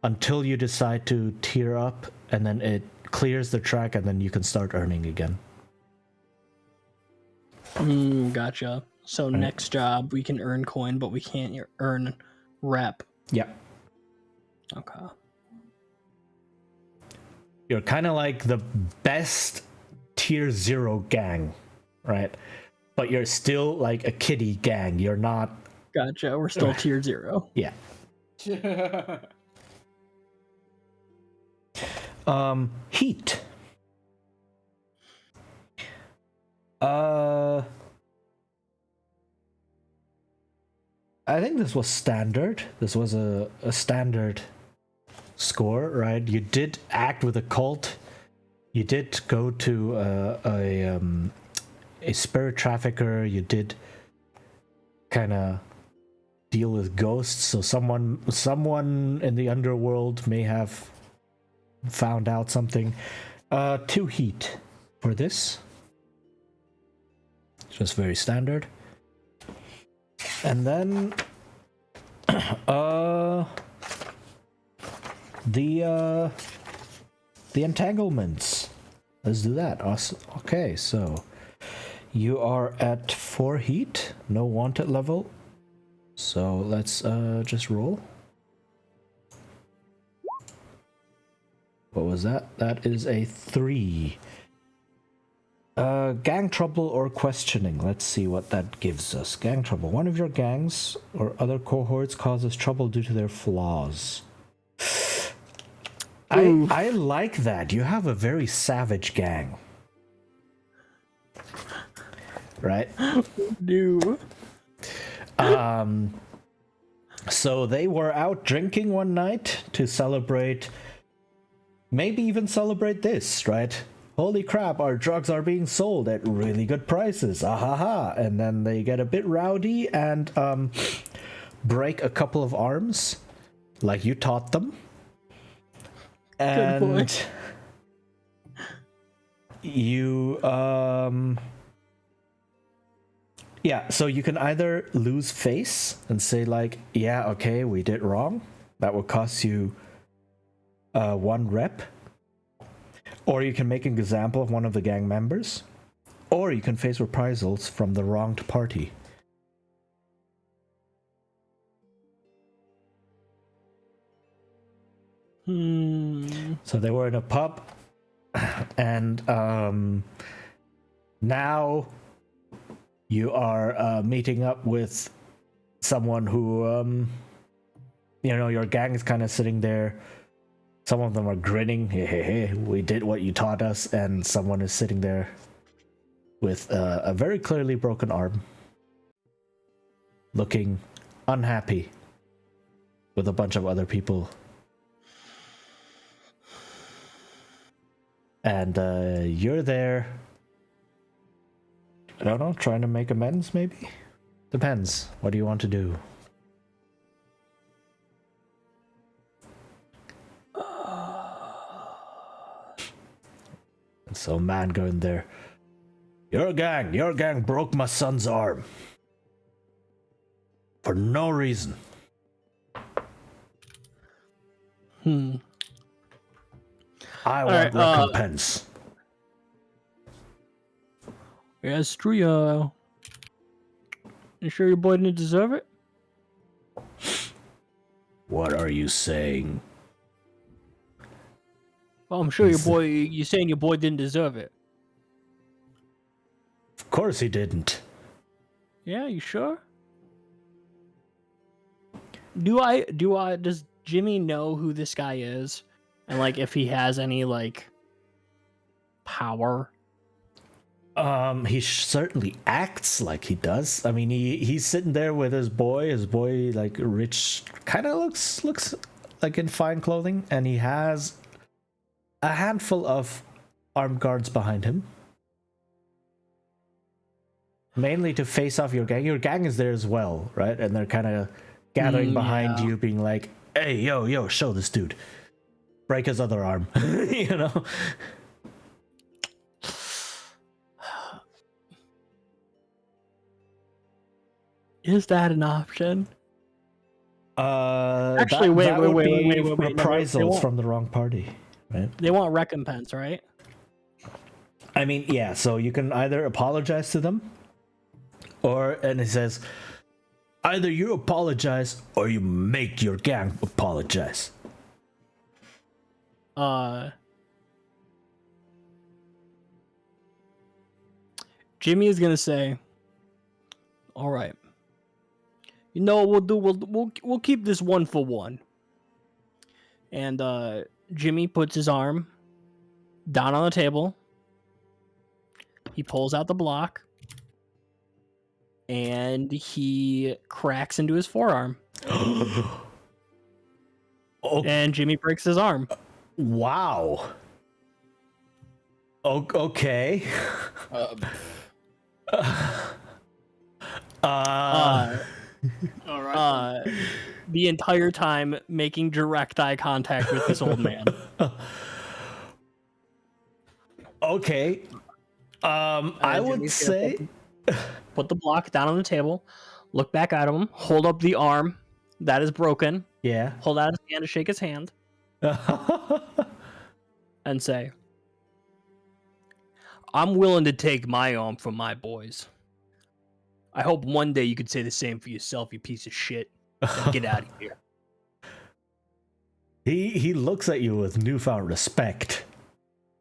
until you decide to tier up, and then it clears the track, and then you can start earning again. Gotcha. So next job, we can earn coin, but we can't earn rep. Yep. Okay. You're kind of like the best tier 0 gang, right? But you're still like a kiddie gang. You're not... Gotcha. We're still tier 0. Yeah. Heat. I think this was standard. This was a standard score, right? You did act with a cult. You did go to a spirit trafficker. You did kind of deal with ghosts. So someone in the underworld may have found out something. 2 heat for this. Just very standard. And then the entanglements. Let's do that. Awesome. Okay, so you are at 4 heat, no wanted level. So let's just roll. What was that? That is a 3. Gang trouble or questioning. Let's see what that gives us. Gang trouble. One of your gangs or other cohorts causes trouble due to their flaws. I like that. You have a very savage gang. Right? No. So they were out drinking one night to celebrate, maybe even celebrate this, right? Holy crap, our drugs are being sold at really good prices. Ahaha. And then they get a bit rowdy and break a couple of arms, like you taught them. And good boy. You yeah, so you can either lose face and say like, yeah, okay, we did wrong. That will cost you 1 rep. Or you can make an example of one of the gang members. Or you can face reprisals from the wronged party. So they were in a pub. And now you are meeting up with someone who, your gang is kind of sitting there. Some of them are grinning. Hey, we did what you taught us. And someone is sitting there with a very clearly broken arm, looking unhappy with a bunch of other people. And you're there, I don't know, trying to make amends, maybe? Depends. What do you want to do? And so man going there, your gang broke my son's arm. For no reason. I want recompense. Yeah, it's true. You sure your boy didn't deserve it? What are you saying? Well, I'm sure you're saying your boy didn't deserve it. Of course he didn't. Yeah, you sure? Does Jimmy know who this guy is? And like if he has any like power? He certainly acts like he does. I mean, he's sitting there with his boy. His boy, like, rich, kind of looks like in fine clothing, and he has a handful of armed guards behind him, mainly to face off your gang. Your gang is there as well, right? And they're kind of gathering behind you, being like, "Hey, yo, show this dude, break his other arm," you know. Is that an option? Actually, wait. Reprisals from the wrong party, right? They want recompense, right? I mean, yeah. So you can either apologize to them, and it says, either you apologize or you make your gang apologize. Jimmy is gonna say, "All right. You know what we'll do? We'll keep this 1-for-1." And Jimmy puts his arm down on the table. He pulls out the block, and he cracks into his forearm. And Jimmy breaks his arm. Wow. Okay. All right. The entire time making direct eye contact with this old man. Okay. I would say put the block down on the table, look back at him, hold up the arm that is broken. Yeah. Hold out his hand to shake his hand. And say, "I'm willing to take my arm from my boys. I hope one day you could say the same for yourself, you piece of shit. And get out of here." He looks at you with newfound respect.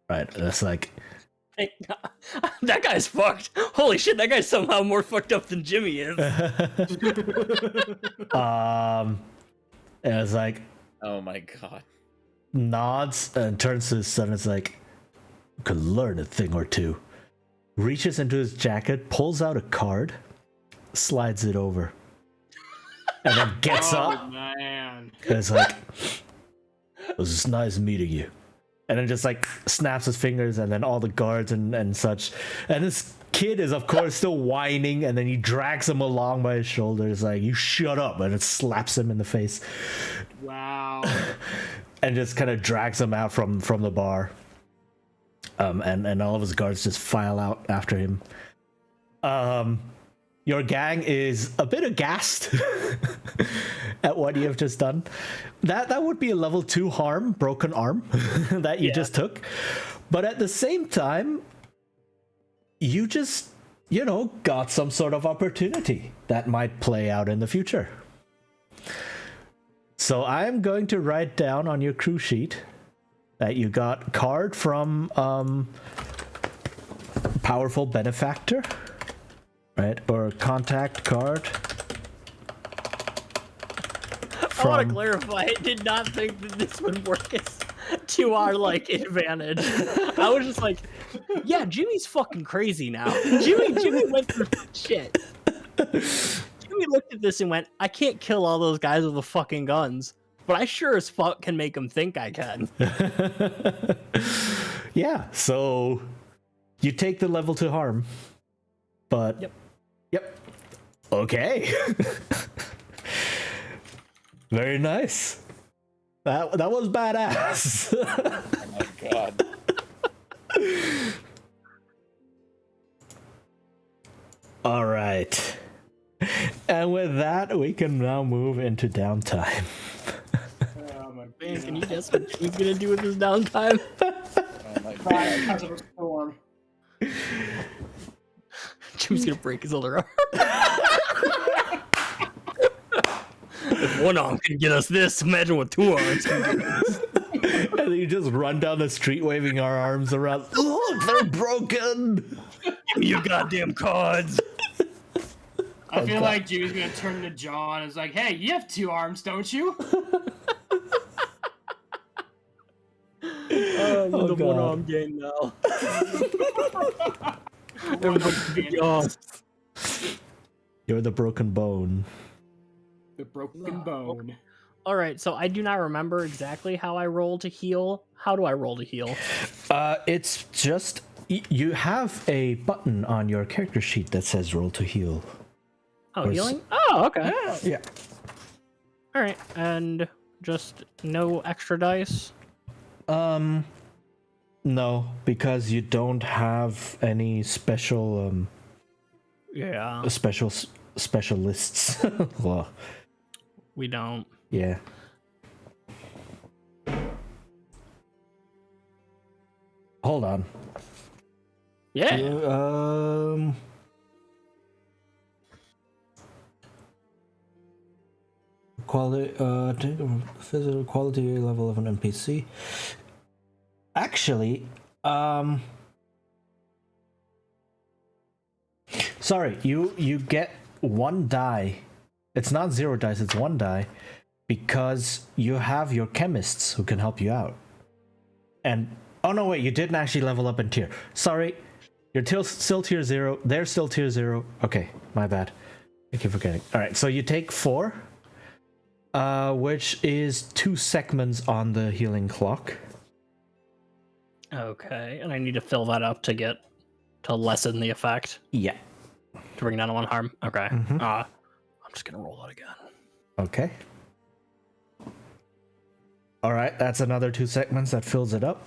Right, that's like, that guy's fucked. Holy shit, that guy's somehow more fucked up than Jimmy is. And it's like, oh my god. Nods and turns to his son. It's like, could learn a thing or two. Reaches into his jacket, pulls out a card, slides it over, and then gets up. Man. And it's like, it was just nice meeting you. And then just like snaps his fingers, and then all the guards and such. And this kid is, of course, still whining, and then he drags him along by his shoulders, like, "You shut up," and it slaps him in the face. Wow. And just kind of drags him out from the bar. And all of his guards just file out after him. Your gang is a bit aghast at what you have just done. That would be a level 2 harm, broken arm, that you just took. But at the same time, you just, got some sort of opportunity that might play out in the future. So I'm going to write down on your crew sheet that you got card from powerful benefactor, right? Or contact card. I want to clarify. I did not think that this would work as to our like advantage. I was just like, yeah, Jimmy's fucking crazy now. Jimmy went through shit. Jimmy looked at this and went, I can't kill all those guys with the fucking guns, but I sure as fuck can make them think I can. Yeah, so you take the level 2 harm, but yep. Okay. Very nice. That was badass. Oh my god. All right. And with that, we can now move into downtime. Oh my Man, can you god. guess what Jimmy's gonna do with his downtime? Oh my Cry god. because of a storm. Jimmy's gonna break his other arm. If one arm can get us this, imagine what 2 arms can get us. And then you just run down the street waving our arms around. Look, they're broken. Give me your goddamn cards. I feel like Jimmy's gonna turn to John and is like, hey, you have 2 arms, don't you? The God. 1 arm game now. You're the broken bone. The broken bone. All right, so I do not remember exactly how I roll to heal. How do I roll to heal? It's just you have a button on your character sheet that says roll to heal. Oh, healing? Oh, okay. Yeah. All right, and just no extra dice? No, because you don't have any special Yeah, specialists. Well, we don't. yeah. Hold on. Yeah. Quality physical quality level of an NPC. Actually, sorry, you get 1 die. It's not 0 dice, it's 1 die because you have your chemists who can help you out. And oh no, wait, you didn't actually level up in tier. Sorry, you're still tier 0. They're still tier 0. Okay, my bad. I keep forgetting. All right, so you take 4, which is 2 segments on the healing clock. Okay, and I need to fill that up to lessen the effect. Yeah. To bring down 1 harm. Okay. Mhm. I'm just gonna roll that again. Okay. All right, that's another 2 segments that fills it up.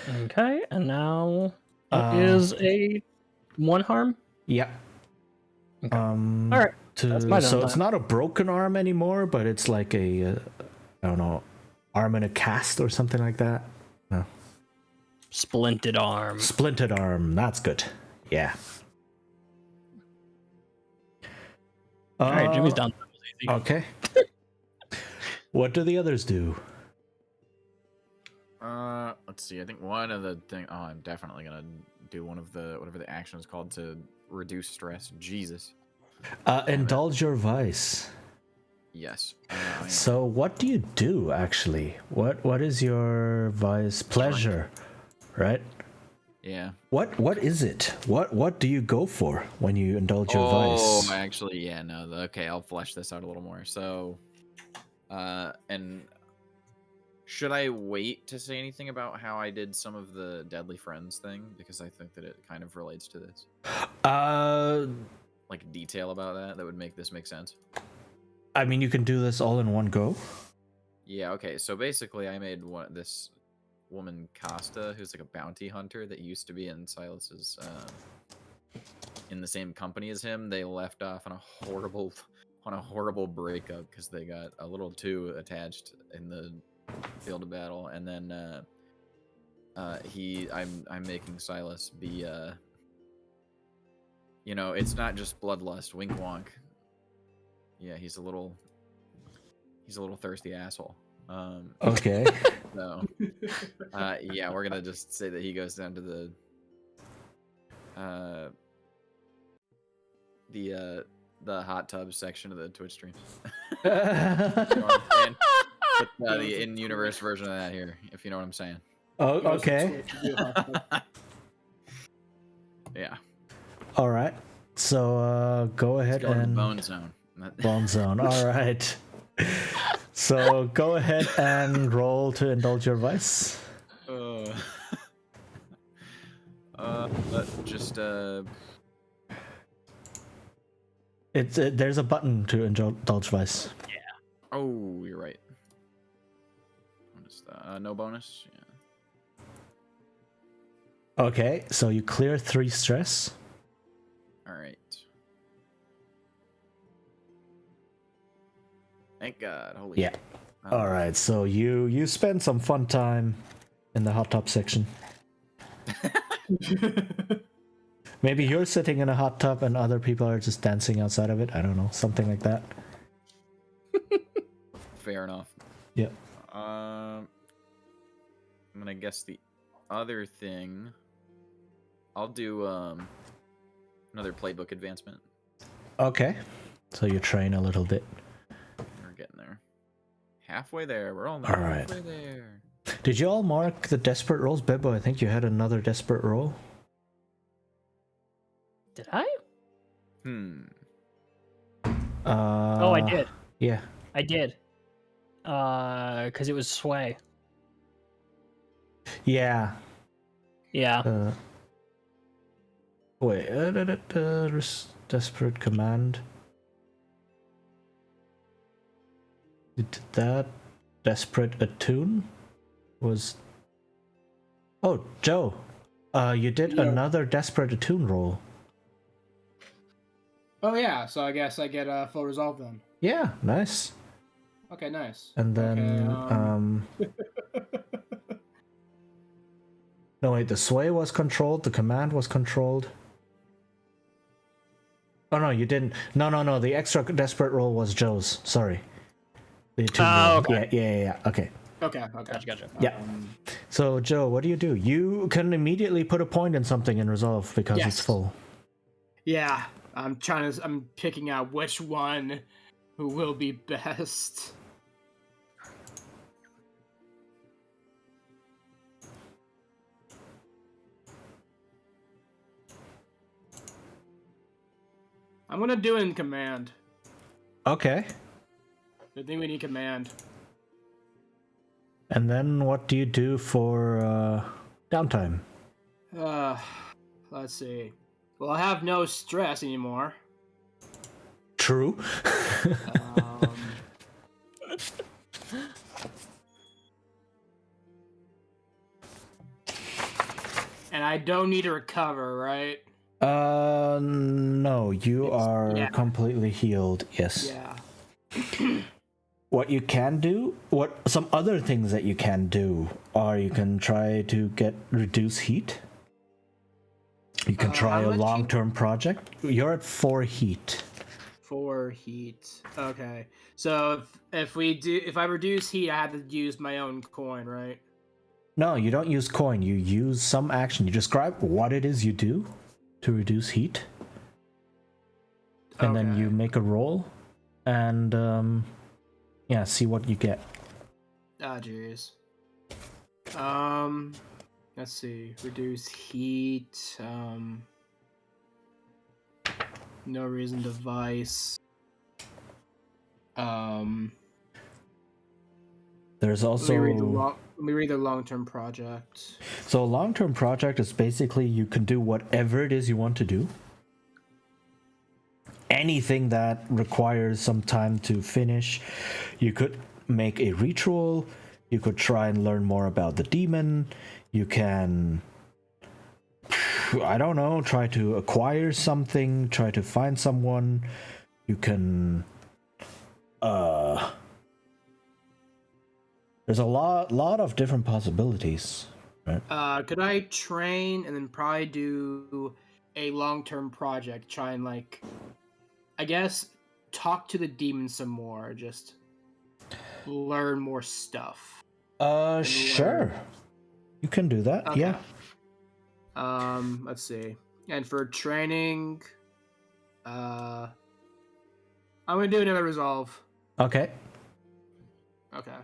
Okay, and now it is a 1 harm. Yeah. Okay. All right, that's my so downtime. it's not a broken arm anymore, but it's like a I don't know, arm in a cast or something like that. No. Splinted arm. Splinted arm. That's good. Yeah. All right, Jimmy's down. Okay. What do the others do? Let's see. I think one of the thing. Oh, I'm definitely gonna do one of the whatever the action is called to reduce stress. Jesus. Indulge your vice. Yes. So what do you do actually? What is your vice? Pleasure, right? Yeah. What is it? What do you go for when you indulge your vice? Actually, yeah, no. Okay, I'll flesh this out a little more. So, and should I wait to say anything about how I did some of the Deadly Friends thing because I think that it kind of relates to this? Like detail about that would make this make sense. I mean, you can do this all in one go. Yeah. Okay. So basically, I made this woman Costa, who's like a bounty hunter that used to be in Silas's in the same company as him. They left off on a horrible breakup because they got a little too attached in the field of battle, and then I'm making Silas be it's not just bloodlust, wink wonk. Yeah, he's a little thirsty asshole. Okay. So, yeah, we're gonna just say that he goes down to the hot tub section of the Twitch stream. You know what I'm saying? Put the in-universe version of that here, if you know what I'm saying. Oh, okay. Yeah. All right. So go ahead Let's go and to the bone zone. Bone zone. All right. So go ahead and roll to indulge your vice. Just It's there's a button to indulge vice. Yeah. Oh, you're right. No bonus. Yeah. Okay, so you clear 3 stress. All right. Thank God. Holy. Yeah. All right, so you spend some fun time in the hot tub section. Maybe you're sitting in a hot tub and other people are just dancing outside of it. I don't know, something like that. Fair enough. Yep. I'm gonna guess the other thing. I'll do another playbook advancement. Okay. So you train a little bit. We're getting there. Halfway there. We're all right. halfway there. Did you all mark the desperate rolls, Bebo? I think you had another desperate roll. Did I? Oh, I did. Yeah. I did. Because it was sway. Yeah. Yeah. Wait. Desperate command. You did that. Desperate attune was. Oh, Joe. You did another desperate attune roll. Oh yeah, so I guess I get a full resolve then. Yeah, nice. Okay, nice. And then no wait, the sway was controlled, the command was controlled. Oh no, you didn't. No, the extra desperate roll was Joe's. Sorry. The attune roll. Okay. Yeah. Okay. Okay. Gotcha. Yeah. So Joe, what do? You can immediately put a point in something in resolve because it's full. Yeah, I'm picking out which one who will be best. I'm gonna do it in command. Okay. I think we need command. And then what do you do for downtime? Let's see. Well, I have no stress anymore. True. And I don't need to recover, right? No, you are completely healed. Yes. Yeah. What you can do, some other things that you can do are you can try to reduce heat. You can try a long-term project. You're at 4 heat. 4 heat. Okay. So if I reduce heat, I have to use my own coin, right? No, you don't use coin. You use some action. You describe what it is you do to reduce heat. And then you make a roll and see what you get. Ah, jeez. Let's see. Reduce heat. No reason device. There's also. Let me read the long-term project. So a long-term project is basically you can do whatever it is you want to do. Anything that requires some time to finish. You could make a ritual. You could try and learn more about the demon. You can, I don't know, try to acquire something, try to find someone. You can, there's a lot of different possibilities. Right? Could I train and then probably do a long-term project? Try and I guess talk to the demon some more. Just learn more stuff. Sure. You can do that. Okay. Yeah. Let's see. And for training, I'm gonna do another resolve. Okay. Okay.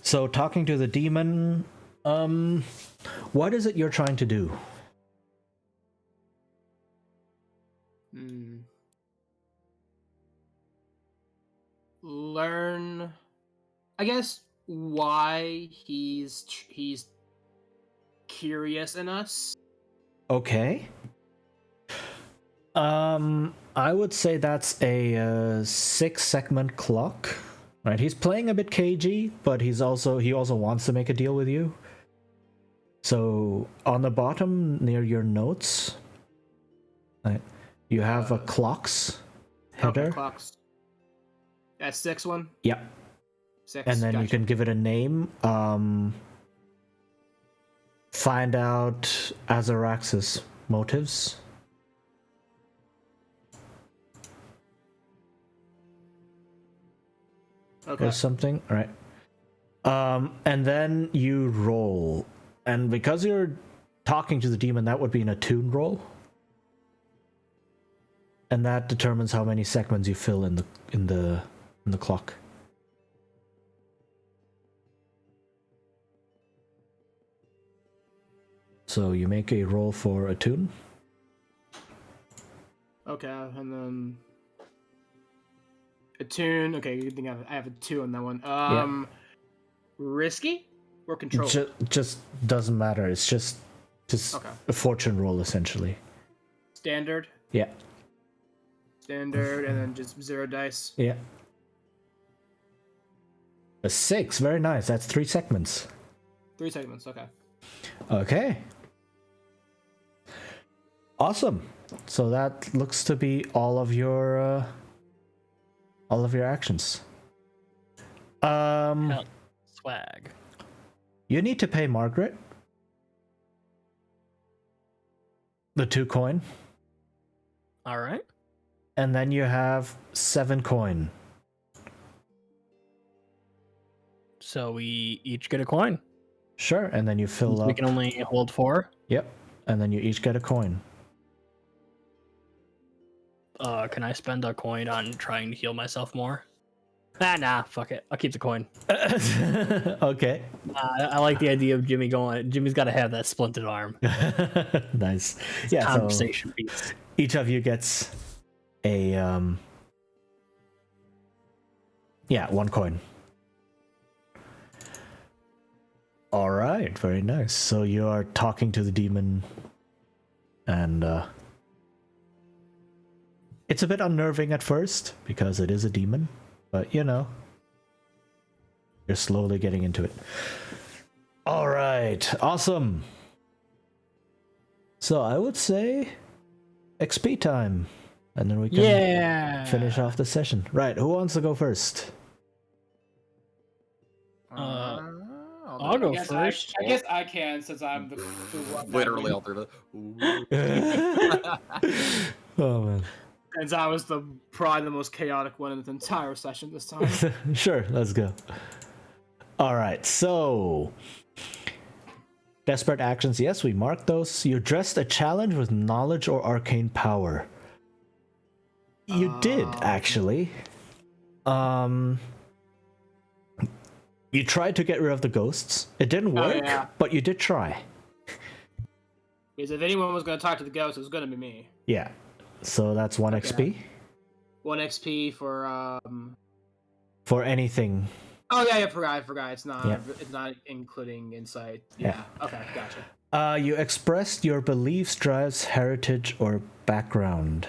So talking to the demon, what is it you're trying to do? Learn, I guess, why he's curious in us. Okay. I would say that's a 6-segment clock. Right, he's playing a bit cagey, but he also wants to make a deal with you. So on the bottom near your notes, right, you have a clocks header. Okay, clocks. That's 6 one. Yeah. 6. And then gotcha. you can give it a name. Find out Azarax's motives. Okay. Or something. All right. And then you roll. And because you're talking to the demon, that would be an attune roll. And that determines how many segments you fill in the clock. So you make a roll for attune. Okay, and then attune. Okay, you think I have a 2 on that one. Yeah. Risky or control? Just doesn't matter. It's just Okay. a fortune roll essentially. Standard. Yeah. Standard, and then just 0 dice. Yeah. A 6. Very nice. That's 3 segments. 3 segments. Okay. Okay. Awesome. So that looks to be all of your actions. Swag. You need to pay Margaret the 2 coin, All right. and then you have 7 coin. So we each get a coin. Sure, and then you fill up. We can only hold 4. Yep, and then you each get a coin. Can I spend a coin on trying to heal myself more? Nah, fuck it. I'll keep the coin. Okay. I like the idea of Jimmy going. Jimmy's got to have that splinted arm. Nice. It's a conversation piece. Each of you gets a 1 coin. All right, very nice. So you are talking to the demon, and it's a bit unnerving at first because it is a demon, but you're slowly getting into it. All right, awesome. So I would say XP time, and then we can finish off the session. Right, who wants to go first? I'll go first. I guess I can, since I'm the one. Literally all through Oh man. Since I was probably the most chaotic one in the entire session this time. Sure, let's go. All right, so desperate actions. Yes, we marked those. You addressed a challenge with knowledge or arcane power. You did actually. You tried to get rid of the ghosts. It didn't work, but you did try. Because if anyone was going to talk to the ghost, it was going to be me. Yeah. So that's 1 XP. 1 XP for For anything. Oh yeah, I forgot. It's not including insight. Yeah. Okay, gotcha. You expressed your beliefs, drives, heritage, or background.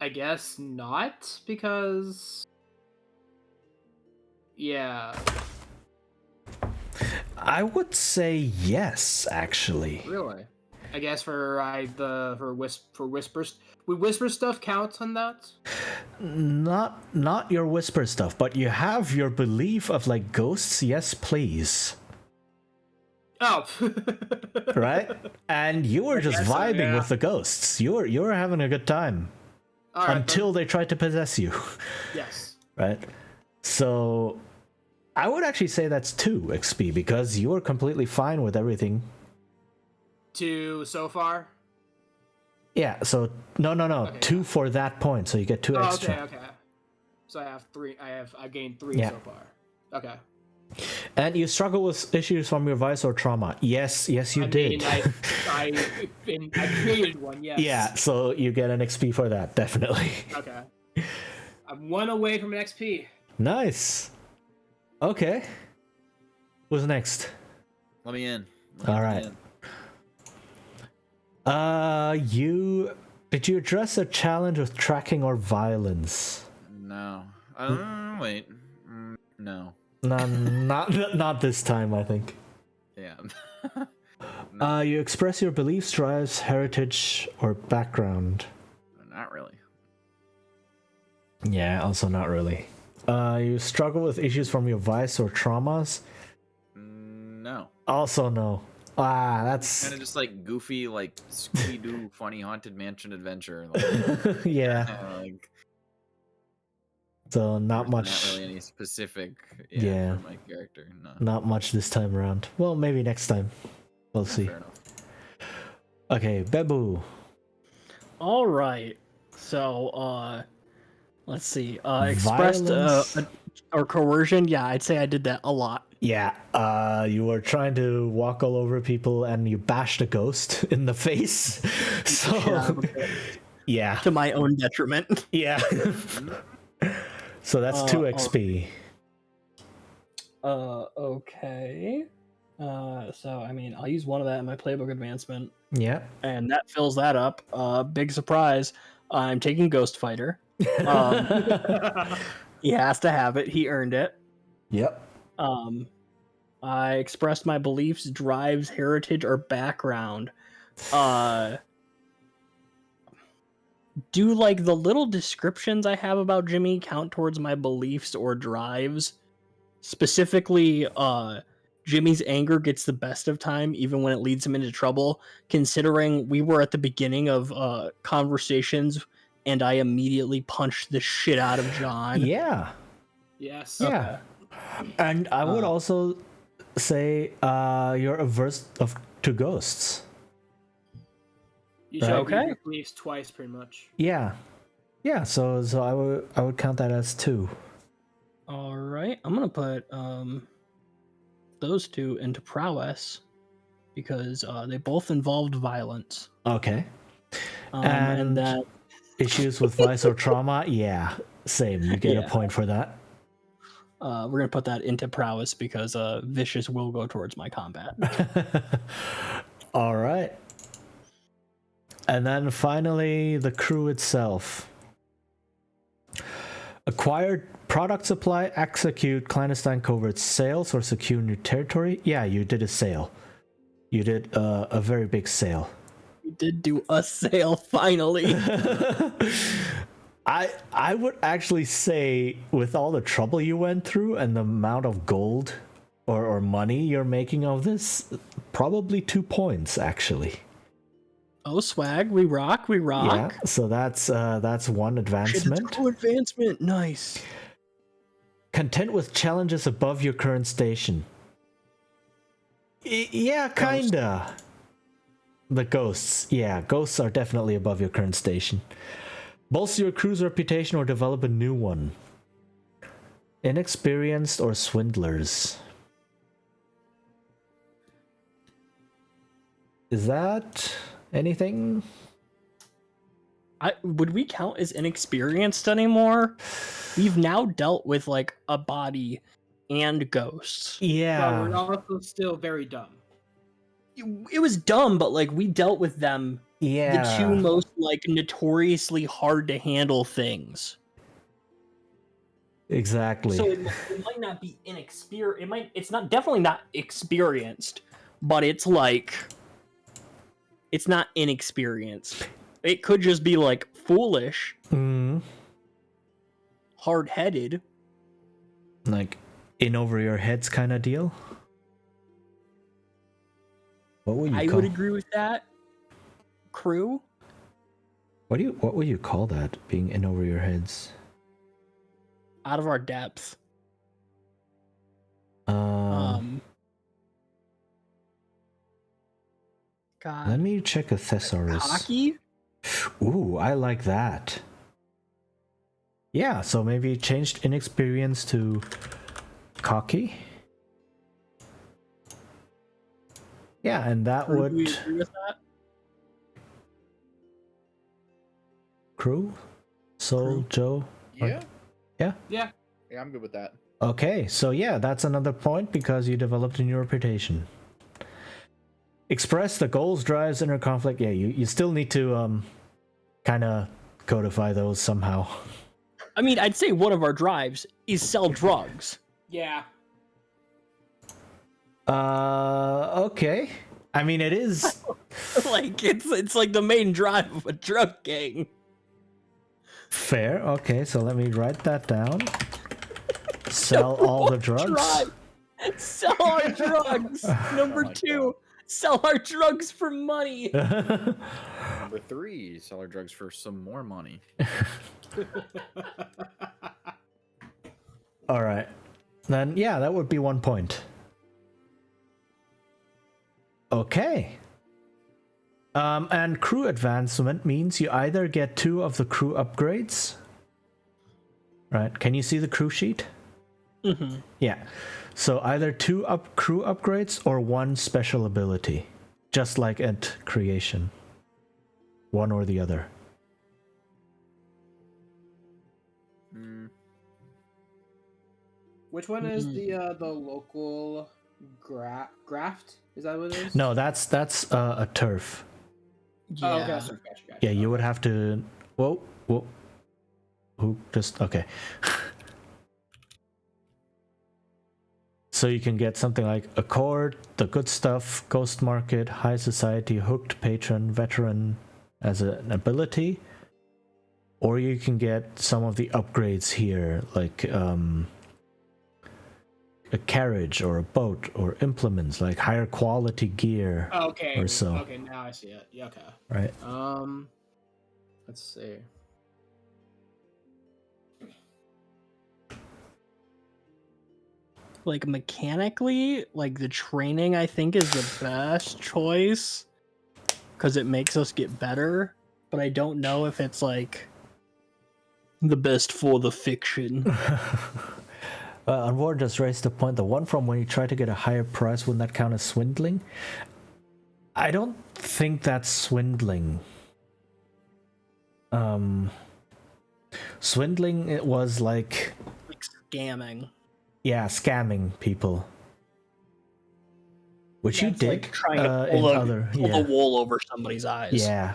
I guess not, because I would say yes, actually. Really? I guess for whispers, would whisper stuff count on that? Not your whisper stuff, but you have your belief of like ghosts. Yes, please. Oh. Right? And you were just vibing with the ghosts. You were having a good time. All right, until they try to possess you. Yes. Right? So I would actually say that's 2 XP because you are completely fine with everything. 2 so far? Yeah, so no. Okay, 2 for that point, so you get 2 extra. Okay. So I have 3. I gained 3 so far. Okay. And you struggle with issues from your vice or trauma. Yes, you did. I created one, yes. Yeah, so you get an XP for that, definitely. Okay. I'm 1 away from an XP. Nice. Okay. Who's next? Let me in. All right. Did you address a challenge with tracking or violence? No. Wait. No. No, not this time, I think. Yeah. No. You express your beliefs, drives, heritage, or background. Not really. Yeah, also not really. You struggle with issues from your vice or traumas? No. Also no. That's kind of just like goofy, like Scooby-Doo funny haunted mansion adventure. Like, yeah. So not much. Not really any specific. Yeah. For my character. No. Not much this time around. Well, maybe next time. We'll see. Fair enough. Okay, Bebu. All right. So, let's see. Expressed or coercion. Yeah, I'd say I did that a lot. Yeah. You were trying to walk all over people and you bashed a ghost in the face. So yeah. To my own detriment. Yeah. So that's 2 XP. Okay. So I mean, I'll use 1 of that in my playbook advancement. Yeah. And that fills that up. Big surprise. I'm taking Ghost Fighter. He has to have it. He earned it. Yep. I expressed my beliefs, drives, heritage, or background. Do like the little descriptions I have about Jimmy count towards my beliefs or drives? Specifically, Jimmy's anger gets the best of time even when it leads him into trouble, considering we were at the beginning of conversations and I immediately punched the shit out of John. Yeah. Yes. Yeah. And I would also say you're averse to ghosts. You should your beliefs twice, pretty much. Yeah. Yeah, so I would count that as 2. All right. I'm going to put those 2 into prowess because they both involved violence. Okay. And that issues with vice or trauma? Yeah, same. You get a point for that. We're going to put that into prowess because vicious will go towards my combat. All right. And then finally, the crew itself. Acquired product supply, execute clandestine covert sales, or secure new territory. Yeah, you did a sale. You did a very big sale. You did do a sale, finally. I would actually say, with all the trouble you went through and the amount of gold or money you're making of this, probably 2 points, actually. Oh, swag, we rock. Yeah, so that's 1 advancement. Shit, advancement, nice. Content with challenges above your current station. Yeah, kinda. The ghosts. Yeah, ghosts are definitely above your current station. Bolster your crew's reputation or develop a new one. Inexperienced or swindlers. Is that anything? Would we count as inexperienced anymore? We've now dealt with like a body and ghosts. Yeah. But we're also still very dumb. It was dumb, but like we dealt with them. Yeah. The 2 most like notoriously hard to handle things. Exactly. So it might not be inexperienced. It's not definitely not experienced, but it's like it's not inexperienced. It could just be like foolish, hard-headed, like in over your heads kind of deal. What would you I call? would agree with that. Crew. What would you call that? Being in over your heads? Out of our depth. God. Let me check a thesaurus. Cocky? Ooh, I like that. Yeah, so maybe changed inexperience to cocky. Yeah, and that Do would... we agree with that? Crew? Soul, Crew? Joe? Yeah. Yeah. Yeah, I'm good with that. Okay, so yeah, that's another point because you developed a new reputation. Express the goals, drives, inner conflict. Yeah, you still need to kind of codify those somehow. I mean, I'd say one of our drives is sell drugs. Yeah. Okay. I mean, it is... Like, it's like the main drive of a drug gang. Fair. Okay, so let me write that down. Sell all the drugs. Drive. Sell our drugs. Number 2, sell our drugs for money. Number 3, sell our drugs for some more money. All right. Then, yeah, that would be 1 point. Okay. And crew advancement means you either get 2 of the crew upgrades. Right? Can you see the crew sheet? Mm-hmm. Yeah. So either 2 crew upgrades or 1 special ability. Just like at creation. One or the other. Which one is the local graft? Is that what it is? No, that's a turf. Yeah. Oh, okay. Gotcha. Yeah, you would have to... Whoa. Who just... Okay. So you can get something like Accord, The Good Stuff, Ghost Market, High Society, Hooked, Patron, Veteran as an ability. Or you can get some of the upgrades here, like a carriage or a boat or implements, like higher quality gear. Okay. Or so. Okay, now I see it. Yeah, okay. Right. Let's see. Like, mechanically, like, the training, I think, is the best choice. Because it makes us get better. But I don't know if it's, like, the best for the fiction. Unward just raised the point, the one from when you try to get a higher price, wouldn't that count as swindling? I don't think that's swindling. Swindling, it was like scamming. Yeah, scamming people. Which That's you did like trying to in pull other... the wool over somebody's eyes. Yeah.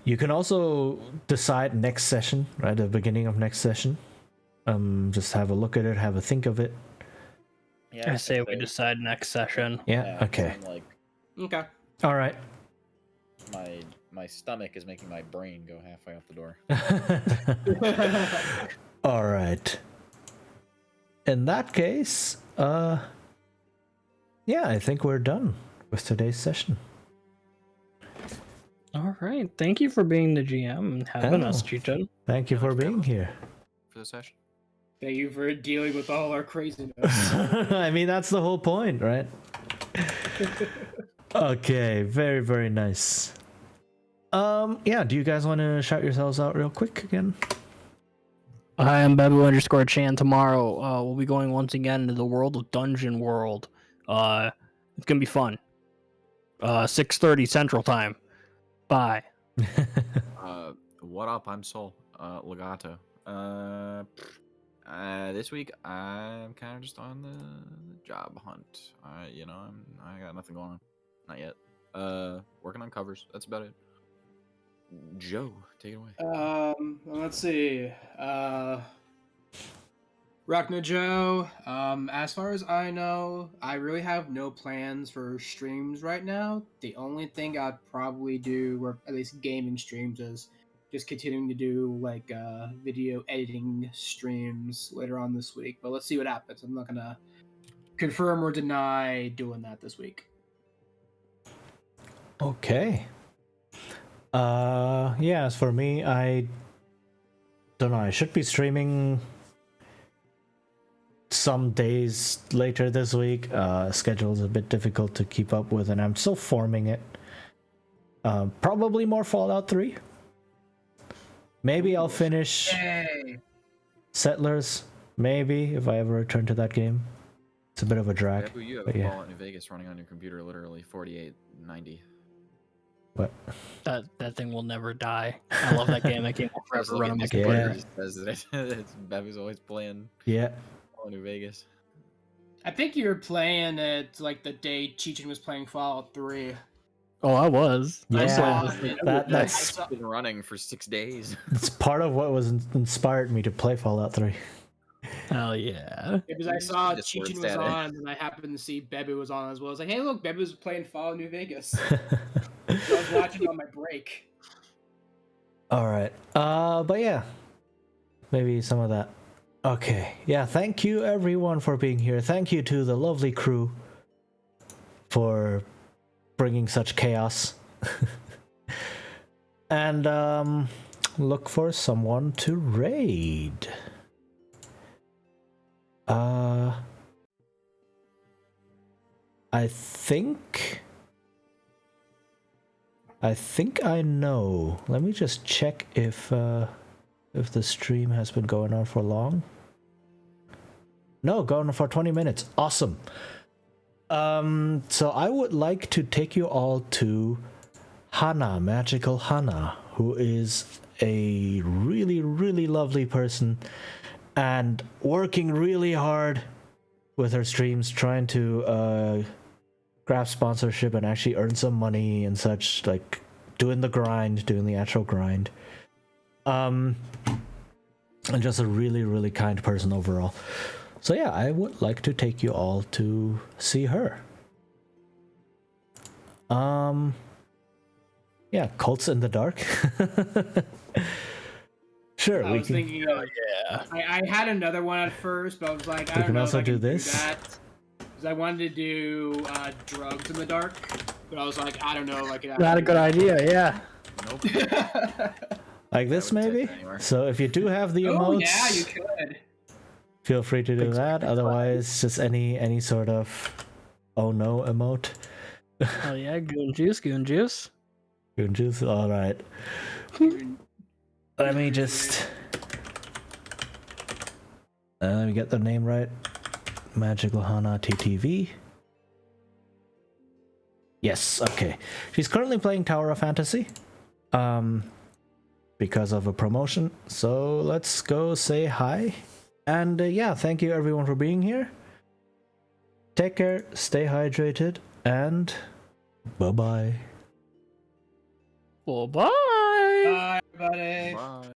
You can also decide next session, right? At the beginning of next session. Just have a look at it, have a think of it. Yeah, I say we decide next session. Yeah, okay. Okay. All right. My stomach is making my brain go halfway out the door. All right. In that case, yeah, I think we're done with today's session. All right. Thank you for being the GM and having us, Cheeton. Thank you for being here. For the session. Thank you for dealing with all our craziness. I mean, that's the whole point, right? Okay, very, very nice. Yeah, do you guys want to shout yourselves out real quick again? I am Bebu_Chan. Tomorrow, we'll be going once again into the world of Dungeon World. It's gonna be fun. 6:30 Central Time. Bye. What up? I'm Sol Legato. This week I'm kind of just on the job hunt. I got nothing going on, not yet. Working on covers. That's about it. Joe, take it away. Let's see. Rockno Joe. As far as I know, I really have no plans for streams right now. The only thing I'd probably do, or at least gaming streams, is just continuing to do like video editing streams later on this week. But let's see what happens. I'm not gonna confirm or deny doing that this week. Okay. Yeah, as for me, I don't know. I should be streaming some days later this week. Schedule's a bit difficult to keep up with, and I'm still forming it. Probably more Fallout 3. Maybe I'll finish Settlers. Maybe, if I ever return to that game. It's a bit of a drag. Yeah, you have but yeah. Fallout New Vegas running on your computer, literally 4890. What? That thing will never die. I love that game. That game will forever run on my computer. Babby's always playing Fallout New Vegas. I think you were playing it like the day Cheechin was playing Fallout 3. Oh, I was. Yeah, that's been running for 6 days. It's part of what was inspired me to play Fallout 3. Hell yeah. Because I saw Cheechin was on, and I happened to see Bebe was on as well. I was like, hey, look, Bebe was playing Fallout New Vegas. So I was watching on my break. Alright. But yeah. Maybe some of that. Okay. Yeah, thank you everyone for being here. Thank you to the lovely crew for bringing such chaos. And look for someone to raid. I think I know. Let me just check if the stream has been going on for long. No, going on for 20 minutes. Awesome. So I would like to take you all to Hana, Magical Hana, who is a really, really lovely person and working really hard with her streams, trying to grab sponsorship and actually earn some money and such, like doing the actual grind. And just a really, really kind person overall. So yeah, I would like to take you all to see her. Yeah, Cults in the Dark. Sure, I was thinking, I had another one at first, but I was like, I don't know if I can do that. Because I wanted to do Drugs in the Dark, but I was like, I don't know, like not a good idea, yeah. Nope. Like this, maybe? So if you do have the emotes, yeah, you could. Feel free to do that. Otherwise, just any sort of oh no emote. Oh yeah, goon juice, goon juice. Goon juice, alright. Let me just let me get the name right. Magical Hana TTV. Yes, okay. She's currently playing Tower of Fantasy. Because of a promotion. So let's go say hi. And yeah, thank you everyone for being here. Take care, stay hydrated, and bye-bye. Well, bye. Bye, everybody. Bye.